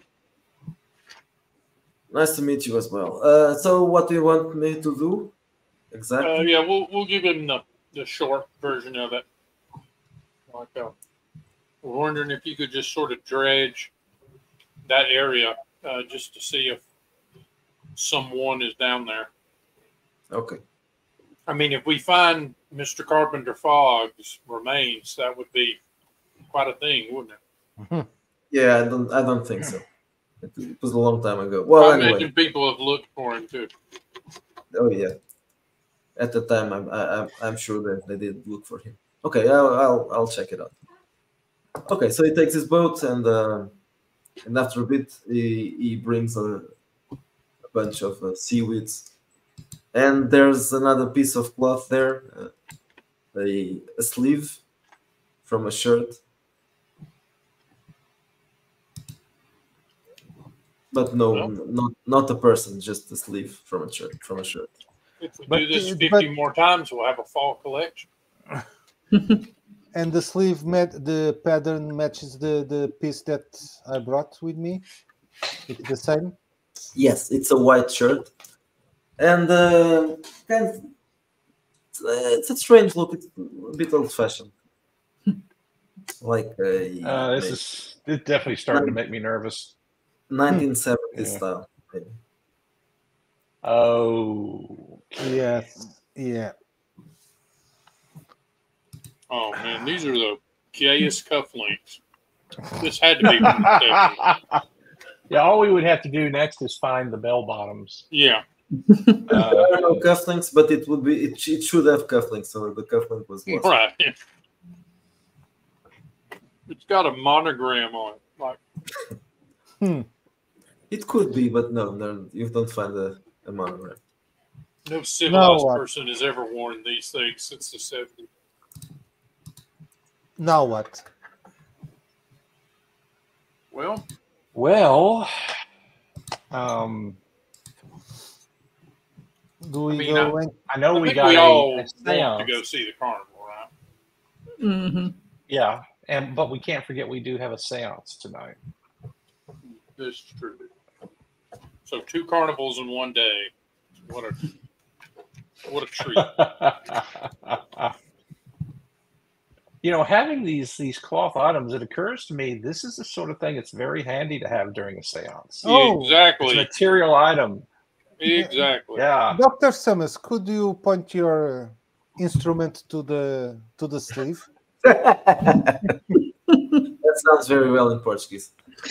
[SPEAKER 1] Nice to meet you as well. So what do you want me to do exactly?
[SPEAKER 2] Yeah, we'll give him the short version of it. Like, we're wondering if you could just sort of dredge that area just to see if someone is down there.
[SPEAKER 1] Okay.
[SPEAKER 2] I mean, if we find Mr. Carpenter Fogg's remains, that would be quite a thing, wouldn't it?
[SPEAKER 1] Yeah, I don't think so. It was a long time ago. Well,
[SPEAKER 2] I
[SPEAKER 1] anyway.
[SPEAKER 2] imagine people have looked for him too.
[SPEAKER 1] Oh yeah. At the time, I'm sure that they did look for him. Okay, I'll check it out. Okay, so he takes his boat, and after a bit, he brings a bunch of seaweeds, and there's another piece of cloth there, a sleeve from a shirt. But no, not a person, just a sleeve from a shirt.
[SPEAKER 2] If we do this 50 more times, we'll have a fall collection.
[SPEAKER 3] And the sleeve the pattern matches the piece that I brought with me. It's the same.
[SPEAKER 1] Yes, it's a white shirt, and it's a strange look. It's a bit old-fashioned. Like
[SPEAKER 5] it's definitely starting to make me nervous.
[SPEAKER 1] 1970s style. Maybe.
[SPEAKER 5] Oh,
[SPEAKER 3] yes, yeah.
[SPEAKER 2] Oh man, these are the gayest cufflinks. This had to be from the 70s.
[SPEAKER 5] Yeah, all we would have to do next is find the bell bottoms.
[SPEAKER 2] Yeah.
[SPEAKER 1] There are no cufflinks, but it should have cufflinks, so the cufflink was lost.
[SPEAKER 2] Right. It's got a monogram on it. Like
[SPEAKER 1] It could be, but no, you don't find a monogram.
[SPEAKER 2] no civilized person has ever worn these things since the 70s.
[SPEAKER 3] Now what?
[SPEAKER 2] Well,
[SPEAKER 3] do we
[SPEAKER 2] mean,
[SPEAKER 3] go?
[SPEAKER 5] I know we
[SPEAKER 2] think
[SPEAKER 5] got
[SPEAKER 2] we all
[SPEAKER 5] a
[SPEAKER 2] want
[SPEAKER 5] seance.
[SPEAKER 2] to go see the carnival, right?
[SPEAKER 4] Mm-hmm.
[SPEAKER 5] Yeah, but we can't forget we do have a seance tonight.
[SPEAKER 2] This is true. So 2 carnivals in one day. What a treat.
[SPEAKER 5] You know, having these cloth items, it occurs to me this is the sort of thing it's very handy to have during a seance.
[SPEAKER 3] Oh,
[SPEAKER 5] It's
[SPEAKER 2] Exactly.
[SPEAKER 5] a material item.
[SPEAKER 2] Exactly.
[SPEAKER 5] Yeah.
[SPEAKER 3] Dr. Summers, could you point your instrument to the sleeve?
[SPEAKER 1] That sounds very well in Portuguese.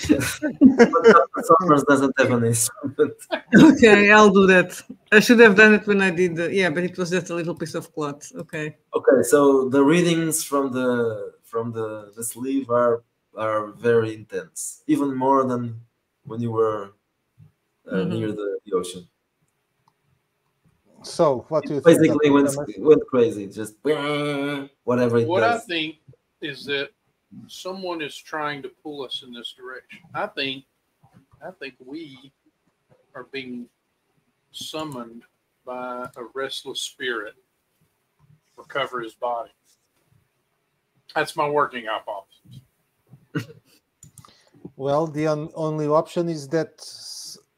[SPEAKER 1] But Dr. Summers doesn't have an instrument.
[SPEAKER 4] Okay, I'll do that. I should have done it when I did but it was just a little piece of cloth. Okay.
[SPEAKER 1] Okay, so the readings from the sleeve are very intense, even more than when you were near the ocean.
[SPEAKER 3] So, what do you
[SPEAKER 1] Basically
[SPEAKER 3] think?
[SPEAKER 1] went crazy, just whatever it
[SPEAKER 2] What I
[SPEAKER 1] does.
[SPEAKER 2] think is that someone is trying to pull us in this direction. I think we are being summoned by a restless spirit to recover his body. That's my working hypothesis.
[SPEAKER 3] Well, the only option is that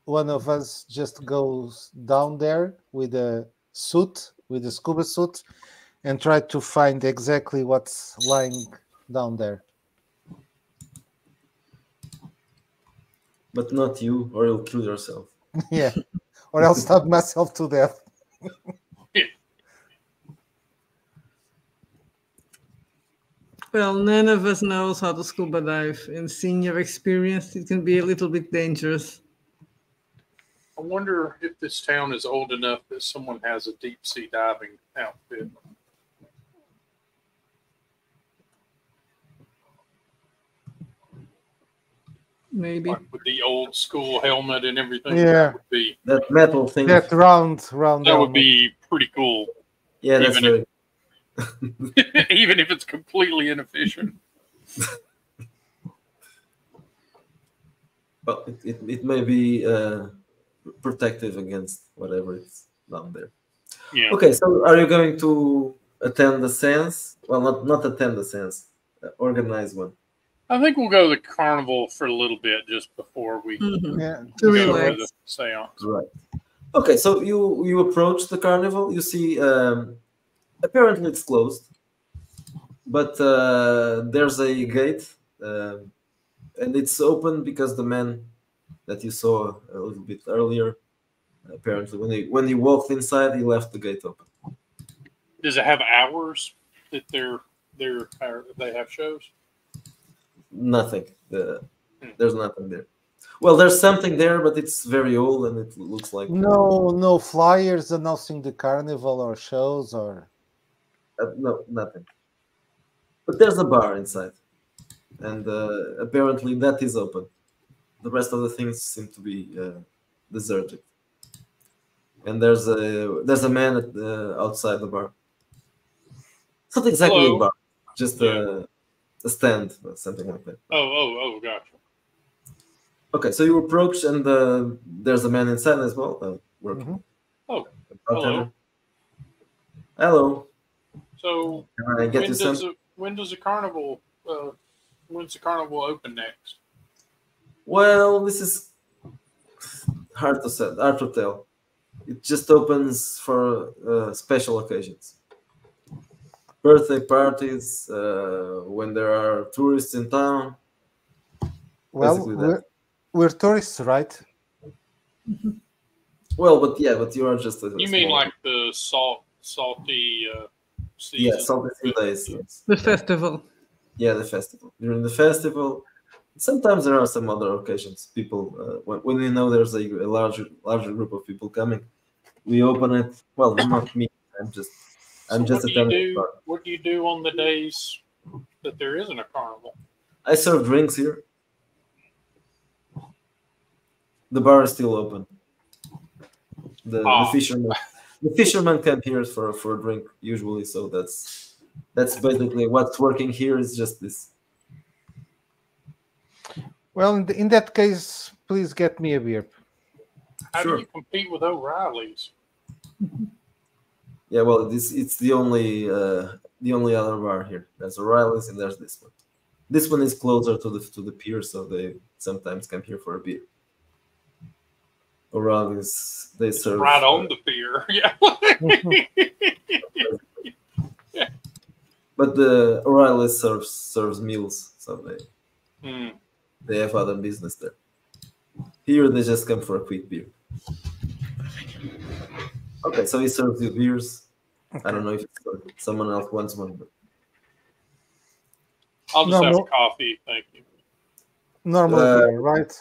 [SPEAKER 3] one of us just goes down there with a suit, with a scuba suit, and try to find exactly what's lying down there.
[SPEAKER 1] But not you, or you'll kill yourself.
[SPEAKER 3] Yeah, or I'll stab myself to death.
[SPEAKER 4] Well, none of us knows how to scuba dive, and seeing your experience, it can be a little bit dangerous.
[SPEAKER 2] I wonder if this town is old enough that someone has a deep sea diving outfit.
[SPEAKER 4] Maybe.
[SPEAKER 2] Like with the old school helmet and everything.
[SPEAKER 3] Yeah.
[SPEAKER 2] That would be
[SPEAKER 1] That metal thing.
[SPEAKER 3] That round.
[SPEAKER 2] that would be pretty cool.
[SPEAKER 1] Yeah, that's
[SPEAKER 2] Even
[SPEAKER 1] very.
[SPEAKER 2] even if it's completely inefficient.
[SPEAKER 1] Well, it may be protective against whatever is down there.
[SPEAKER 2] Yeah.
[SPEAKER 1] Okay, so are you going to attend the seance? Well, not attend the seance, organize one.
[SPEAKER 2] I think we'll go to the carnival for a little bit just before we
[SPEAKER 3] Yeah.
[SPEAKER 4] To
[SPEAKER 2] go
[SPEAKER 4] relax.
[SPEAKER 2] to the seance.
[SPEAKER 1] Right. Okay, so you approach the carnival. You see, apparently it's closed, but there's a gate, and it's open because the man that you saw a little bit earlier, apparently when he walked inside, he left the gate open.
[SPEAKER 2] Does it have hours that they have shows?
[SPEAKER 1] Nothing. There's nothing there. Well, there's something there, but it's very old and it looks like
[SPEAKER 3] No flyers announcing the carnival or shows or.
[SPEAKER 1] no, nothing. But there's a bar inside, and apparently that is open. The rest of the things seem to be deserted. And there's a man outside the bar. It's not exactly
[SPEAKER 2] Hello?
[SPEAKER 1] a bar, just a stand, or something like that.
[SPEAKER 2] Oh, gotcha.
[SPEAKER 1] Okay, so you approach, and there's a man inside as well, working.
[SPEAKER 2] Oh,
[SPEAKER 1] Bartender. Hello.
[SPEAKER 2] So
[SPEAKER 1] Can I get you some?
[SPEAKER 2] when's the carnival open next?
[SPEAKER 1] Well, this is hard to tell. It just opens for special occasions. Birthday parties, when there are tourists in town.
[SPEAKER 3] Well,
[SPEAKER 1] Basically that.
[SPEAKER 3] we're tourists, right?
[SPEAKER 1] Well, but you are just a
[SPEAKER 2] You mean
[SPEAKER 1] small-
[SPEAKER 2] like the salty season?
[SPEAKER 1] Yeah, salty sea days. Yes.
[SPEAKER 4] The festival.
[SPEAKER 1] Yeah, the festival. During the festival, sometimes there are some other occasions. People, when we know there's a larger group of people coming, we open it. Well, not me. I'm just attending.
[SPEAKER 2] What do you do on the days that there isn't a carnival?
[SPEAKER 1] I serve drinks here. The bar is still open. The fishermen come here for a drink usually, so that's basically what's working here is just this.
[SPEAKER 3] Well, in that case, please get me a beer.
[SPEAKER 2] How
[SPEAKER 1] Sure.
[SPEAKER 2] do you compete with O'Reilly's?
[SPEAKER 1] Yeah, well, it's the only other bar here. There's O'Reilly's and there's this one. This one is closer to the pier, so they sometimes come here for a beer. O'Reilly's, they serve
[SPEAKER 2] Right on the pier. Yeah.
[SPEAKER 1] but the O'Reilly's serves meals, so they have other business there. Here they just come for a quick beer. Okay, so he serves you beers. I don't know if someone else wants one. But
[SPEAKER 2] I'll just have
[SPEAKER 3] No.
[SPEAKER 2] a coffee, thank you.
[SPEAKER 3] Normal beer, right?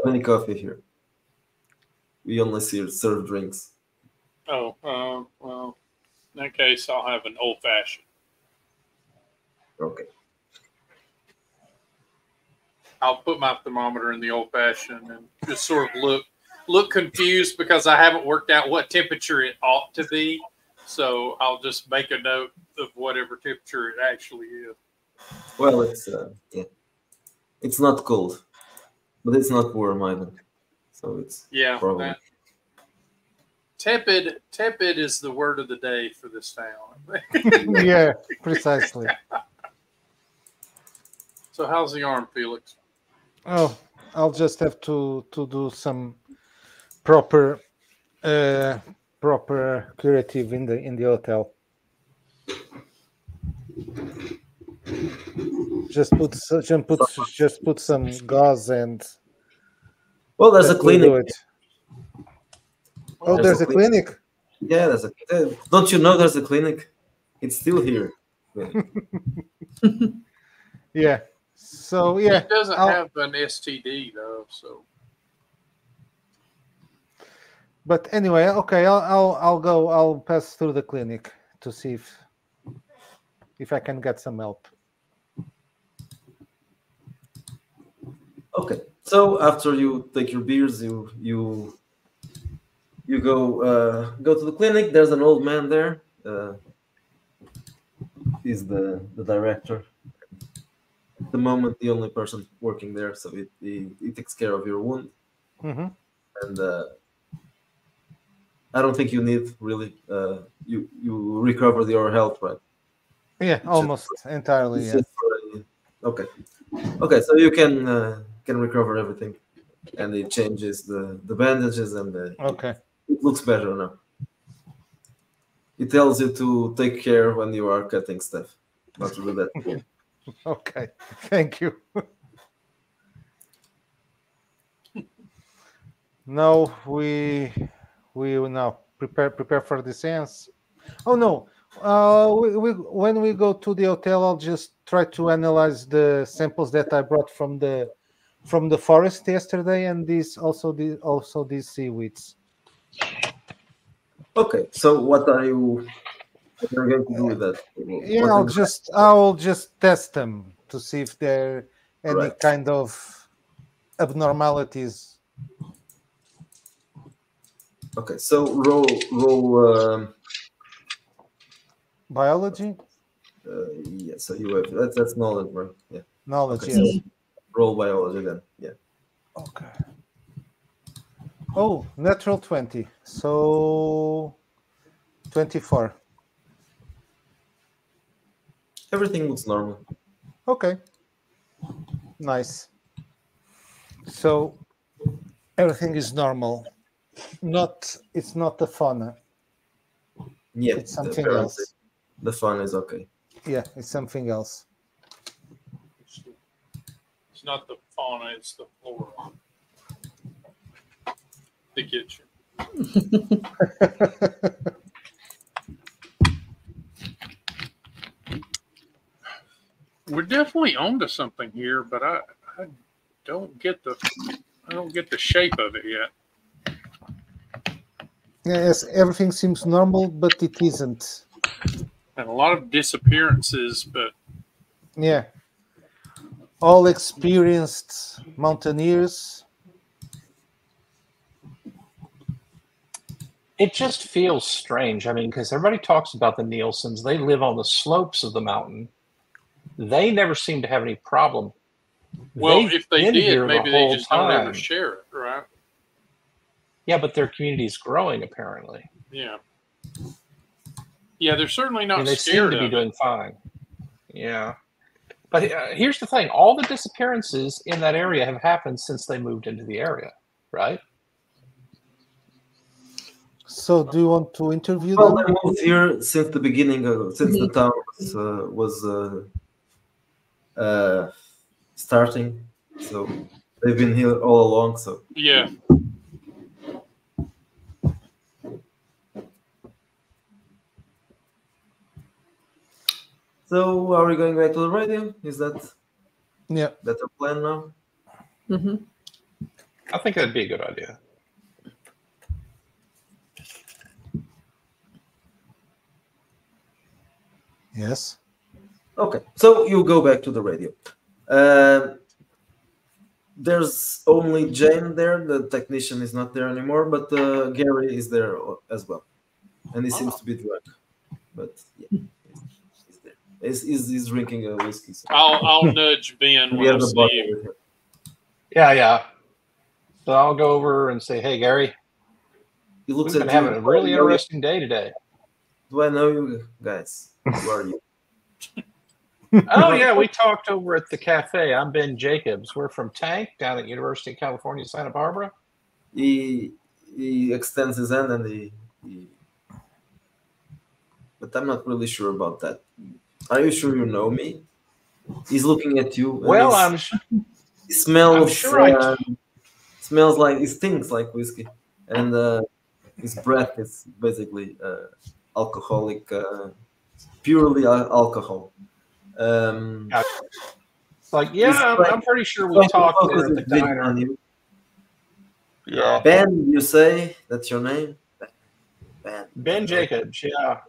[SPEAKER 1] any coffee here? We only serve drinks.
[SPEAKER 2] Oh, well, in that case, I'll have an old fashioned.
[SPEAKER 1] Okay.
[SPEAKER 2] I'll put my thermometer in the old fashioned and just sort of look confused because I haven't worked out what temperature it ought to be. So I'll just make a note of whatever temperature it actually is.
[SPEAKER 1] Well, it's not cold, but it's not warm either. So it's probably.
[SPEAKER 2] that- Tepid is the word of the day for this town.
[SPEAKER 3] Yeah, precisely.
[SPEAKER 2] So how's the arm, Felix?
[SPEAKER 3] Oh, I'll just have to do some proper curative in the hotel. Just put some gauze and
[SPEAKER 1] Well, there's a
[SPEAKER 3] that will do
[SPEAKER 1] clinic.
[SPEAKER 3] it. Oh, there's a clinic.
[SPEAKER 1] Yeah, there's a. Don't you know there's a clinic? It's still here.
[SPEAKER 3] Yeah. So yeah,
[SPEAKER 2] It doesn't
[SPEAKER 3] I'll-
[SPEAKER 2] have an STD though, so
[SPEAKER 3] But anyway, okay, I'll go. I'll pass through the clinic to see if I can get some help.
[SPEAKER 1] Okay. So after you take your beers, you go to the clinic. There's an old man there. is the director. At the moment, the only person working there, so he takes care of your wound,
[SPEAKER 3] Mm-hmm.
[SPEAKER 1] and I don't think you need really. You recovered your health, right?
[SPEAKER 3] Yeah, almost entirely.
[SPEAKER 1] It's
[SPEAKER 3] Yeah.
[SPEAKER 1] just okay. Okay, so you can recover everything, and it changes the bandages, and
[SPEAKER 3] Okay.
[SPEAKER 1] it looks better now. It tells you to take care when you are cutting stuff, not to do that.
[SPEAKER 3] Okay. Thank you. Now we will now prepare for the seance. Oh no. When we go to the hotel, I'll just try to analyze the samples that I brought from the forest yesterday, and also these seaweeds.
[SPEAKER 1] Okay, so what are you going to do with that?
[SPEAKER 3] Yeah, I'll just test them to see if there are any
[SPEAKER 1] Right.
[SPEAKER 3] kind of abnormalities.
[SPEAKER 1] Okay, so roll.
[SPEAKER 3] Biology,
[SPEAKER 1] Yeah, so you have that's knowledge, right? Yeah.
[SPEAKER 3] knowledge,
[SPEAKER 1] Okay,
[SPEAKER 3] yes.
[SPEAKER 1] so roll biology then. Yeah.
[SPEAKER 3] Okay. Oh, natural 20. So 24.
[SPEAKER 1] Everything looks normal.
[SPEAKER 3] Okay. Nice. So everything is normal. It's not the fauna.
[SPEAKER 1] Yeah,
[SPEAKER 3] It's something
[SPEAKER 1] apparently
[SPEAKER 3] else.
[SPEAKER 1] the fun is okay.
[SPEAKER 3] Yeah, it's something else.
[SPEAKER 2] It's not the fauna, it's the flora. They get you. We're definitely onto something here, but I don't get the shape of it yet.
[SPEAKER 3] Yes, everything seems normal, but it isn't.
[SPEAKER 2] And a lot of disappearances, but
[SPEAKER 3] Yeah. All experienced mountaineers.
[SPEAKER 5] It just feels strange. I mean, because everybody talks about the Nielsen's. They live on the slopes of the mountain. They never seem to have any problem.
[SPEAKER 2] well,
[SPEAKER 5] They've
[SPEAKER 2] if they
[SPEAKER 5] been
[SPEAKER 2] did,
[SPEAKER 5] here
[SPEAKER 2] maybe
[SPEAKER 5] the
[SPEAKER 2] they
[SPEAKER 5] whole
[SPEAKER 2] just don't ever
[SPEAKER 5] time.
[SPEAKER 2] share it, right?
[SPEAKER 5] Yeah, but their community's growing apparently.
[SPEAKER 2] Yeah. Yeah, they're certainly
[SPEAKER 5] I
[SPEAKER 2] not
[SPEAKER 5] mean, they seem
[SPEAKER 2] scared
[SPEAKER 5] to be
[SPEAKER 2] of
[SPEAKER 5] doing
[SPEAKER 2] it.
[SPEAKER 5] fine. Yeah. But here's the thing. All the disappearances in that area have happened since they moved into the area, right?
[SPEAKER 3] So do you want to interview
[SPEAKER 1] Well,
[SPEAKER 3] them?
[SPEAKER 1] they moved here since the beginning, since the town was starting. So they've been here all along. So
[SPEAKER 2] Yeah.
[SPEAKER 1] So are we going back to the radio? Is that
[SPEAKER 3] Yeah.
[SPEAKER 1] the plan now?
[SPEAKER 4] Mm-hmm.
[SPEAKER 5] I think that'd be a good idea.
[SPEAKER 3] Yes.
[SPEAKER 1] Okay, so you go back to the radio. There's only Jane there. The technician is not there anymore, but Gary is there as well, and he seems to be drunk. But yeah, he's there. He's drinking a whiskey. So.
[SPEAKER 2] I'll nudge Ben
[SPEAKER 1] We
[SPEAKER 2] when
[SPEAKER 1] have
[SPEAKER 2] I
[SPEAKER 1] the
[SPEAKER 2] see
[SPEAKER 1] bottle
[SPEAKER 2] him.
[SPEAKER 1] with him.
[SPEAKER 5] Yeah. So I'll go over and say, "Hey, Gary,
[SPEAKER 1] He looks
[SPEAKER 5] we've
[SPEAKER 1] at
[SPEAKER 5] been having a really interesting day today."
[SPEAKER 1] Do I know you guys? Who are you?
[SPEAKER 5] Oh yeah, we talked over at the cafe. I'm Ben Jacobs. We're from Tank down at University of California, Santa Barbara.
[SPEAKER 1] He extends his hand and he but I'm not really sure about that. Are you sure you know me? He's looking at you.
[SPEAKER 5] Well,
[SPEAKER 1] he smells.
[SPEAKER 5] sure
[SPEAKER 1] smells like it stinks like whiskey, and his breath is basically alcoholic, purely alcohol.
[SPEAKER 5] It's like, yeah, I'm pretty sure we talked there at the diner. Yeah,
[SPEAKER 1] Ben, you say that's your name?
[SPEAKER 5] Ben Jacobs, yeah.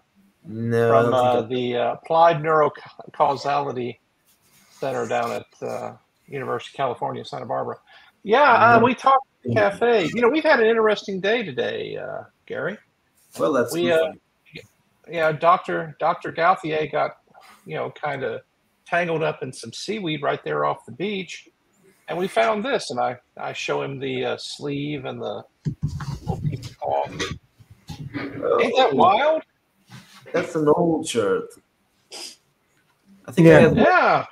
[SPEAKER 1] No,
[SPEAKER 5] From the Applied Neurocausality Center down at University of California, Santa Barbara. Yeah, we talked at the cafe. You know, we've had an interesting day today, Gary.
[SPEAKER 1] Well, that's good for you.
[SPEAKER 5] Yeah, Dr. Gauthier got kind of tangled up in some seaweed right there off the beach. And we found this, and I show him the sleeve and the little piece of cloth. Ain't that wild?
[SPEAKER 1] That's an old shirt. I think
[SPEAKER 3] Yeah.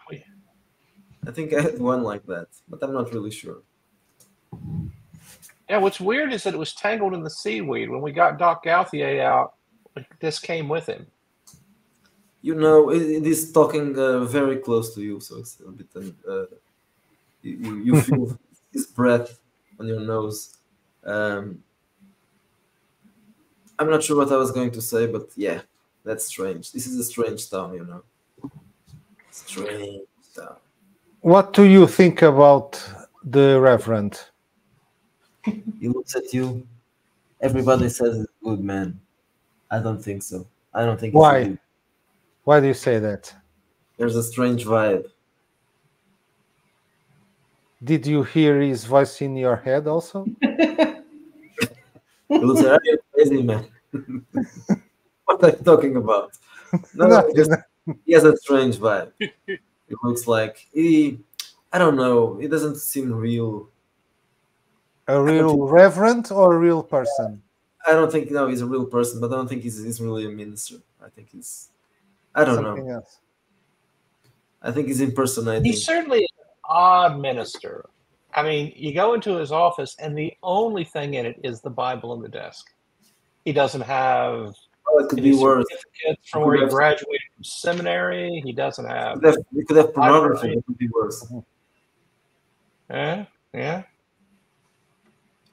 [SPEAKER 1] I think I had one like that, but I'm not really sure.
[SPEAKER 5] Yeah, what's weird is that it was tangled in the seaweed. When we got Doc Gauthier out, this came with him.
[SPEAKER 1] It is talking very close to you, so it's a bit. You feel his breath on your nose. I'm not sure what I was going to say, but yeah, that's strange. This is a strange town, Strange town.
[SPEAKER 3] What do you think about the Reverend?
[SPEAKER 1] He looks at you. Everybody says he's a good man. I don't think so. I don't think.
[SPEAKER 3] Why? Why do you say that?
[SPEAKER 1] There's a strange vibe.
[SPEAKER 3] Did you hear his voice in your head also?
[SPEAKER 1] He looks at you, crazy man. What are you talking about? No, he has a strange vibe. It looks like I don't know. It doesn't seem real.
[SPEAKER 3] A real reverend or a real person?
[SPEAKER 1] I don't think he's a real person, but I don't think he's really a minister. I think I don't
[SPEAKER 3] Something
[SPEAKER 1] know.
[SPEAKER 3] else.
[SPEAKER 1] I think he's impersonating.
[SPEAKER 5] He's certainly an odd minister. I mean, you go into his office, and the only thing in it is the Bible on the desk. He doesn't have
[SPEAKER 1] It could be worse.
[SPEAKER 5] certificates from where he graduated from seminary. He doesn't have.
[SPEAKER 1] We could have pornography. It could be worse.
[SPEAKER 5] Yeah.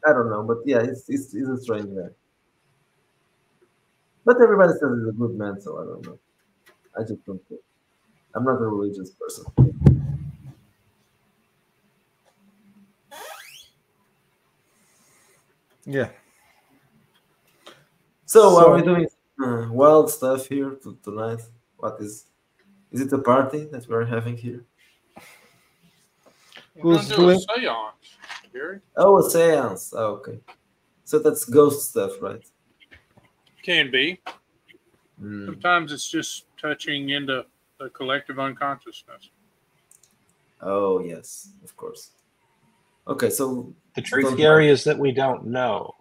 [SPEAKER 1] I don't know, but yeah, he's a strange guy. But everybody says he's a good man, so I don't know. I just don't care. I'm not a religious person.
[SPEAKER 3] Yeah.
[SPEAKER 1] So are we doing wild stuff here tonight? What is it a party that we're having here?
[SPEAKER 2] We're
[SPEAKER 3] Who's
[SPEAKER 2] gonna do a
[SPEAKER 3] doing-
[SPEAKER 2] seance, Gary.
[SPEAKER 1] Oh, a seance. Oh, okay. So that's ghost stuff, right?
[SPEAKER 2] Can be.
[SPEAKER 1] Mm.
[SPEAKER 2] Sometimes it's just touching into the collective unconsciousness.
[SPEAKER 1] Oh, yes, of course. Okay, so
[SPEAKER 5] The truth, Gary, is that we don't know.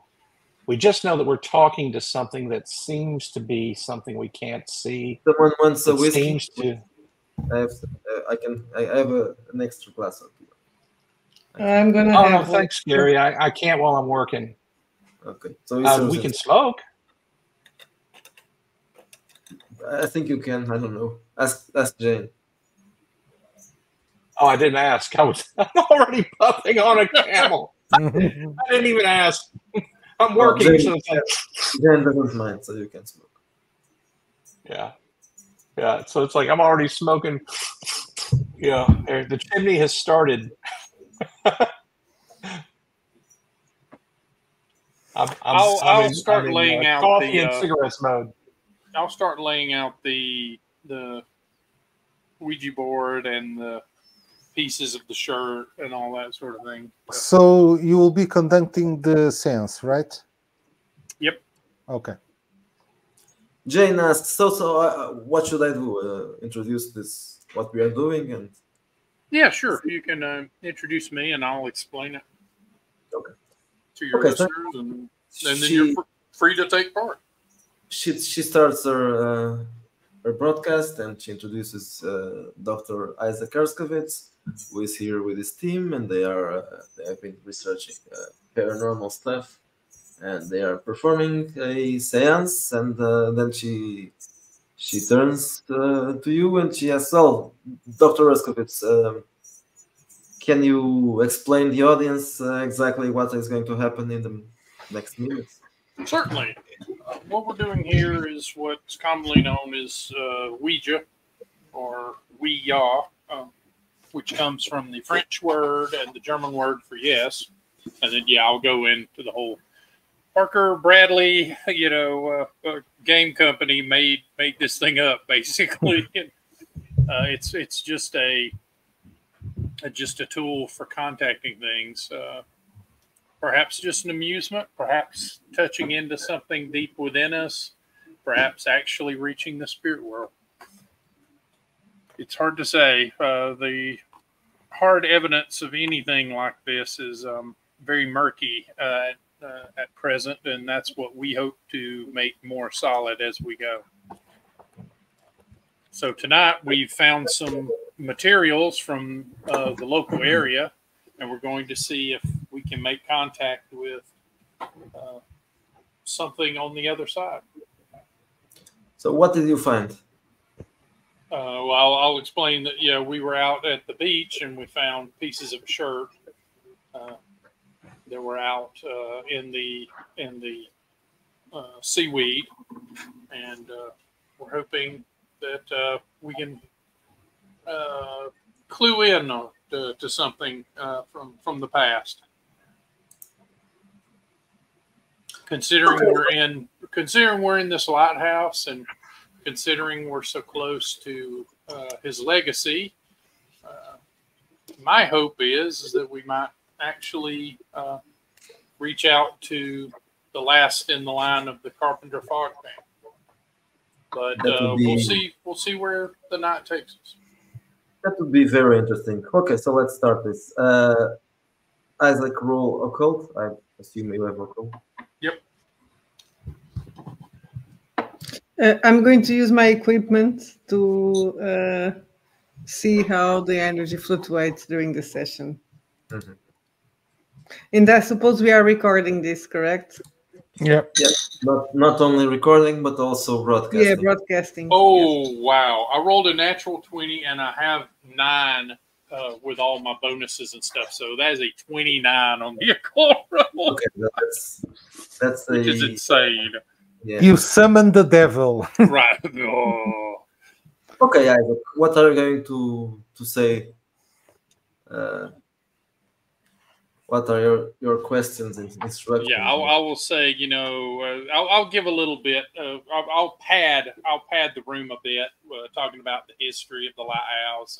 [SPEAKER 5] We just know that we're talking to something that seems to be something we can't see.
[SPEAKER 1] someone wants a
[SPEAKER 5] It
[SPEAKER 1] whiskey.
[SPEAKER 5] seems to.
[SPEAKER 1] I have an extra glass of beer.
[SPEAKER 4] I'm gonna
[SPEAKER 5] Oh, no,
[SPEAKER 4] have one.
[SPEAKER 5] thanks, Gary. I can't while I'm working.
[SPEAKER 1] Okay, so
[SPEAKER 5] We can smoke.
[SPEAKER 1] I think you can. I don't know. Ask Jane.
[SPEAKER 5] Oh, I didn't ask. I'm already puffing on a camel. I didn't even ask. I'm working.
[SPEAKER 1] Jane,
[SPEAKER 5] So it's like,
[SPEAKER 1] Jane doesn't mind, so you can smoke.
[SPEAKER 5] yeah. So it's like I'm already smoking. Yeah, the chimney has started.
[SPEAKER 2] I'll start laying out
[SPEAKER 5] coffee
[SPEAKER 2] the,
[SPEAKER 5] and cigarettes mode.
[SPEAKER 2] I'll start laying out the Ouija board and the pieces of the shirt and all that sort of thing.
[SPEAKER 3] So you will be conducting the seance, right?
[SPEAKER 2] Yep.
[SPEAKER 3] Okay.
[SPEAKER 1] Jane asks, so what should I do? Introduce this, what we are doing, and
[SPEAKER 2] Yeah, sure. You can introduce me and I'll explain it
[SPEAKER 1] Okay.
[SPEAKER 2] to your
[SPEAKER 1] Okay, so-
[SPEAKER 2] listeners, and then you're free to take part.
[SPEAKER 1] she starts her broadcast, and she introduces Dr. Isaac Erskovitz, who is here with his team, and they have been researching paranormal stuff, and they are performing a seance, and then she turns to you and she asks, "Oh, Dr. Erskovitz, can you explain the audience exactly what is going to happen in the next minutes?"
[SPEAKER 2] Certainly. What we're doing here is what's commonly known as Ouija, or Ouija, which comes from the French word and the German word for yes. And then, I'll go into the whole Parker Bradley, game company made this thing up, basically. It's just a tool for contacting things. Perhaps just an amusement, perhaps touching into something deep within us, perhaps actually reaching the spirit world. it's hard to say. The hard evidence of anything like this is very murky at present, and that's what we hope to make more solid as we go. So tonight we've found some materials from the local area, and we're going to see if we can make contact with something on the other side.
[SPEAKER 1] So what did you find?
[SPEAKER 2] Well, I'll explain that. Yeah, we were out at the beach and we found pieces of shirt that were out in the seaweed, and we're hoping that we can clue in to something from the past. Considering we're in this lighthouse, and considering we're so close to his legacy, my hope is that we might actually reach out to the last in the line of the Carpenter Fog family. But we'll see where the night takes us.
[SPEAKER 1] That would be very interesting. Okay, so let's start this. Isaac, roll occult. I assume you have occult.
[SPEAKER 2] Yep.
[SPEAKER 4] I'm going to use my equipment to see how the energy fluctuates during the session.
[SPEAKER 1] Mm-hmm.
[SPEAKER 4] And I suppose we are recording this, correct?
[SPEAKER 3] Yeah.
[SPEAKER 1] Yeah. Not only recording, but also broadcasting.
[SPEAKER 4] Yeah, broadcasting.
[SPEAKER 2] Oh,
[SPEAKER 4] yes.
[SPEAKER 2] wow. I rolled a natural 20 and I have 9 with all my bonuses and stuff. So that is a 29 on the occult roll.
[SPEAKER 1] Okay, that's
[SPEAKER 2] which is insane.
[SPEAKER 1] Yeah.
[SPEAKER 3] You summoned the devil.
[SPEAKER 2] Right. Oh.
[SPEAKER 1] Okay, Isaac, what are you going to say? What are your questions and instructions?
[SPEAKER 2] Yeah, I will say, I'll give a little bit. I'll pad the room a bit, talking about the history of the lighthouse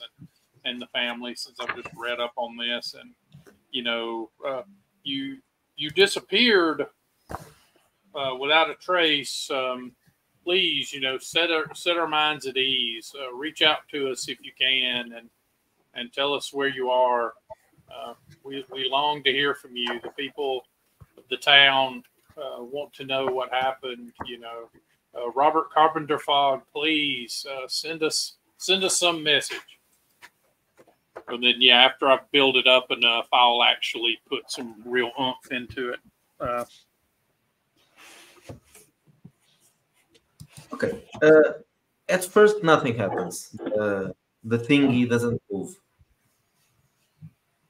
[SPEAKER 2] and the family, since I've just read up on this. And you disappeared without a trace. Please, set our minds at ease. Reach out to us if you can, and tell us where you are. We long to hear from you. The people of the town want to know what happened. Robert Carpenter Fogg, please send us some message. And then, after I build it up enough, I'll actually put some real oomph into it.
[SPEAKER 1] Okay. At first, nothing happens. The thingy doesn't move.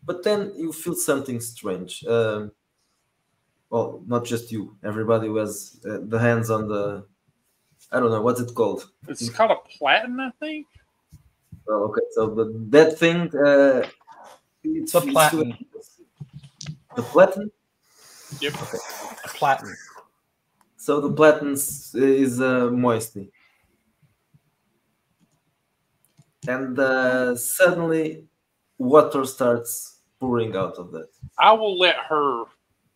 [SPEAKER 1] But then you feel something strange. Well, not just you. Everybody who has the hands on the... I don't know. What's it called?
[SPEAKER 2] It's called a platen, I think.
[SPEAKER 1] Well, okay. So that thing...
[SPEAKER 5] It's a platen.
[SPEAKER 1] The platen?
[SPEAKER 2] Yep.
[SPEAKER 1] Okay.
[SPEAKER 5] A platen.
[SPEAKER 1] So the platen is moisty. And suddenly water starts pouring out of that.
[SPEAKER 2] I will let her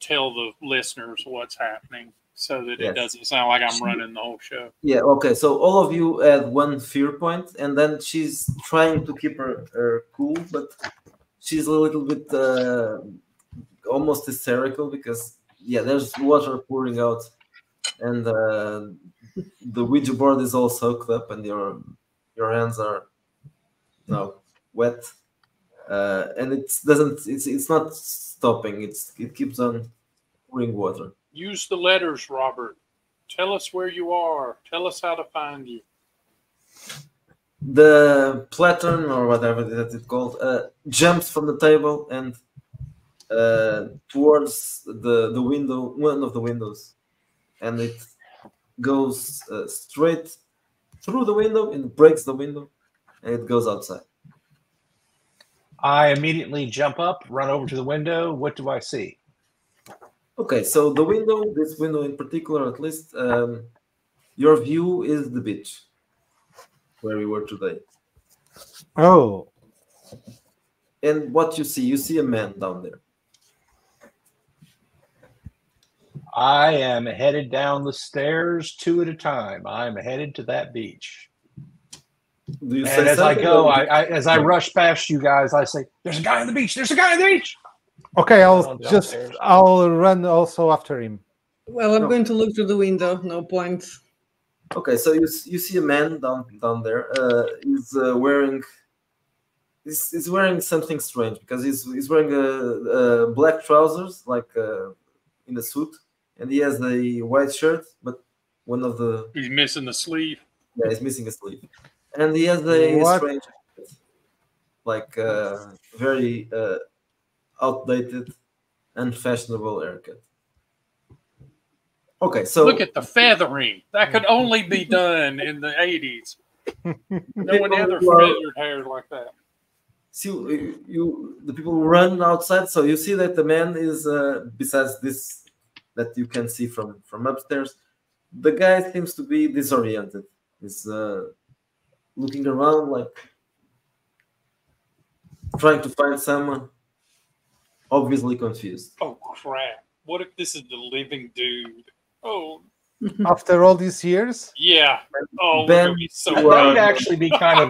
[SPEAKER 2] tell the listeners what's happening so that it doesn't sound like I'm running the whole show.
[SPEAKER 1] Yeah, okay. So all of you had one fear point, and then she's trying to keep her cool, but she's a little bit almost hysterical because, there's water pouring out, and the Ouija board is all soaked up, and your hands are wet. And it's not stopping. It keeps on pouring water.
[SPEAKER 2] Use the letters, Robert. Tell us where you are. Tell us how to find you.
[SPEAKER 1] The platen, or whatever that it's called, jumps from the table and towards the window, one of the windows, and it goes straight through the window and breaks the window, and it goes outside.
[SPEAKER 5] I immediately jump up, run over to the window. What do I see?
[SPEAKER 1] Okay, so the window, this window in particular, at least, your view is the beach where we were today.
[SPEAKER 3] Oh.
[SPEAKER 1] And what you see a man down there.
[SPEAKER 5] I am headed down the stairs 2 at a time. I'm headed to that beach.
[SPEAKER 1] Do you
[SPEAKER 5] And
[SPEAKER 1] say
[SPEAKER 5] as I
[SPEAKER 1] something?
[SPEAKER 5] go,
[SPEAKER 1] or-
[SPEAKER 5] as I rush past you guys, I say, "There's a guy on the beach. There's a guy on the beach."
[SPEAKER 3] Okay,
[SPEAKER 5] On
[SPEAKER 3] I'll
[SPEAKER 5] the
[SPEAKER 3] just
[SPEAKER 5] upstairs.
[SPEAKER 3] I'll run also after him.
[SPEAKER 4] Well, I'm
[SPEAKER 1] No.
[SPEAKER 4] going to look through the window. No point.
[SPEAKER 1] Okay, so you see a man down there. He's wearing. He's wearing something strange because he's wearing black trousers, like in a suit, and he has a white shirt, but one of the
[SPEAKER 2] He's missing the sleeve.
[SPEAKER 1] he's missing a sleeve, and he has a
[SPEAKER 3] What?
[SPEAKER 1] strange, like very outdated, unfashionable haircut. Okay, so
[SPEAKER 2] Look at the feathering. That could only be done in the 80s. No one had their feathered hair like that.
[SPEAKER 1] see the people who run outside. So you see that the man is besides this that you can see from upstairs. The guy seems to be disoriented. He's looking around, like trying to find someone. Obviously confused.
[SPEAKER 2] Oh, crap. What if this is the living dude? Oh,
[SPEAKER 3] After all these years,
[SPEAKER 2] yeah. Oh, we're
[SPEAKER 1] Ben,
[SPEAKER 2] going to be so
[SPEAKER 5] That would
[SPEAKER 2] famous.
[SPEAKER 5] actually be kind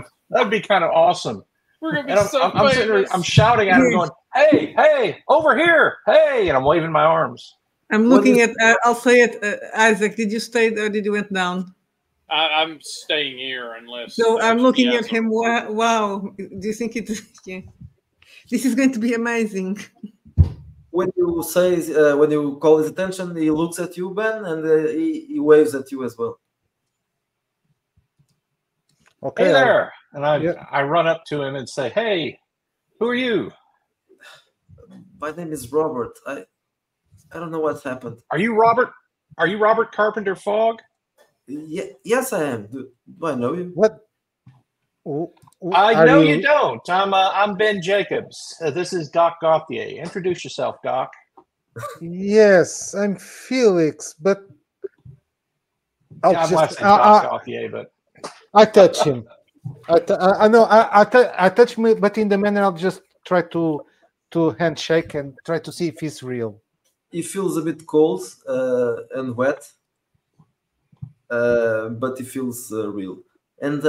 [SPEAKER 5] of awesome.
[SPEAKER 2] We're going to
[SPEAKER 5] And
[SPEAKER 2] be so
[SPEAKER 5] I'm sitting there,
[SPEAKER 2] famous.
[SPEAKER 5] I'm shouting at him, going, "Hey, hey, over here, hey!" And I'm waving my arms.
[SPEAKER 4] I'm
[SPEAKER 1] What
[SPEAKER 4] looking
[SPEAKER 1] is-
[SPEAKER 4] at. I'll say it, Isaac. Did you stay or did you went down?
[SPEAKER 2] I'm staying here unless.
[SPEAKER 4] So I'm looking
[SPEAKER 2] he
[SPEAKER 4] at
[SPEAKER 2] has
[SPEAKER 4] him. Wow. Do you think it? Yeah. This is going to be amazing.
[SPEAKER 1] When you say when you call his attention, he looks at you, Ben, and he waves at you as well.
[SPEAKER 3] okay.
[SPEAKER 5] Hey there! And
[SPEAKER 3] Yeah.
[SPEAKER 5] I run up to him and say, "Hey, who are you?
[SPEAKER 1] My name is Robert. I don't know what happened.
[SPEAKER 5] Are you Robert? Are you Robert Carpenter Fogg?"
[SPEAKER 1] Yes, I am. Do I know you?
[SPEAKER 3] What?
[SPEAKER 5] I
[SPEAKER 3] Are
[SPEAKER 5] know you don't. I'm Ben Jacobs. This is Doc Gauthier. Introduce yourself, Doc.
[SPEAKER 3] Yes, I'm Felix, but I'll
[SPEAKER 5] Yeah, I'm not
[SPEAKER 3] just
[SPEAKER 5] saying Doc Gauthier, but
[SPEAKER 3] I touch him. I know I touch me, but in the manner I'll just try to handshake and try to see if he's real.
[SPEAKER 1] He feels a bit cold and wet, but he feels real. And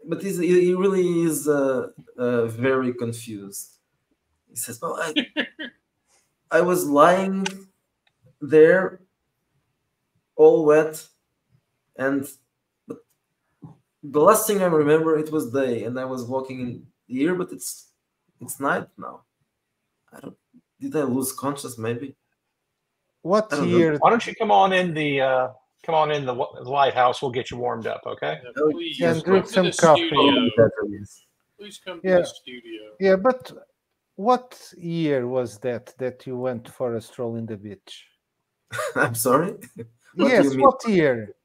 [SPEAKER 1] but he really is very confused. He says, "Well, I was lying there, all wet, and but the last thing I remember it was day, and I was walking in here, but it's night now. I don't. Did I lose conscious? Maybe.
[SPEAKER 3] What
[SPEAKER 1] I don't know.
[SPEAKER 3] year?
[SPEAKER 5] why don't you come on in the lighthouse? We'll get you warmed up, okay?
[SPEAKER 2] Yeah, please
[SPEAKER 3] And
[SPEAKER 2] come
[SPEAKER 3] drink
[SPEAKER 2] to
[SPEAKER 3] some
[SPEAKER 2] the
[SPEAKER 3] coffee.
[SPEAKER 2] studio.
[SPEAKER 1] Yes.
[SPEAKER 2] Please come to
[SPEAKER 3] Yeah.
[SPEAKER 2] the studio.
[SPEAKER 3] Yeah, but what year was that you went for a stroll in the beach?
[SPEAKER 1] I'm sorry. What do
[SPEAKER 3] Yes,
[SPEAKER 1] you mean?
[SPEAKER 3] what year?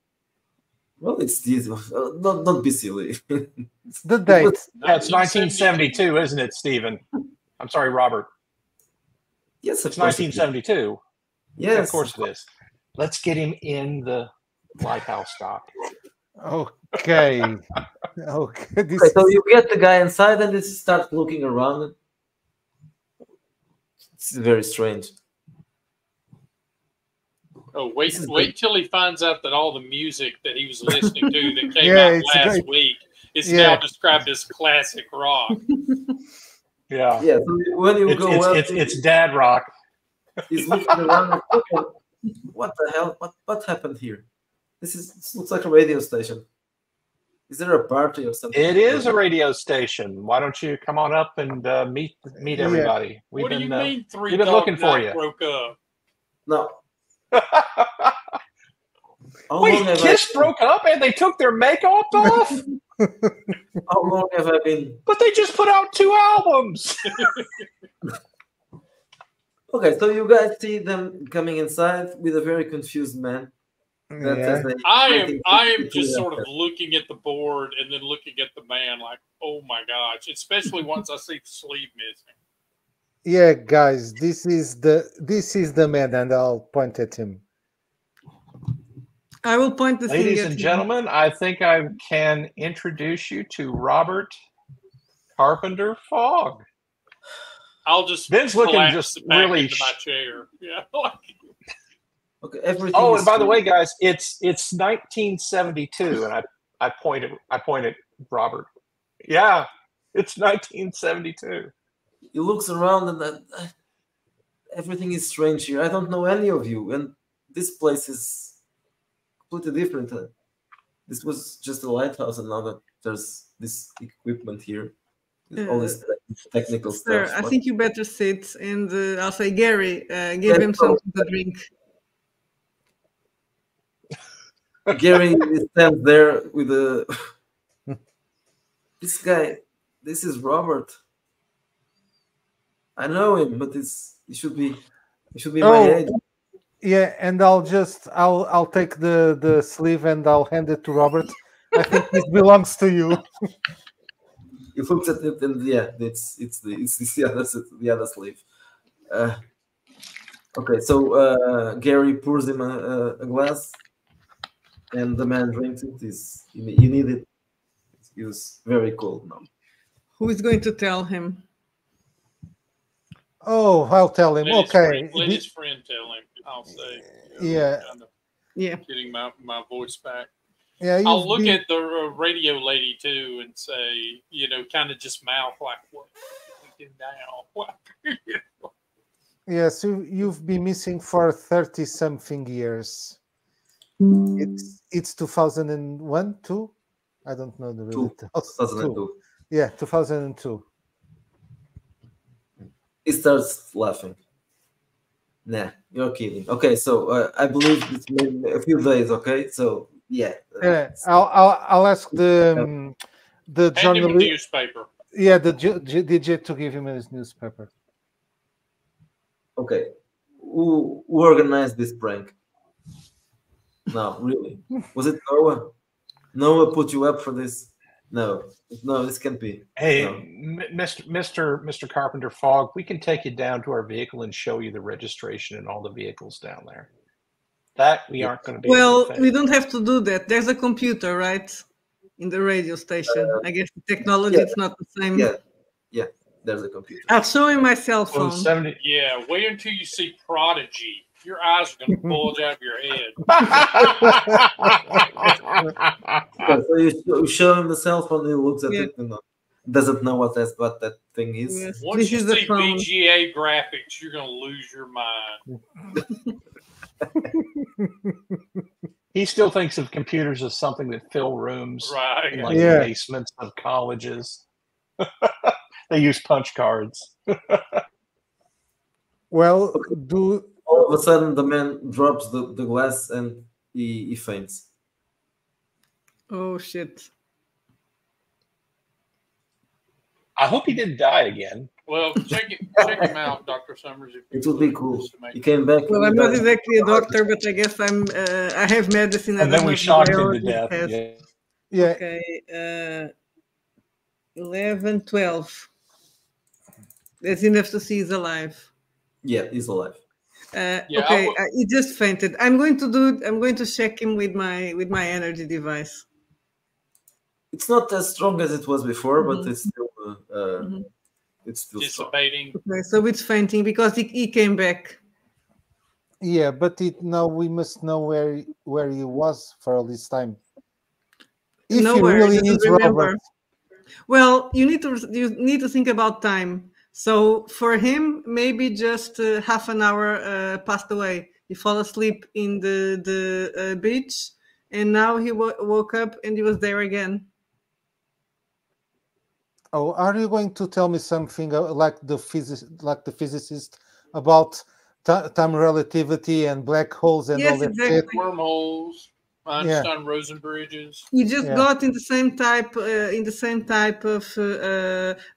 [SPEAKER 1] Well, it's this. Don't be silly.
[SPEAKER 3] The date.
[SPEAKER 5] That's 1972, isn't it, Stephen? I'm sorry, Robert.
[SPEAKER 1] Yes,
[SPEAKER 5] It's
[SPEAKER 1] of course. It is.
[SPEAKER 5] 1972.
[SPEAKER 1] Yes,
[SPEAKER 5] Of course it is. Let's get him in the lighthouse, Doc.
[SPEAKER 3] Okay. Okay. This
[SPEAKER 1] Okay, so you get the guy inside and it starts looking around. It's very strange.
[SPEAKER 2] Oh, wait till he finds out that all the music that he was listening to that came
[SPEAKER 3] Yeah,
[SPEAKER 2] out
[SPEAKER 3] it's
[SPEAKER 2] last
[SPEAKER 3] great.
[SPEAKER 2] week is
[SPEAKER 3] Yeah.
[SPEAKER 2] now described as classic rock.
[SPEAKER 5] Yeah.
[SPEAKER 1] Yeah, so when you go up,
[SPEAKER 5] It's dad rock.
[SPEAKER 1] he's looking around. And, okay, what the hell? What happened here? This looks like a radio station. Is there a party or something?
[SPEAKER 5] It is a radio station. Why don't you come on up and meet
[SPEAKER 3] Yeah.
[SPEAKER 5] everybody?
[SPEAKER 2] What do you mean 3
[SPEAKER 5] we've been
[SPEAKER 2] Dog
[SPEAKER 5] looking for
[SPEAKER 2] Night
[SPEAKER 5] you.
[SPEAKER 2] broke up?
[SPEAKER 1] No. How
[SPEAKER 5] Wait,
[SPEAKER 1] long have
[SPEAKER 5] Kiss broke up and they took their makeup off?
[SPEAKER 1] How long have I been?
[SPEAKER 5] But they just put out 2 albums.
[SPEAKER 1] Okay, so you guys see them coming inside with a very confused man. That
[SPEAKER 3] Yeah.
[SPEAKER 1] has a
[SPEAKER 2] I am
[SPEAKER 1] 1952
[SPEAKER 2] just sort of
[SPEAKER 1] haircut.
[SPEAKER 2] looking at the board and then looking at the man like, oh my gosh, especially once I see the sleeve missing.
[SPEAKER 3] Yeah, guys, this is the man, and I'll point at him.
[SPEAKER 4] I will point the thing
[SPEAKER 5] Ladies
[SPEAKER 4] at
[SPEAKER 5] and
[SPEAKER 4] him.
[SPEAKER 5] gentlemen, I think I can introduce you to Robert Carpenter Fogg.
[SPEAKER 2] I'll just
[SPEAKER 5] Ben's looking
[SPEAKER 2] collapse
[SPEAKER 5] just
[SPEAKER 2] back
[SPEAKER 5] really
[SPEAKER 2] into my chair. Yeah.
[SPEAKER 1] Okay, everything.
[SPEAKER 5] Oh,
[SPEAKER 1] is
[SPEAKER 5] and by the
[SPEAKER 1] strange.
[SPEAKER 5] way, guys, it's 1972, and I pointed Robert. Yeah, it's 1972.
[SPEAKER 1] He looks around and everything is strange here. I don't know any of you, and this place is completely different. This was just a lighthouse, and now that there's this equipment here, all this technical
[SPEAKER 4] Sir,
[SPEAKER 1] stuff.
[SPEAKER 4] I think you better sit, and I'll say, Gary, give him something to drink.
[SPEAKER 1] Gary stands there with a. This guy, this is Robert. I know him, but he should be my age.
[SPEAKER 3] Yeah, and I'll take the sleeve and I'll hand it to Robert. I think this belongs to you.
[SPEAKER 1] He looks at it and yeah, it's the other sleeve. Okay, so Gary pours him a glass, and the man drinks it. You need it. He was very cold now.
[SPEAKER 4] Who is going to tell him?
[SPEAKER 3] Oh, I'll tell him. Okay.
[SPEAKER 2] Let his friend tell him. I'll say.
[SPEAKER 3] Yeah.
[SPEAKER 4] Yeah.
[SPEAKER 2] Getting my voice back.
[SPEAKER 3] Yeah.
[SPEAKER 2] I'll look at the radio lady too and say, kind of just mouth like, what are we doing now?
[SPEAKER 3] Yes, you've been missing for 30-something years. It's 2001, 2? I don't know the real
[SPEAKER 1] 2002.
[SPEAKER 3] Yeah, 2002.
[SPEAKER 1] He starts laughing. Nah, you're kidding. Okay, so I believe it's been a few days. Okay, so yeah.
[SPEAKER 3] I'll ask the journalist.
[SPEAKER 2] Newspaper.
[SPEAKER 3] Yeah, the DJ to give him his newspaper.
[SPEAKER 1] Okay, who organized this prank? No, really, was it Noah? Noah put you up for this? No, this can't be.
[SPEAKER 5] Hey,
[SPEAKER 1] no.
[SPEAKER 5] Mr. Carpenter Fogg, we can take you down to our vehicle and show you the registration and all the vehicles down there. That we aren't going to be.
[SPEAKER 4] Well, we don't have to do that. There's a computer, right, in the radio station. I guess the technology is not the same.
[SPEAKER 1] Yeah, there's a computer.
[SPEAKER 4] I'll show him my cell phone.
[SPEAKER 5] 70.
[SPEAKER 2] Yeah, wait until you see Prodigy. Your eyes are going to bulge out of your head.
[SPEAKER 1] So you show him the cell phone, he looks at it and doesn't know what that thing is.
[SPEAKER 4] Yes.
[SPEAKER 2] Once you see VGA graphics, you're going to lose your mind.
[SPEAKER 5] He still thinks of computers as something that fill rooms,
[SPEAKER 2] right?
[SPEAKER 5] In the basements of colleges. They use punch cards.
[SPEAKER 3] Well,
[SPEAKER 1] all of a sudden the man drops the glass and he faints.
[SPEAKER 4] Oh shit!
[SPEAKER 5] I hope he didn't die again.
[SPEAKER 2] Well, check him out, Dr. Summers.
[SPEAKER 1] It would be cool. He came back.
[SPEAKER 4] Well, I'm not exactly a doctor, but I guess I have medicine.
[SPEAKER 5] And then we shocked him to death.
[SPEAKER 3] Yeah.
[SPEAKER 4] Okay. 11, 12. That's enough to see he's alive.
[SPEAKER 1] Yeah, he's alive.
[SPEAKER 4] Okay, he just fainted. I'm going to check him with my energy device.
[SPEAKER 1] It's not as strong as it was before, but it's still
[SPEAKER 2] dissipating.
[SPEAKER 4] Okay, so it's fainting because he came back.
[SPEAKER 3] Yeah, but now we must know where he was for all this time. If
[SPEAKER 4] Nowhere,
[SPEAKER 3] he really is Robert.
[SPEAKER 4] Well, you need to think about time. So for him, maybe just half an hour passed away. He fell asleep in the beach, and now he woke up and he was there again.
[SPEAKER 3] Oh, are you going to tell me something like the physicist about time relativity and black holes and all that
[SPEAKER 4] exactly.
[SPEAKER 3] shit?
[SPEAKER 2] Wormholes, Einstein-Rosen bridges.
[SPEAKER 4] He just got in the same type of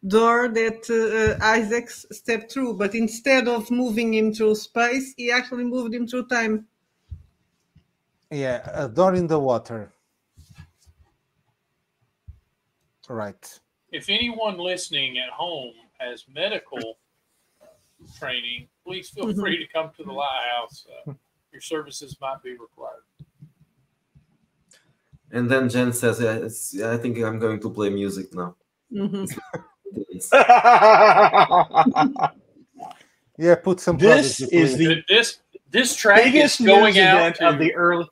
[SPEAKER 4] door that Isaac stepped through, but instead of moving him through space, he actually moved him through time.
[SPEAKER 3] Yeah, a door in the water. Right.
[SPEAKER 2] If anyone listening at home has medical training, please feel free to come to the Lighthouse. Your services might be required.
[SPEAKER 1] And then Jen says, I think I'm going to play music now.
[SPEAKER 3] Yeah, put some.
[SPEAKER 5] This is the
[SPEAKER 2] this track
[SPEAKER 5] biggest
[SPEAKER 2] is going
[SPEAKER 5] news
[SPEAKER 2] out
[SPEAKER 5] event
[SPEAKER 2] to,
[SPEAKER 5] of the early.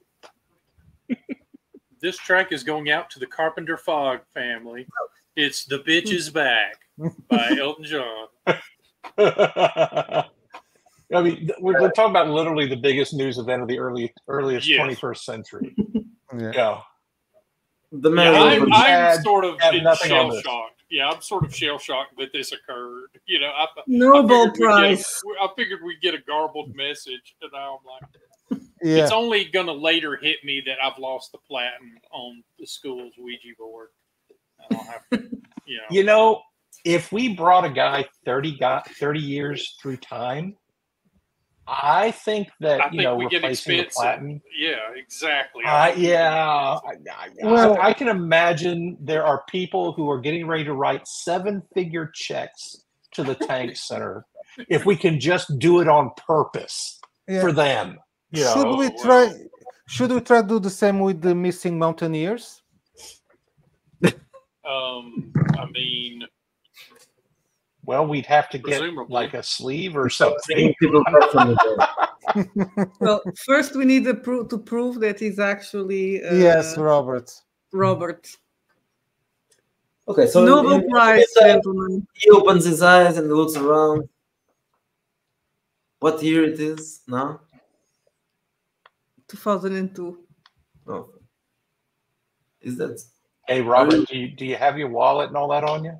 [SPEAKER 2] This track is going out to the Carpenter Fogg family. It's "The Bitch Is Back" by Elton John.
[SPEAKER 5] I mean, we're talking about literally the biggest news event of the earliest
[SPEAKER 2] Yes.
[SPEAKER 5] 21st century.
[SPEAKER 3] Yeah.
[SPEAKER 5] Yeah.
[SPEAKER 1] The
[SPEAKER 2] Yeah,
[SPEAKER 1] man
[SPEAKER 2] I'm sort of
[SPEAKER 5] have
[SPEAKER 2] in
[SPEAKER 5] nothing on
[SPEAKER 2] shell
[SPEAKER 5] this.
[SPEAKER 2] shocked. Yeah, I'm sort of shell shocked that this occurred. You know, I
[SPEAKER 4] Nobel
[SPEAKER 2] figured we'd get
[SPEAKER 4] Prize.
[SPEAKER 2] I figured we'd get a garbled message, and now I'm like,
[SPEAKER 3] Yeah.
[SPEAKER 2] it's only going to later hit me that I've lost the platinum on the school's Ouija board. I don't have to, you know.
[SPEAKER 5] You know, if we brought a guy 30 years through time, I think that,
[SPEAKER 2] I think we get
[SPEAKER 5] replacing the
[SPEAKER 2] expensive.
[SPEAKER 5] platinum.
[SPEAKER 2] Yeah, exactly.
[SPEAKER 5] Yeah.
[SPEAKER 3] Well-
[SPEAKER 5] I can imagine there are people who are getting ready to write 7-figure checks to the Tank Center if we can just do it on purpose
[SPEAKER 3] Yeah.
[SPEAKER 5] for them. You know?
[SPEAKER 3] Should we try? Should we try to do the same with the missing mountaineers?
[SPEAKER 2] I mean,
[SPEAKER 5] Well, we'd have to get
[SPEAKER 2] Presumably.
[SPEAKER 5] like a sleeve or something.
[SPEAKER 1] bringing people back from the dead.
[SPEAKER 4] Well, first we need to prove that he's actually
[SPEAKER 3] Yes, Robert.
[SPEAKER 4] Robert.
[SPEAKER 1] Okay, so
[SPEAKER 4] Nobel
[SPEAKER 1] in
[SPEAKER 4] Prize,
[SPEAKER 1] the meantime,
[SPEAKER 4] gentlemen.
[SPEAKER 1] he opens his eyes and looks around. What year it is now?
[SPEAKER 4] 2002.
[SPEAKER 1] Oh, is that?
[SPEAKER 5] Hey, Robert, do you have your wallet and all that on you?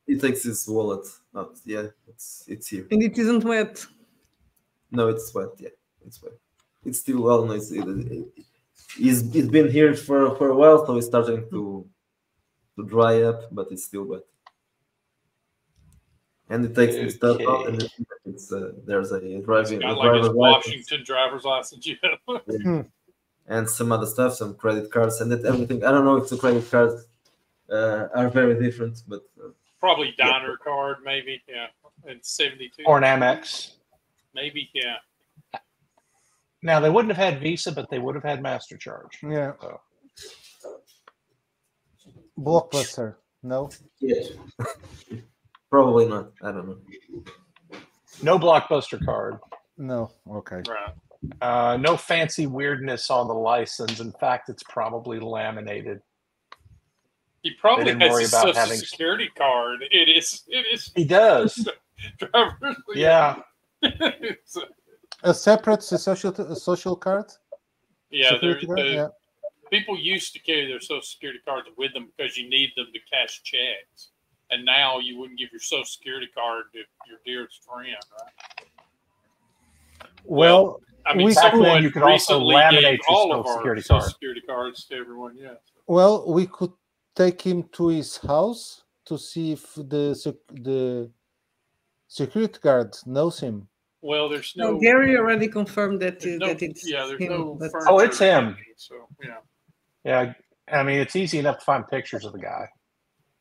[SPEAKER 1] He takes his wallet out. Yeah, it's here.
[SPEAKER 4] And it isn't wet.
[SPEAKER 1] No, it's wet. Yeah, it's wet. It's still well. No, it's been here for a while, so it's starting to dry up, but it's still wet. And it takes the stuff out, and it's there's a driving
[SPEAKER 2] got
[SPEAKER 1] a
[SPEAKER 2] like his
[SPEAKER 1] driver's license
[SPEAKER 2] Washington driver's license. Yeah.
[SPEAKER 1] and some other stuff, some credit cards, and that everything. I don't know if the credit cards are very different, but
[SPEAKER 2] Probably diner card, maybe. Yeah. And 72.
[SPEAKER 5] Or an Amex?
[SPEAKER 2] Maybe, yeah.
[SPEAKER 5] Now, they wouldn't have had Visa, but they would have had MasterCharge.
[SPEAKER 3] Yeah.
[SPEAKER 5] So,
[SPEAKER 3] Blockbuster. No.
[SPEAKER 1] yeah, probably not. I don't know.
[SPEAKER 5] no Blockbuster card.
[SPEAKER 3] No. Okay.
[SPEAKER 2] Right.
[SPEAKER 5] No fancy weirdness on the license. In fact, it's probably laminated.
[SPEAKER 2] He probably
[SPEAKER 5] didn't
[SPEAKER 2] has
[SPEAKER 5] worry
[SPEAKER 2] a
[SPEAKER 5] about
[SPEAKER 2] social
[SPEAKER 5] having-
[SPEAKER 2] security card. It is
[SPEAKER 5] He does.
[SPEAKER 2] driver's.
[SPEAKER 5] Yeah.
[SPEAKER 2] So,
[SPEAKER 3] A separate social card.
[SPEAKER 2] yeah,
[SPEAKER 3] Security card? Yeah.
[SPEAKER 2] people used to carry their social security cards with them because you need them to cash checks. And now you wouldn't give your social security card to your dearest friend, right?
[SPEAKER 3] Well,
[SPEAKER 2] I mean,
[SPEAKER 3] We
[SPEAKER 5] Back
[SPEAKER 2] someone
[SPEAKER 5] then, you could also
[SPEAKER 2] recently
[SPEAKER 5] laminate
[SPEAKER 2] gave
[SPEAKER 5] your
[SPEAKER 2] all of
[SPEAKER 5] social
[SPEAKER 2] our
[SPEAKER 5] security
[SPEAKER 2] social
[SPEAKER 5] card.
[SPEAKER 2] security cards to everyone. Yeah.
[SPEAKER 3] we could take him to his house to see if the security guard knows him.
[SPEAKER 2] Well, there's
[SPEAKER 4] No,
[SPEAKER 2] no.
[SPEAKER 4] Gary already confirmed that,
[SPEAKER 2] there's no
[SPEAKER 4] that it's
[SPEAKER 2] there's
[SPEAKER 4] him.
[SPEAKER 2] no.
[SPEAKER 4] but-
[SPEAKER 2] furniture
[SPEAKER 5] Oh, it's him.
[SPEAKER 2] So yeah,
[SPEAKER 5] Yeah. I mean, it's easy enough to find pictures of the guy.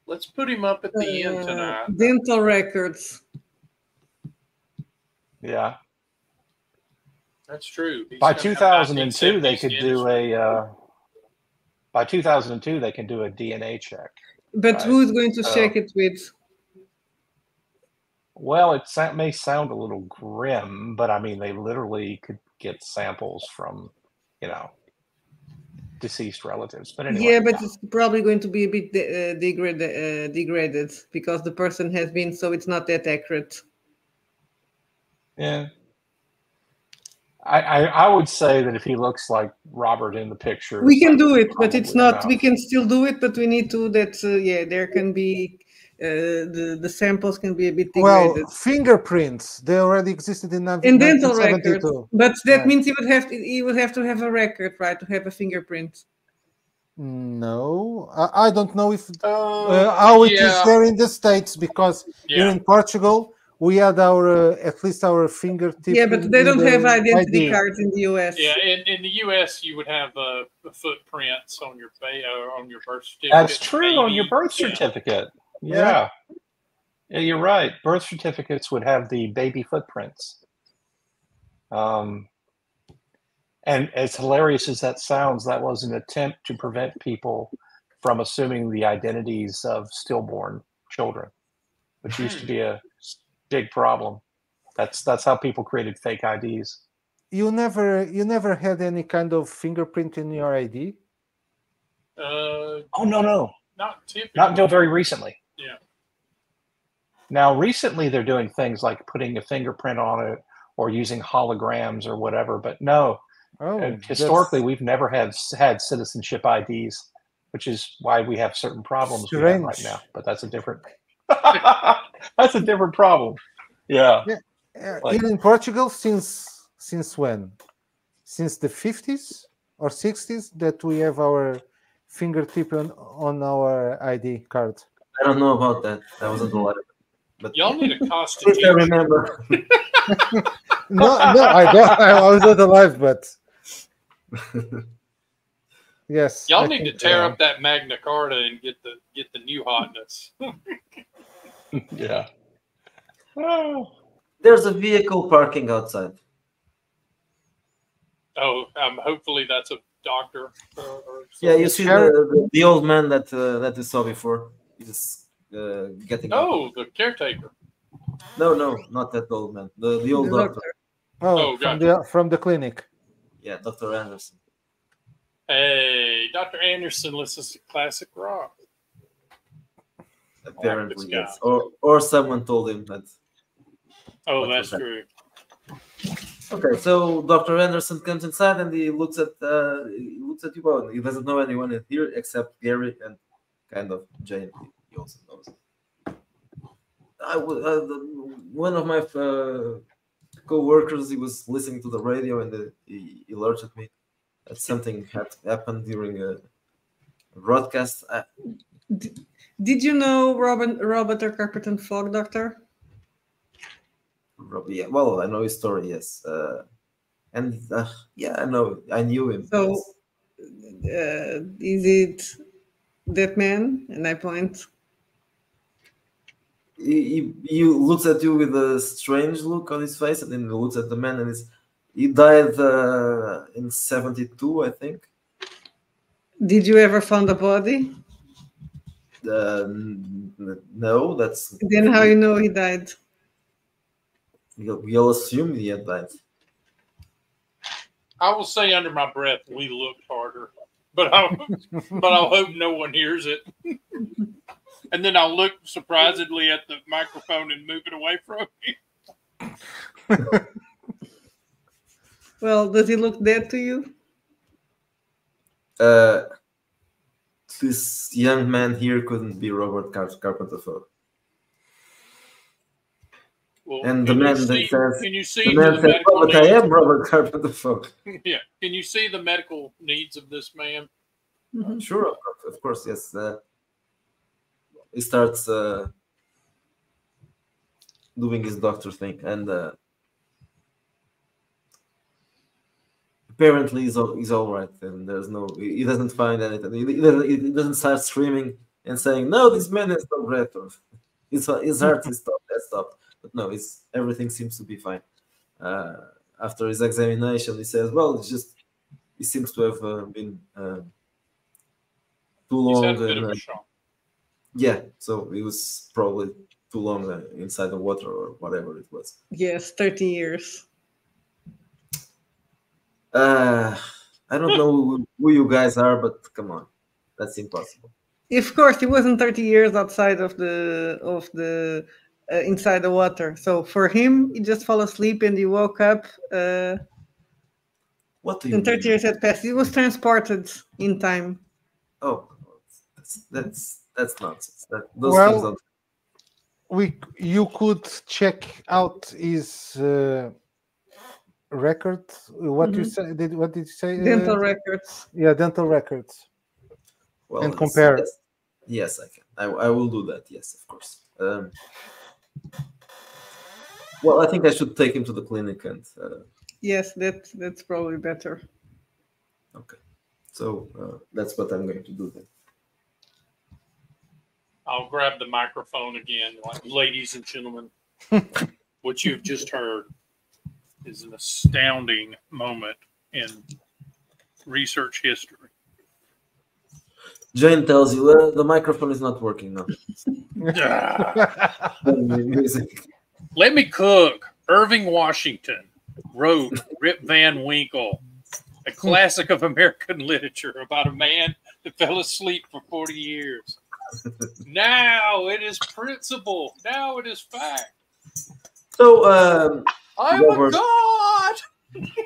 [SPEAKER 2] let's put him up at the end tonight.
[SPEAKER 4] dental records.
[SPEAKER 5] Yeah.
[SPEAKER 2] That's true. He's
[SPEAKER 5] By
[SPEAKER 2] gonna have
[SPEAKER 5] 2002, they
[SPEAKER 2] 1970s
[SPEAKER 5] could do
[SPEAKER 2] dentistry.
[SPEAKER 5] by 2002, they can do a DNA check.
[SPEAKER 4] But
[SPEAKER 5] Right.
[SPEAKER 4] who's going to
[SPEAKER 5] So-
[SPEAKER 4] check it with?
[SPEAKER 5] Well, may sound a little grim, but I mean, they literally could get samples from, deceased relatives. But anyway,
[SPEAKER 4] Yeah, but it's probably going to be a bit degraded because the person has been, so it's not that accurate.
[SPEAKER 5] yeah. I would say that if he looks like Robert in the picture,
[SPEAKER 4] We can do it, but it's
[SPEAKER 5] probably
[SPEAKER 4] not. We can still do it, but we need to. There can be the samples can be a bit degraded.
[SPEAKER 3] Well, fingerprints. They already existed in
[SPEAKER 4] And dental records,
[SPEAKER 3] 1972.
[SPEAKER 4] but that
[SPEAKER 3] Yeah.
[SPEAKER 4] means he would have to have a record, right, to have a fingerprint.
[SPEAKER 3] No, I don't know if how it is
[SPEAKER 2] yeah.
[SPEAKER 3] there in the States, because here
[SPEAKER 2] Yeah.
[SPEAKER 3] in Portugal we had our at least our fingertip.
[SPEAKER 4] Yeah, but
[SPEAKER 3] in-
[SPEAKER 4] they
[SPEAKER 3] in
[SPEAKER 4] don't
[SPEAKER 3] the
[SPEAKER 4] have identity
[SPEAKER 3] ID.
[SPEAKER 4] cards in the US.
[SPEAKER 2] Yeah, in the U.S., you would have footprints on your on your birth certificate.
[SPEAKER 5] That's true on your
[SPEAKER 2] maybe.
[SPEAKER 5] birth
[SPEAKER 2] Yeah.
[SPEAKER 5] certificate.
[SPEAKER 3] Yeah.
[SPEAKER 5] Yeah, you're right. Birth certificates would have the baby footprints. And as hilarious as that sounds, that was an attempt to prevent people from assuming the identities of stillborn children, which used to be a big problem. That's how people created fake IDs.
[SPEAKER 3] you never had any kind of fingerprint in your ID?
[SPEAKER 2] Oh
[SPEAKER 5] no,
[SPEAKER 2] not typically.
[SPEAKER 5] not until very recently.
[SPEAKER 2] Yeah.
[SPEAKER 5] Now, recently they're doing things like putting a fingerprint on it or using holograms or whatever. But no, historically we've never had citizenship IDs, which is why we have certain problems we have right now. But that's a different that's a different problem. Yeah.
[SPEAKER 3] Here in Portugal, since when? Since the 50s or 60s that we have our fingertip on our ID card.
[SPEAKER 1] I don't know about that. I wasn't alive. But
[SPEAKER 2] Y'all need a
[SPEAKER 1] if I
[SPEAKER 2] constitution.
[SPEAKER 1] remember.
[SPEAKER 3] No, I don't. I was not alive, but yes.
[SPEAKER 2] Y'all
[SPEAKER 3] I
[SPEAKER 2] need to
[SPEAKER 3] think,
[SPEAKER 2] tear up that Magna Carta and get the new hotness.
[SPEAKER 5] Yeah.
[SPEAKER 1] There's a vehicle parking outside.
[SPEAKER 2] Oh, hopefully that's a doctor.
[SPEAKER 1] Yeah, you see the old man that you saw before. He's getting.
[SPEAKER 2] Oh, the caretaker.
[SPEAKER 1] No, not that old man. The old doctor.
[SPEAKER 3] Oh, from the clinic.
[SPEAKER 1] Yeah, Dr. Anderson.
[SPEAKER 2] Hey, Dr. Anderson listens to classic rock.
[SPEAKER 1] Apparently, yes. Or someone told him that.
[SPEAKER 2] Oh, that's true.
[SPEAKER 1] Okay, so Dr. Anderson comes inside and he looks at you both. He doesn't know anyone in here except Gary and kind of Jane. He also knows. One of my co-workers, he was listening to the radio and he alerted me that something had happened during a broadcast.
[SPEAKER 4] Did you know Robert Carpenter Fog, Doctor?
[SPEAKER 1] Yeah, well, I know his story, yes. And yeah, I knew him.
[SPEAKER 4] So, is it that man? And I point.
[SPEAKER 1] He looks at you with a strange look on his face, and then he looks at the man, and he died in 1972, I think.
[SPEAKER 4] Did you ever find a body?
[SPEAKER 1] No, that's.
[SPEAKER 4] Then how you know he died?
[SPEAKER 1] We'll assume he had died.
[SPEAKER 2] I will say under my breath, we looked harder, but I'll hope no one hears it. And then I'll look surprisedly at the microphone and move it away from me.
[SPEAKER 4] Well, does he look dead to you?
[SPEAKER 1] This young man here couldn't be Robert Carpenter Fog.
[SPEAKER 2] Well,
[SPEAKER 1] and the man that says,
[SPEAKER 2] "Can you see
[SPEAKER 1] the man says, oh, but I am Robert Carpenter Fog."
[SPEAKER 2] Yeah. Can you see the medical needs of this man?
[SPEAKER 4] Mm-hmm.
[SPEAKER 1] Sure, of course, yes. He starts doing his doctor thing, and apparently he's all right. And he doesn't find anything. He doesn't start screaming and saying, "No, this man is no breath." His heart is stopped. But no, everything seems to be fine. After his examination, he says, "Well, he seems to have been too long."
[SPEAKER 2] He's had a bit of a shock.
[SPEAKER 1] Yeah, so it was probably too long inside the water or whatever it was.
[SPEAKER 4] Yes, 30 years.
[SPEAKER 1] I don't know who you guys are, but come on, that's impossible.
[SPEAKER 4] Of course, it wasn't 30 years outside of the inside the water. So for him, he just fell asleep and he woke up.
[SPEAKER 1] What do you
[SPEAKER 4] and 30
[SPEAKER 1] mean?
[SPEAKER 4] years had passed. He was transported in time.
[SPEAKER 1] Oh, that's nonsense. Those things don't...
[SPEAKER 3] You could check out his record. What you say? What did you say?
[SPEAKER 4] Dental records.
[SPEAKER 3] Yeah, dental records.
[SPEAKER 1] Well,
[SPEAKER 3] and compare.
[SPEAKER 1] Yes, I can. I will do that. Yes, of course. Well, I think I should take him to the clinic and.
[SPEAKER 4] Yes, that's probably better.
[SPEAKER 1] Okay, so that's what I'm going to do then.
[SPEAKER 2] I'll grab the microphone again. Like, ladies and gentlemen, what you've just heard is an astounding moment in research history.
[SPEAKER 1] Jane tells you the microphone is not working now.
[SPEAKER 2] Let me cook. Irving Washington, wrote Rip Van Winkle, a classic of American literature about a man that fell asleep for 40 years. Now it is principle. Now it is fact.
[SPEAKER 1] So,
[SPEAKER 2] I'm
[SPEAKER 1] Robert-
[SPEAKER 2] a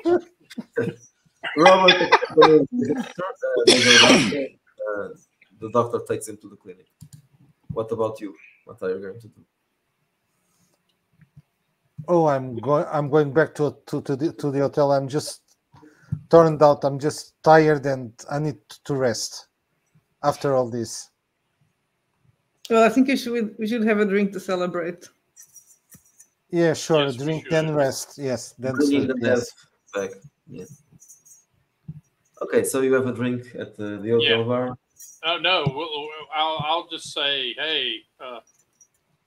[SPEAKER 2] god.
[SPEAKER 1] Robert, the doctor takes him to the clinic. What about you? What are you going to do?
[SPEAKER 3] Oh, I'm going back to the hotel. I'm just turned out. I'm just tired and I need to rest after all this.
[SPEAKER 4] Well, I think we should have a drink to celebrate.
[SPEAKER 3] Yeah, sure.
[SPEAKER 2] Yes, we
[SPEAKER 3] Drink
[SPEAKER 2] should.
[SPEAKER 3] then rest. Yes, then
[SPEAKER 1] Bringing
[SPEAKER 3] sleep.
[SPEAKER 1] the
[SPEAKER 3] Yes.
[SPEAKER 1] death back. Yes. Okay, so you have a drink at the hotel
[SPEAKER 2] Yeah.
[SPEAKER 1] bar.
[SPEAKER 2] Oh no, I'll just say, hey,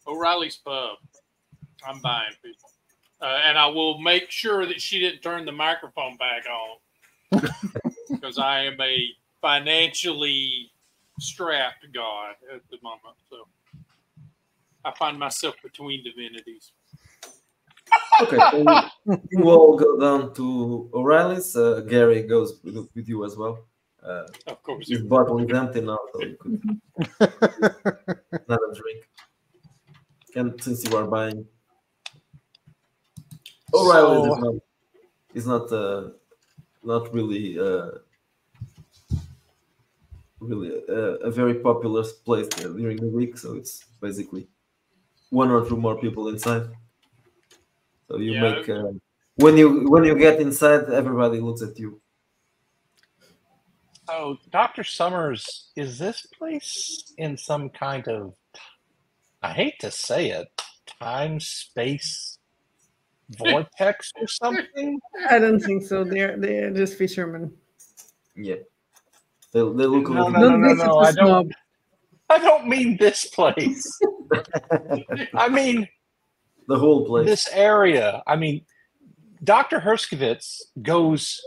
[SPEAKER 2] O'Reilly's Pub. I'm buying people, and I will make sure that she didn't turn the microphone back on because I am a financially strapped god at the moment. So I find myself between divinities.
[SPEAKER 1] Okay, so you all go down to O'Reilly's. Gary goes with you as well.
[SPEAKER 2] Of course,
[SPEAKER 1] His bottle is empty now, so you could have a drink. And since you are buying, O'Reilly's is not really a very popular place during the week. So it's basically one or two more people inside. So you make when you get inside, everybody looks at you.
[SPEAKER 5] So, Dr. Summers, is this place in some kind of, I hate to say it, time space vortex or something?
[SPEAKER 4] I don't think so. They're just fishermen.
[SPEAKER 1] Yeah, they look a
[SPEAKER 5] No,
[SPEAKER 1] little.
[SPEAKER 5] no, no,
[SPEAKER 4] Don't
[SPEAKER 5] no,
[SPEAKER 4] visit
[SPEAKER 5] no.
[SPEAKER 4] the
[SPEAKER 5] I
[SPEAKER 4] snob.
[SPEAKER 5] don't mean this place. I mean
[SPEAKER 1] The whole place.
[SPEAKER 5] this area. I mean, Dr. Herskovitz goes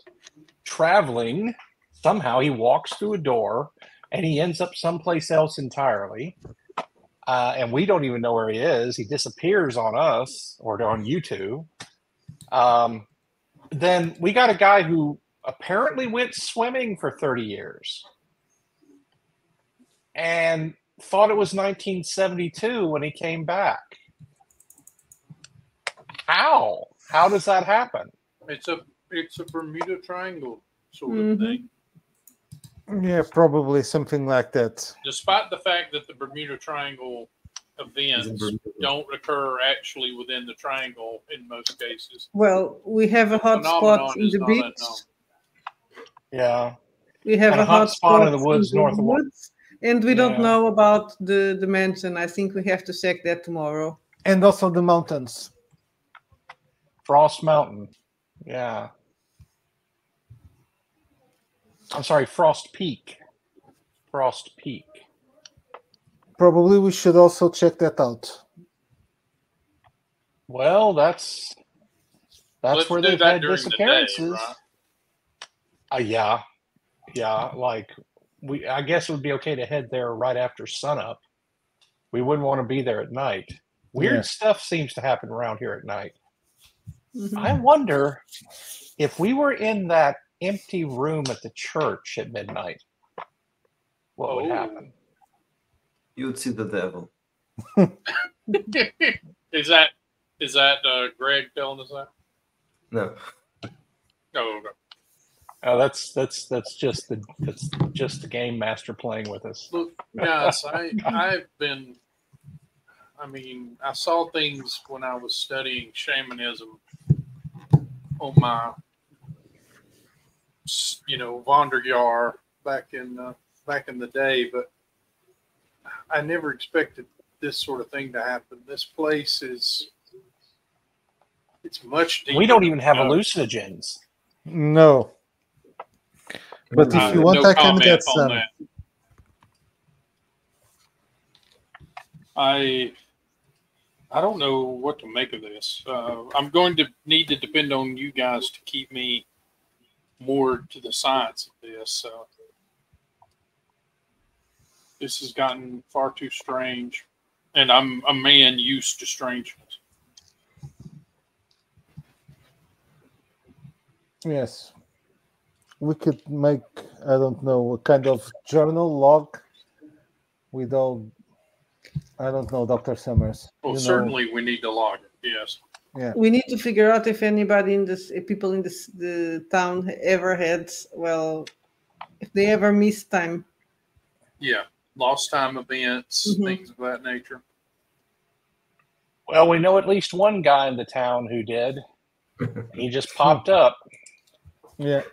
[SPEAKER 5] traveling. Somehow he walks through a door and he ends up someplace else entirely. And we don't even know where he is. He disappears on us or on you two. Then we got a guy who apparently went swimming for 30 years and thought it was 1972 when he came back. How? How does that happen?
[SPEAKER 2] it's a Bermuda Triangle sort of thing.
[SPEAKER 3] Yeah, probably something like that.
[SPEAKER 2] Despite the fact that the Bermuda Triangle events
[SPEAKER 1] Bermuda.
[SPEAKER 2] don't occur actually within the triangle in most cases.
[SPEAKER 4] Well, we have a hot
[SPEAKER 2] Phenomenon
[SPEAKER 4] spot in
[SPEAKER 2] is
[SPEAKER 4] the
[SPEAKER 2] not
[SPEAKER 4] beach.
[SPEAKER 2] unknown.
[SPEAKER 5] Yeah.
[SPEAKER 4] We have
[SPEAKER 5] And
[SPEAKER 4] a hot spot
[SPEAKER 5] in the woods north of
[SPEAKER 4] woods, and we don't
[SPEAKER 5] Yeah.
[SPEAKER 4] know about the mansion. I think we have to check that tomorrow.
[SPEAKER 3] And also the mountains.
[SPEAKER 5] Frost Mountain. Yeah. I'm sorry, Frost Peak. Frost Peak.
[SPEAKER 3] Probably we should also check that out.
[SPEAKER 5] Well, that's
[SPEAKER 2] Let's
[SPEAKER 5] where
[SPEAKER 2] do
[SPEAKER 5] they've
[SPEAKER 2] that
[SPEAKER 5] had
[SPEAKER 2] during the day,
[SPEAKER 5] disappearances.
[SPEAKER 2] right?
[SPEAKER 5] Yeah. Like I guess it would be okay to head there right after sunup. We wouldn't want to be there at night. Weird
[SPEAKER 3] Yeah.
[SPEAKER 5] stuff seems to happen around here at night.
[SPEAKER 4] Mhm.
[SPEAKER 5] I wonder if we were in that empty room at the church at midnight, what would
[SPEAKER 2] Oh.
[SPEAKER 5] happen?
[SPEAKER 1] You'd see the devil.
[SPEAKER 2] Is that Greg telling us that?
[SPEAKER 1] No.
[SPEAKER 2] Oh, okay.
[SPEAKER 5] Oh, that's just the game master playing with us.
[SPEAKER 2] Look, guys, I saw things when I was studying shamanism on my, Wanderjahr back in the day, but I never expected this sort of thing to happen. This place it's much deeper.
[SPEAKER 5] We don't even have
[SPEAKER 2] than-
[SPEAKER 5] hallucinogens.
[SPEAKER 3] No. But if you want,
[SPEAKER 2] no
[SPEAKER 3] I can
[SPEAKER 2] comment
[SPEAKER 3] get
[SPEAKER 2] on
[SPEAKER 3] some.
[SPEAKER 2] that. I don't know what to make of this. I'm going to need to depend on you guys to keep me more to the science of this. This has gotten far too strange, and I'm a man used to strangeness.
[SPEAKER 3] Yes. We could make, I don't know, a kind of journal log with all, I don't know, Dr. Summers.
[SPEAKER 2] Well,
[SPEAKER 3] you know,
[SPEAKER 2] certainly we need to log it. Yes.
[SPEAKER 3] yeah.
[SPEAKER 4] We need to figure out if anybody in this, if people in this the town ever had, well, if they ever missed time.
[SPEAKER 2] Yeah. Lost time events,
[SPEAKER 4] Mhm.
[SPEAKER 2] things of that nature.
[SPEAKER 5] Well, we know at least one guy in the town who did. He just popped up.
[SPEAKER 3] Yeah.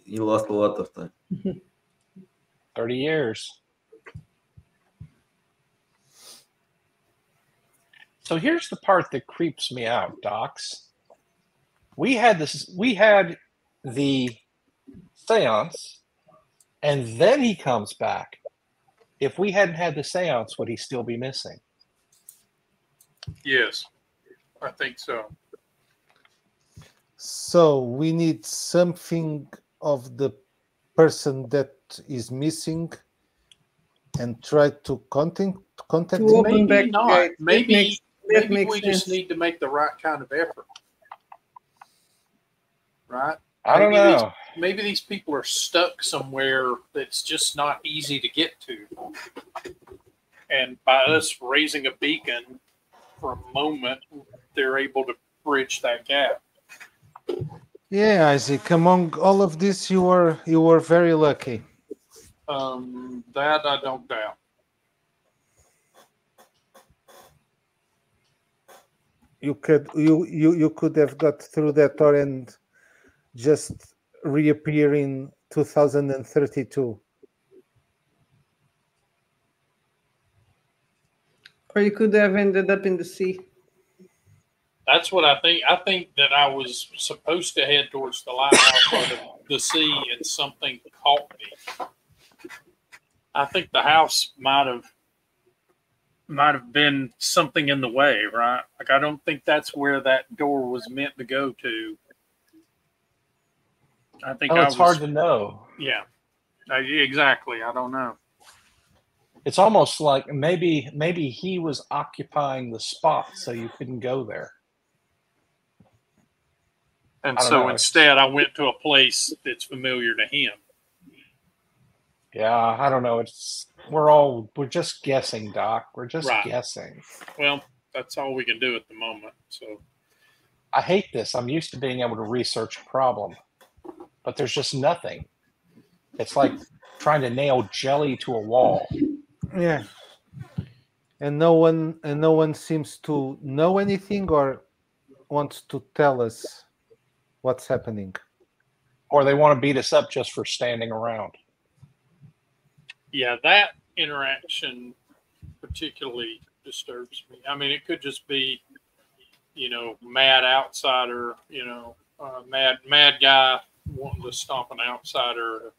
[SPEAKER 1] You lost a lot of time.
[SPEAKER 5] 30 years. So here's the part that creeps me out, Docs. We had the seance, and then he comes back. If we hadn't had the seance, would he still be missing?
[SPEAKER 2] Yes. I think so.
[SPEAKER 3] So we need something of the person that is missing and try to contact
[SPEAKER 4] To
[SPEAKER 3] him.
[SPEAKER 4] open back
[SPEAKER 2] Maybe
[SPEAKER 4] the
[SPEAKER 2] not.
[SPEAKER 4] gate.
[SPEAKER 2] Maybe
[SPEAKER 4] That
[SPEAKER 2] we
[SPEAKER 4] makes
[SPEAKER 2] just
[SPEAKER 4] sense.
[SPEAKER 2] need to make the right kind of effort. Right?
[SPEAKER 5] I don't
[SPEAKER 2] Maybe
[SPEAKER 5] know.
[SPEAKER 2] Maybe these people are stuck somewhere that's just not easy to get to. And by us raising a beacon for a moment, they're able to bridge that gap.
[SPEAKER 3] Yeah, Isaac. Among all of this, you were very lucky.
[SPEAKER 2] That I don't doubt.
[SPEAKER 3] You could have got through that door and just reappear in 2032.
[SPEAKER 4] Or you could have ended up in the sea.
[SPEAKER 2] That's what I think. I think that I was supposed to head towards the lighthouse or the sea, and something caught me. I think the house might have been something in the way, right? Like I don't think that's where that door was meant to go to. I think
[SPEAKER 5] Well, it's hard to know.
[SPEAKER 2] Yeah, exactly. I don't know.
[SPEAKER 5] It's almost like maybe he was occupying the spot so you couldn't go there.
[SPEAKER 2] And
[SPEAKER 5] I don't
[SPEAKER 2] so
[SPEAKER 5] know.
[SPEAKER 2] instead, I went to a place that's familiar to him.
[SPEAKER 5] Yeah, I don't know. We're just guessing, Doc. We're just
[SPEAKER 2] Right.
[SPEAKER 5] guessing.
[SPEAKER 2] Well, that's all we can do at the moment. So
[SPEAKER 5] I hate this. I'm used to being able to research a problem, but there's just nothing. It's like trying to nail jelly to a wall.
[SPEAKER 3] Yeah. And no one seems to know anything or wants to tell us what's happening.
[SPEAKER 5] Or they want to beat us up just for standing around.
[SPEAKER 2] yeah, that interaction particularly disturbs me. I mean, it could just be, mad outsider, mad guy wanting to stomp an outsider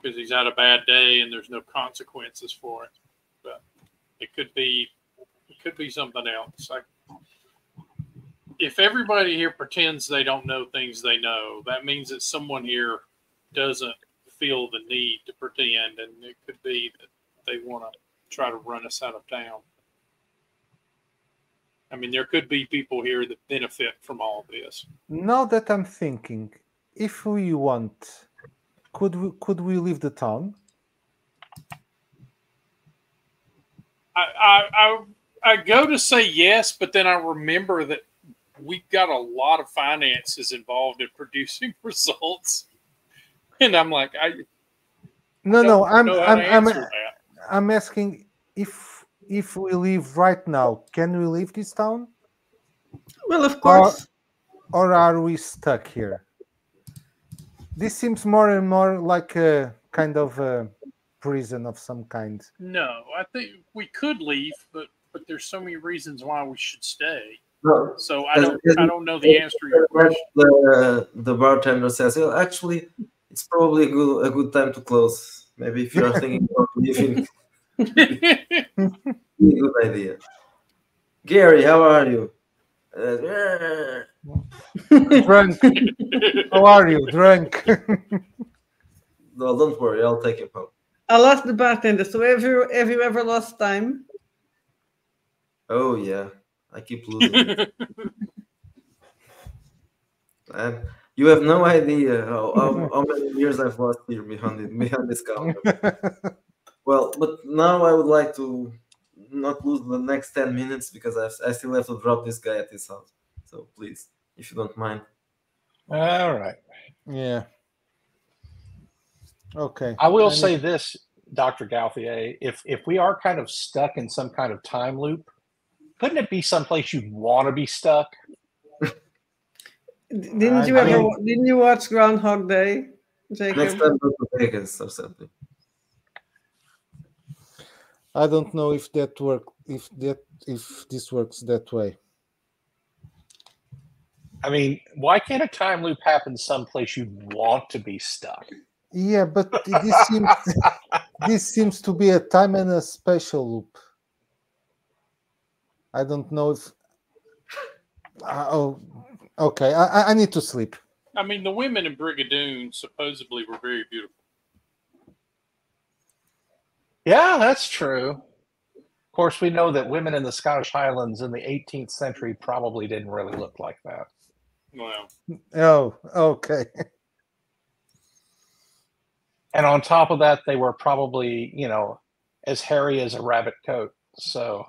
[SPEAKER 2] because he's had a bad day and there's no consequences for it. But it could be something else. Like if everybody here pretends they don't know things they know, that means that someone here doesn't feel the need to pretend, and it could be that they want to try to run us out of town. I mean, there could be people here that benefit from all this.
[SPEAKER 3] Now that I'm thinking, if we want, could we leave the town?
[SPEAKER 2] I go to say yes, but then I remember that we've got a lot of finances involved in producing results, and I'm like,
[SPEAKER 3] I'm asking if we leave right now, can we leave this town?
[SPEAKER 4] Well, of course.
[SPEAKER 3] Or are we stuck here? This seems more and more like a kind of a prison of some kind.
[SPEAKER 2] No, I think we could leave, but there's so many reasons why we should stay.
[SPEAKER 1] No,
[SPEAKER 2] So I don't know the answer to your question.
[SPEAKER 1] The bartender says, "Well, actually, it's probably a good time to close. Maybe if you're thinking of leaving, a good idea." Gary, how are you?
[SPEAKER 3] Drunk. How are you? Drunk.
[SPEAKER 1] No, don't worry. I'll take him home.
[SPEAKER 4] I lost the bartender. So have you ever lost time?
[SPEAKER 1] Oh yeah, I keep losing it. And you have no idea how many years I've lost here behind this counter. Well, but now I would like to not lose the next 10 minutes because I still have to drop this guy at his house. So please, if you don't mind.
[SPEAKER 5] All right.
[SPEAKER 3] Yeah. Okay.
[SPEAKER 5] I will say this, Dr. Gauthier, if we are kind of stuck in some kind of time loop, couldn't it be someplace you'd want to be stuck?
[SPEAKER 4] Didn't you watch Groundhog Day, Jacob?
[SPEAKER 1] Next time go to Vegas or something.
[SPEAKER 3] I don't know if that work if this works that way.
[SPEAKER 5] I mean, why can't a time loop happen someplace you'd want to be stuck?
[SPEAKER 3] Yeah, but this seems to be a time and a spatial loop. I don't know if. Okay. I need to sleep.
[SPEAKER 2] I mean, the women in Brigadoon supposedly were very beautiful.
[SPEAKER 5] Yeah, that's true. Of course, we know that women in the Scottish Highlands in the 18th century probably didn't really look like that.
[SPEAKER 2] Well.
[SPEAKER 3] Oh, okay.
[SPEAKER 5] And on top of that, they were probably, as hairy as a rabbit coat. So,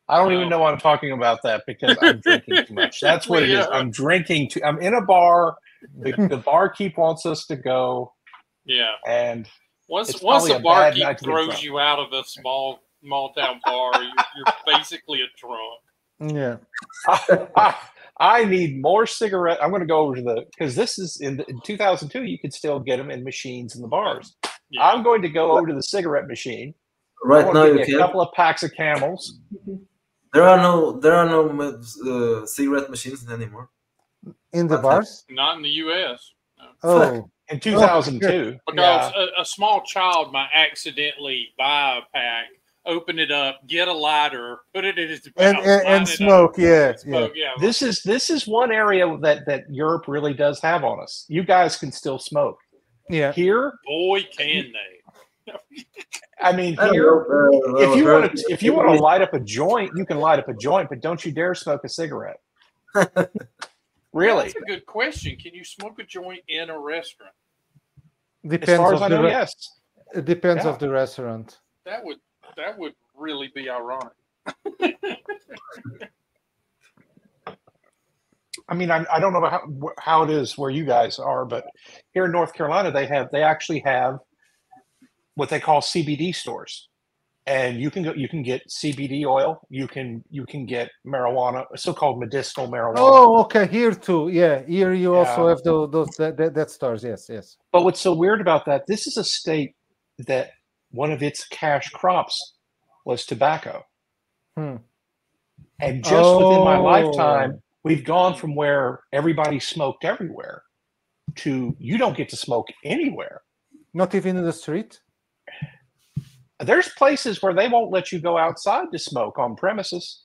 [SPEAKER 5] I don't even know why I'm talking about that because I'm drinking too much. That's what it is. I'm drinking too. I'm in a bar. The barkeep wants us to go.
[SPEAKER 2] Yeah.
[SPEAKER 5] And
[SPEAKER 2] once the barkeep throws you out of a small town bar, you're basically a drunk.
[SPEAKER 3] Yeah.
[SPEAKER 5] I need more cigarette. I'm going to go over to because this is in 2002. You could still get them in machines in the bars. Yeah. I'm going to go over to the cigarette machine.
[SPEAKER 1] Right now, you
[SPEAKER 5] get a couple of packs of Camels.
[SPEAKER 1] There are no cigarette machines anymore
[SPEAKER 3] in the bars.
[SPEAKER 2] Not in the U.S.
[SPEAKER 3] No. Oh,
[SPEAKER 5] in 2002,
[SPEAKER 2] because a small child might accidentally buy a pack, open it up, get a lighter, put it in his mouth,
[SPEAKER 3] and smoke. Yeah.
[SPEAKER 5] This is one area that Europe really does have on us. You guys can still smoke.
[SPEAKER 3] Yeah.
[SPEAKER 5] Here,
[SPEAKER 2] boy, can they.
[SPEAKER 5] I mean, here, if you want to light up a joint, you can light up a joint, but don't you dare smoke a cigarette. Really?
[SPEAKER 2] That's a good question. Can you smoke a joint in a restaurant?
[SPEAKER 3] Depends
[SPEAKER 5] as far as I know, yes.
[SPEAKER 3] It depends of the restaurant.
[SPEAKER 2] That would really be ironic.
[SPEAKER 5] I mean, I don't know how it is where you guys are, but here in North Carolina, they actually have what they call CBD stores, and you can get CBD oil. You can get marijuana, so-called medicinal marijuana.
[SPEAKER 3] Oh, okay. Here too. Yeah, here you also have those that stores. Yes.
[SPEAKER 5] But what's so weird about that? This is a state that one of its cash crops was tobacco, and just within my lifetime, we've gone from where everybody smoked everywhere to you don't get to smoke anywhere.
[SPEAKER 3] Not even in the street?
[SPEAKER 5] There's places where they won't let you go outside to smoke on premises.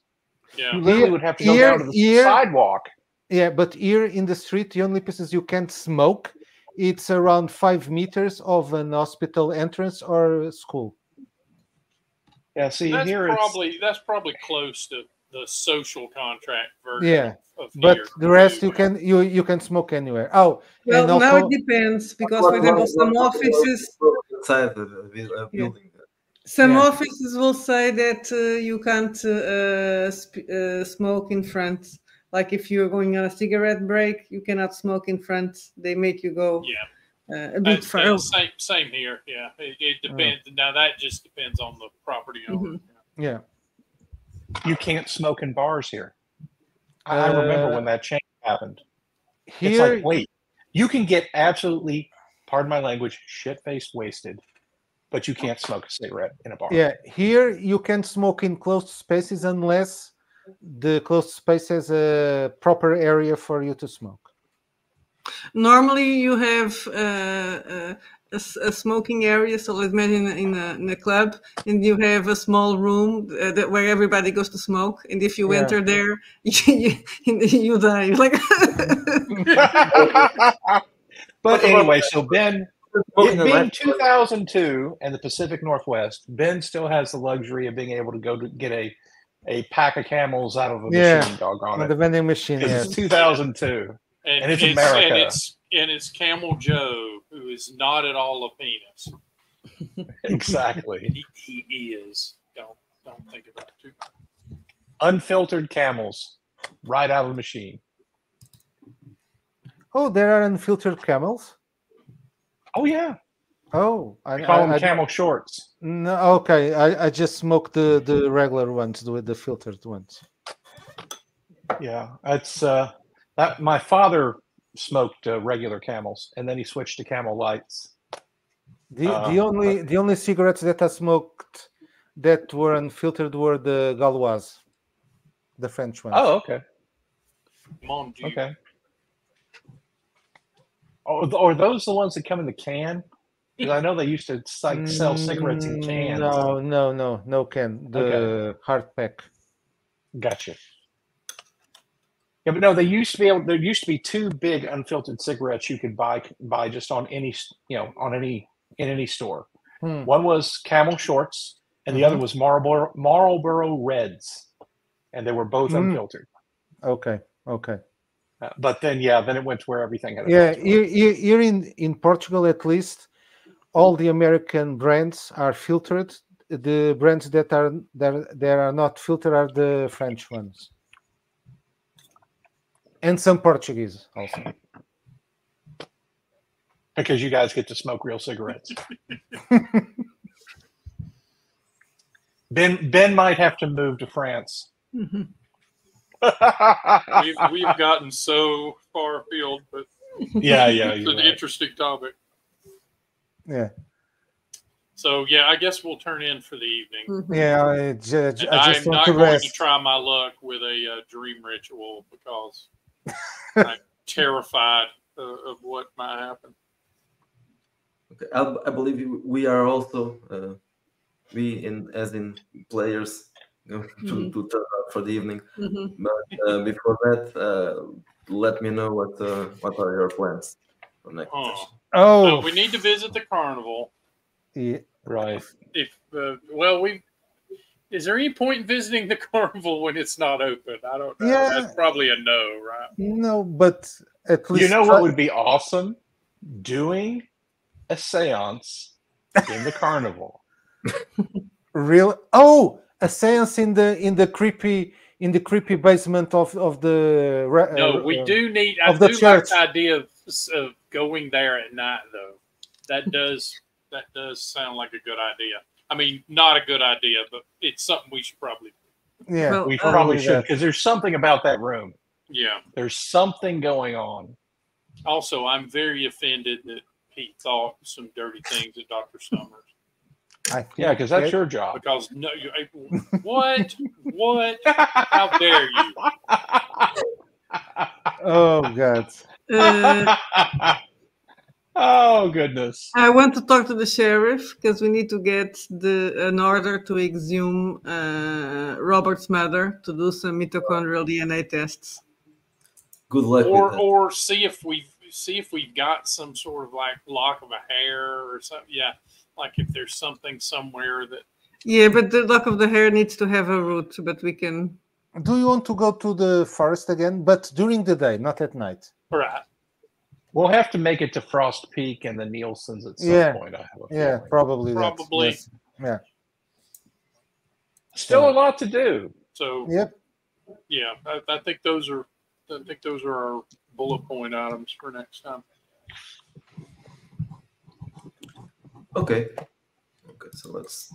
[SPEAKER 2] Yeah.
[SPEAKER 5] You literally would have to go down to the sidewalk.
[SPEAKER 3] Yeah, but here in the street, the only places you can't smoke, it's around 5 meters of an hospital entrance or school.
[SPEAKER 5] Yeah, see,
[SPEAKER 2] that's probably close to the social contract version.
[SPEAKER 3] Yeah, but the rest you can smoke anywhere. Oh,
[SPEAKER 4] well, also, now it depends because, for example, some offices
[SPEAKER 1] inside the building.
[SPEAKER 4] Some offices will say that you can't smoke in front. Like if you're going on a cigarette break, you cannot smoke in front. They make you go a bit far.
[SPEAKER 2] Same here. Yeah, it depends. Now that just depends on the property owner.
[SPEAKER 3] Mm-hmm. Yeah.
[SPEAKER 5] You can't smoke in bars here. I remember when that change happened. It's like, wait, you can get absolutely, pardon my language, shit-faced wasted, but you can't smoke a cigarette in a bar.
[SPEAKER 3] Yeah, here you can smoke in closed spaces unless the closed space has a proper area for you to smoke.
[SPEAKER 4] Normally you have a smoking area, so let's imagine in a club, and you have a small room where everybody goes to smoke, and if you enter there, you die. You're like,
[SPEAKER 5] but anyway, so Ben, it being 2002 and the Pacific Northwest, Ben still has the luxury of being able to go to get a a pack of camels out of a
[SPEAKER 3] Yeah,
[SPEAKER 5] machine, doggone
[SPEAKER 3] on the
[SPEAKER 5] it.
[SPEAKER 3] vending machine.
[SPEAKER 5] Because
[SPEAKER 3] Yes.
[SPEAKER 5] it's 2002. And it's America.
[SPEAKER 2] And it's Camel Joe, who is not at all a penis.
[SPEAKER 5] Exactly.
[SPEAKER 2] He is. Don't think about it too much.
[SPEAKER 5] Unfiltered camels, right out of the machine.
[SPEAKER 3] Oh, there are unfiltered camels.
[SPEAKER 5] Oh yeah,
[SPEAKER 3] Oh,
[SPEAKER 5] I call them camel shorts.
[SPEAKER 3] No, okay. I just smoked the regular ones with the filtered ones.
[SPEAKER 5] Yeah, that's that. My father smoked regular camels, and then he switched to Camel Lights.
[SPEAKER 3] The only cigarettes that I smoked that were unfiltered were the Gauloise, the French ones.
[SPEAKER 5] Oh, okay,
[SPEAKER 2] Mon Dieu.
[SPEAKER 5] okay. Oh, are those the ones that come in the can? Because I know they used to sell cigarettes in cans.
[SPEAKER 3] No can. The hard pack.
[SPEAKER 5] Gotcha. Yeah, but no, they used to be able. There used to be two big unfiltered cigarettes you could buy just on any, in any store. One was Camel Shorts, and the other was Marlboro Reds, and they were both unfiltered.
[SPEAKER 3] Okay.
[SPEAKER 5] But then it went to where everything had.
[SPEAKER 3] Here in Portugal, at least, all the American brands are filtered. The brands that are not filtered are the French ones. And some Portuguese also.
[SPEAKER 5] Because you guys get to smoke real cigarettes. Ben might have to move to France.
[SPEAKER 2] We've gotten so far afield, but
[SPEAKER 5] yeah,
[SPEAKER 2] it's an interesting topic.
[SPEAKER 3] Yeah.
[SPEAKER 2] So I guess we'll turn in for the evening.
[SPEAKER 3] Yeah, I just
[SPEAKER 2] I'm
[SPEAKER 3] want
[SPEAKER 2] not
[SPEAKER 3] to
[SPEAKER 2] going
[SPEAKER 3] rest.
[SPEAKER 2] to try my luck with a dream ritual because I'm terrified of what might happen.
[SPEAKER 1] Okay, I believe we are also as in players to turn out for the evening. But before that, let me know what are your plans for next session.
[SPEAKER 3] Oh,
[SPEAKER 2] we need to visit the carnival.
[SPEAKER 3] Yeah.
[SPEAKER 5] Right.
[SPEAKER 2] Is there any point in visiting the carnival when it's not open? I don't know.
[SPEAKER 3] Yeah.
[SPEAKER 2] That's probably a no, right?
[SPEAKER 3] No, but at least
[SPEAKER 5] You know what would be awesome? Doing a seance in the carnival.
[SPEAKER 3] A seance in the creepy basement of the
[SPEAKER 2] no, we do need.
[SPEAKER 3] I
[SPEAKER 2] do
[SPEAKER 3] church.
[SPEAKER 2] like the idea of going there at night, though. That does sound like a good idea. I mean, not a good idea, but it's something we should probably do.
[SPEAKER 3] Yeah,
[SPEAKER 4] Well,
[SPEAKER 5] We probably should, because there's something about that room.
[SPEAKER 2] Yeah.
[SPEAKER 5] There's something going on.
[SPEAKER 2] Also, I'm very offended that he thought some dirty things at Dr. Summers.
[SPEAKER 5] Yeah, because that's your job.
[SPEAKER 2] Because what? How dare you?
[SPEAKER 3] Oh God.
[SPEAKER 5] Oh goodness.
[SPEAKER 4] I want to talk to the sheriff because we need to get an order to exhume Robert's mother to do some mitochondrial DNA tests.
[SPEAKER 1] Good luck with that.
[SPEAKER 2] Or see if we've got some sort of like lock of a hair or something. Yeah, like if there's something somewhere that.
[SPEAKER 4] Yeah, but the lock of the hair needs to have a root, but we can.
[SPEAKER 3] Do you want to go to the forest again? But during the day, not at night.
[SPEAKER 2] Right.
[SPEAKER 5] We'll have to make it to Frost Peak and the Nielsen's at some point. I have a feeling.
[SPEAKER 3] Probably.
[SPEAKER 2] Probably.
[SPEAKER 3] Yeah.
[SPEAKER 5] Still a lot to do.
[SPEAKER 2] So.
[SPEAKER 3] Yep.
[SPEAKER 2] Yeah, I think those are our bullet point items for next time.
[SPEAKER 1] Okay, so let's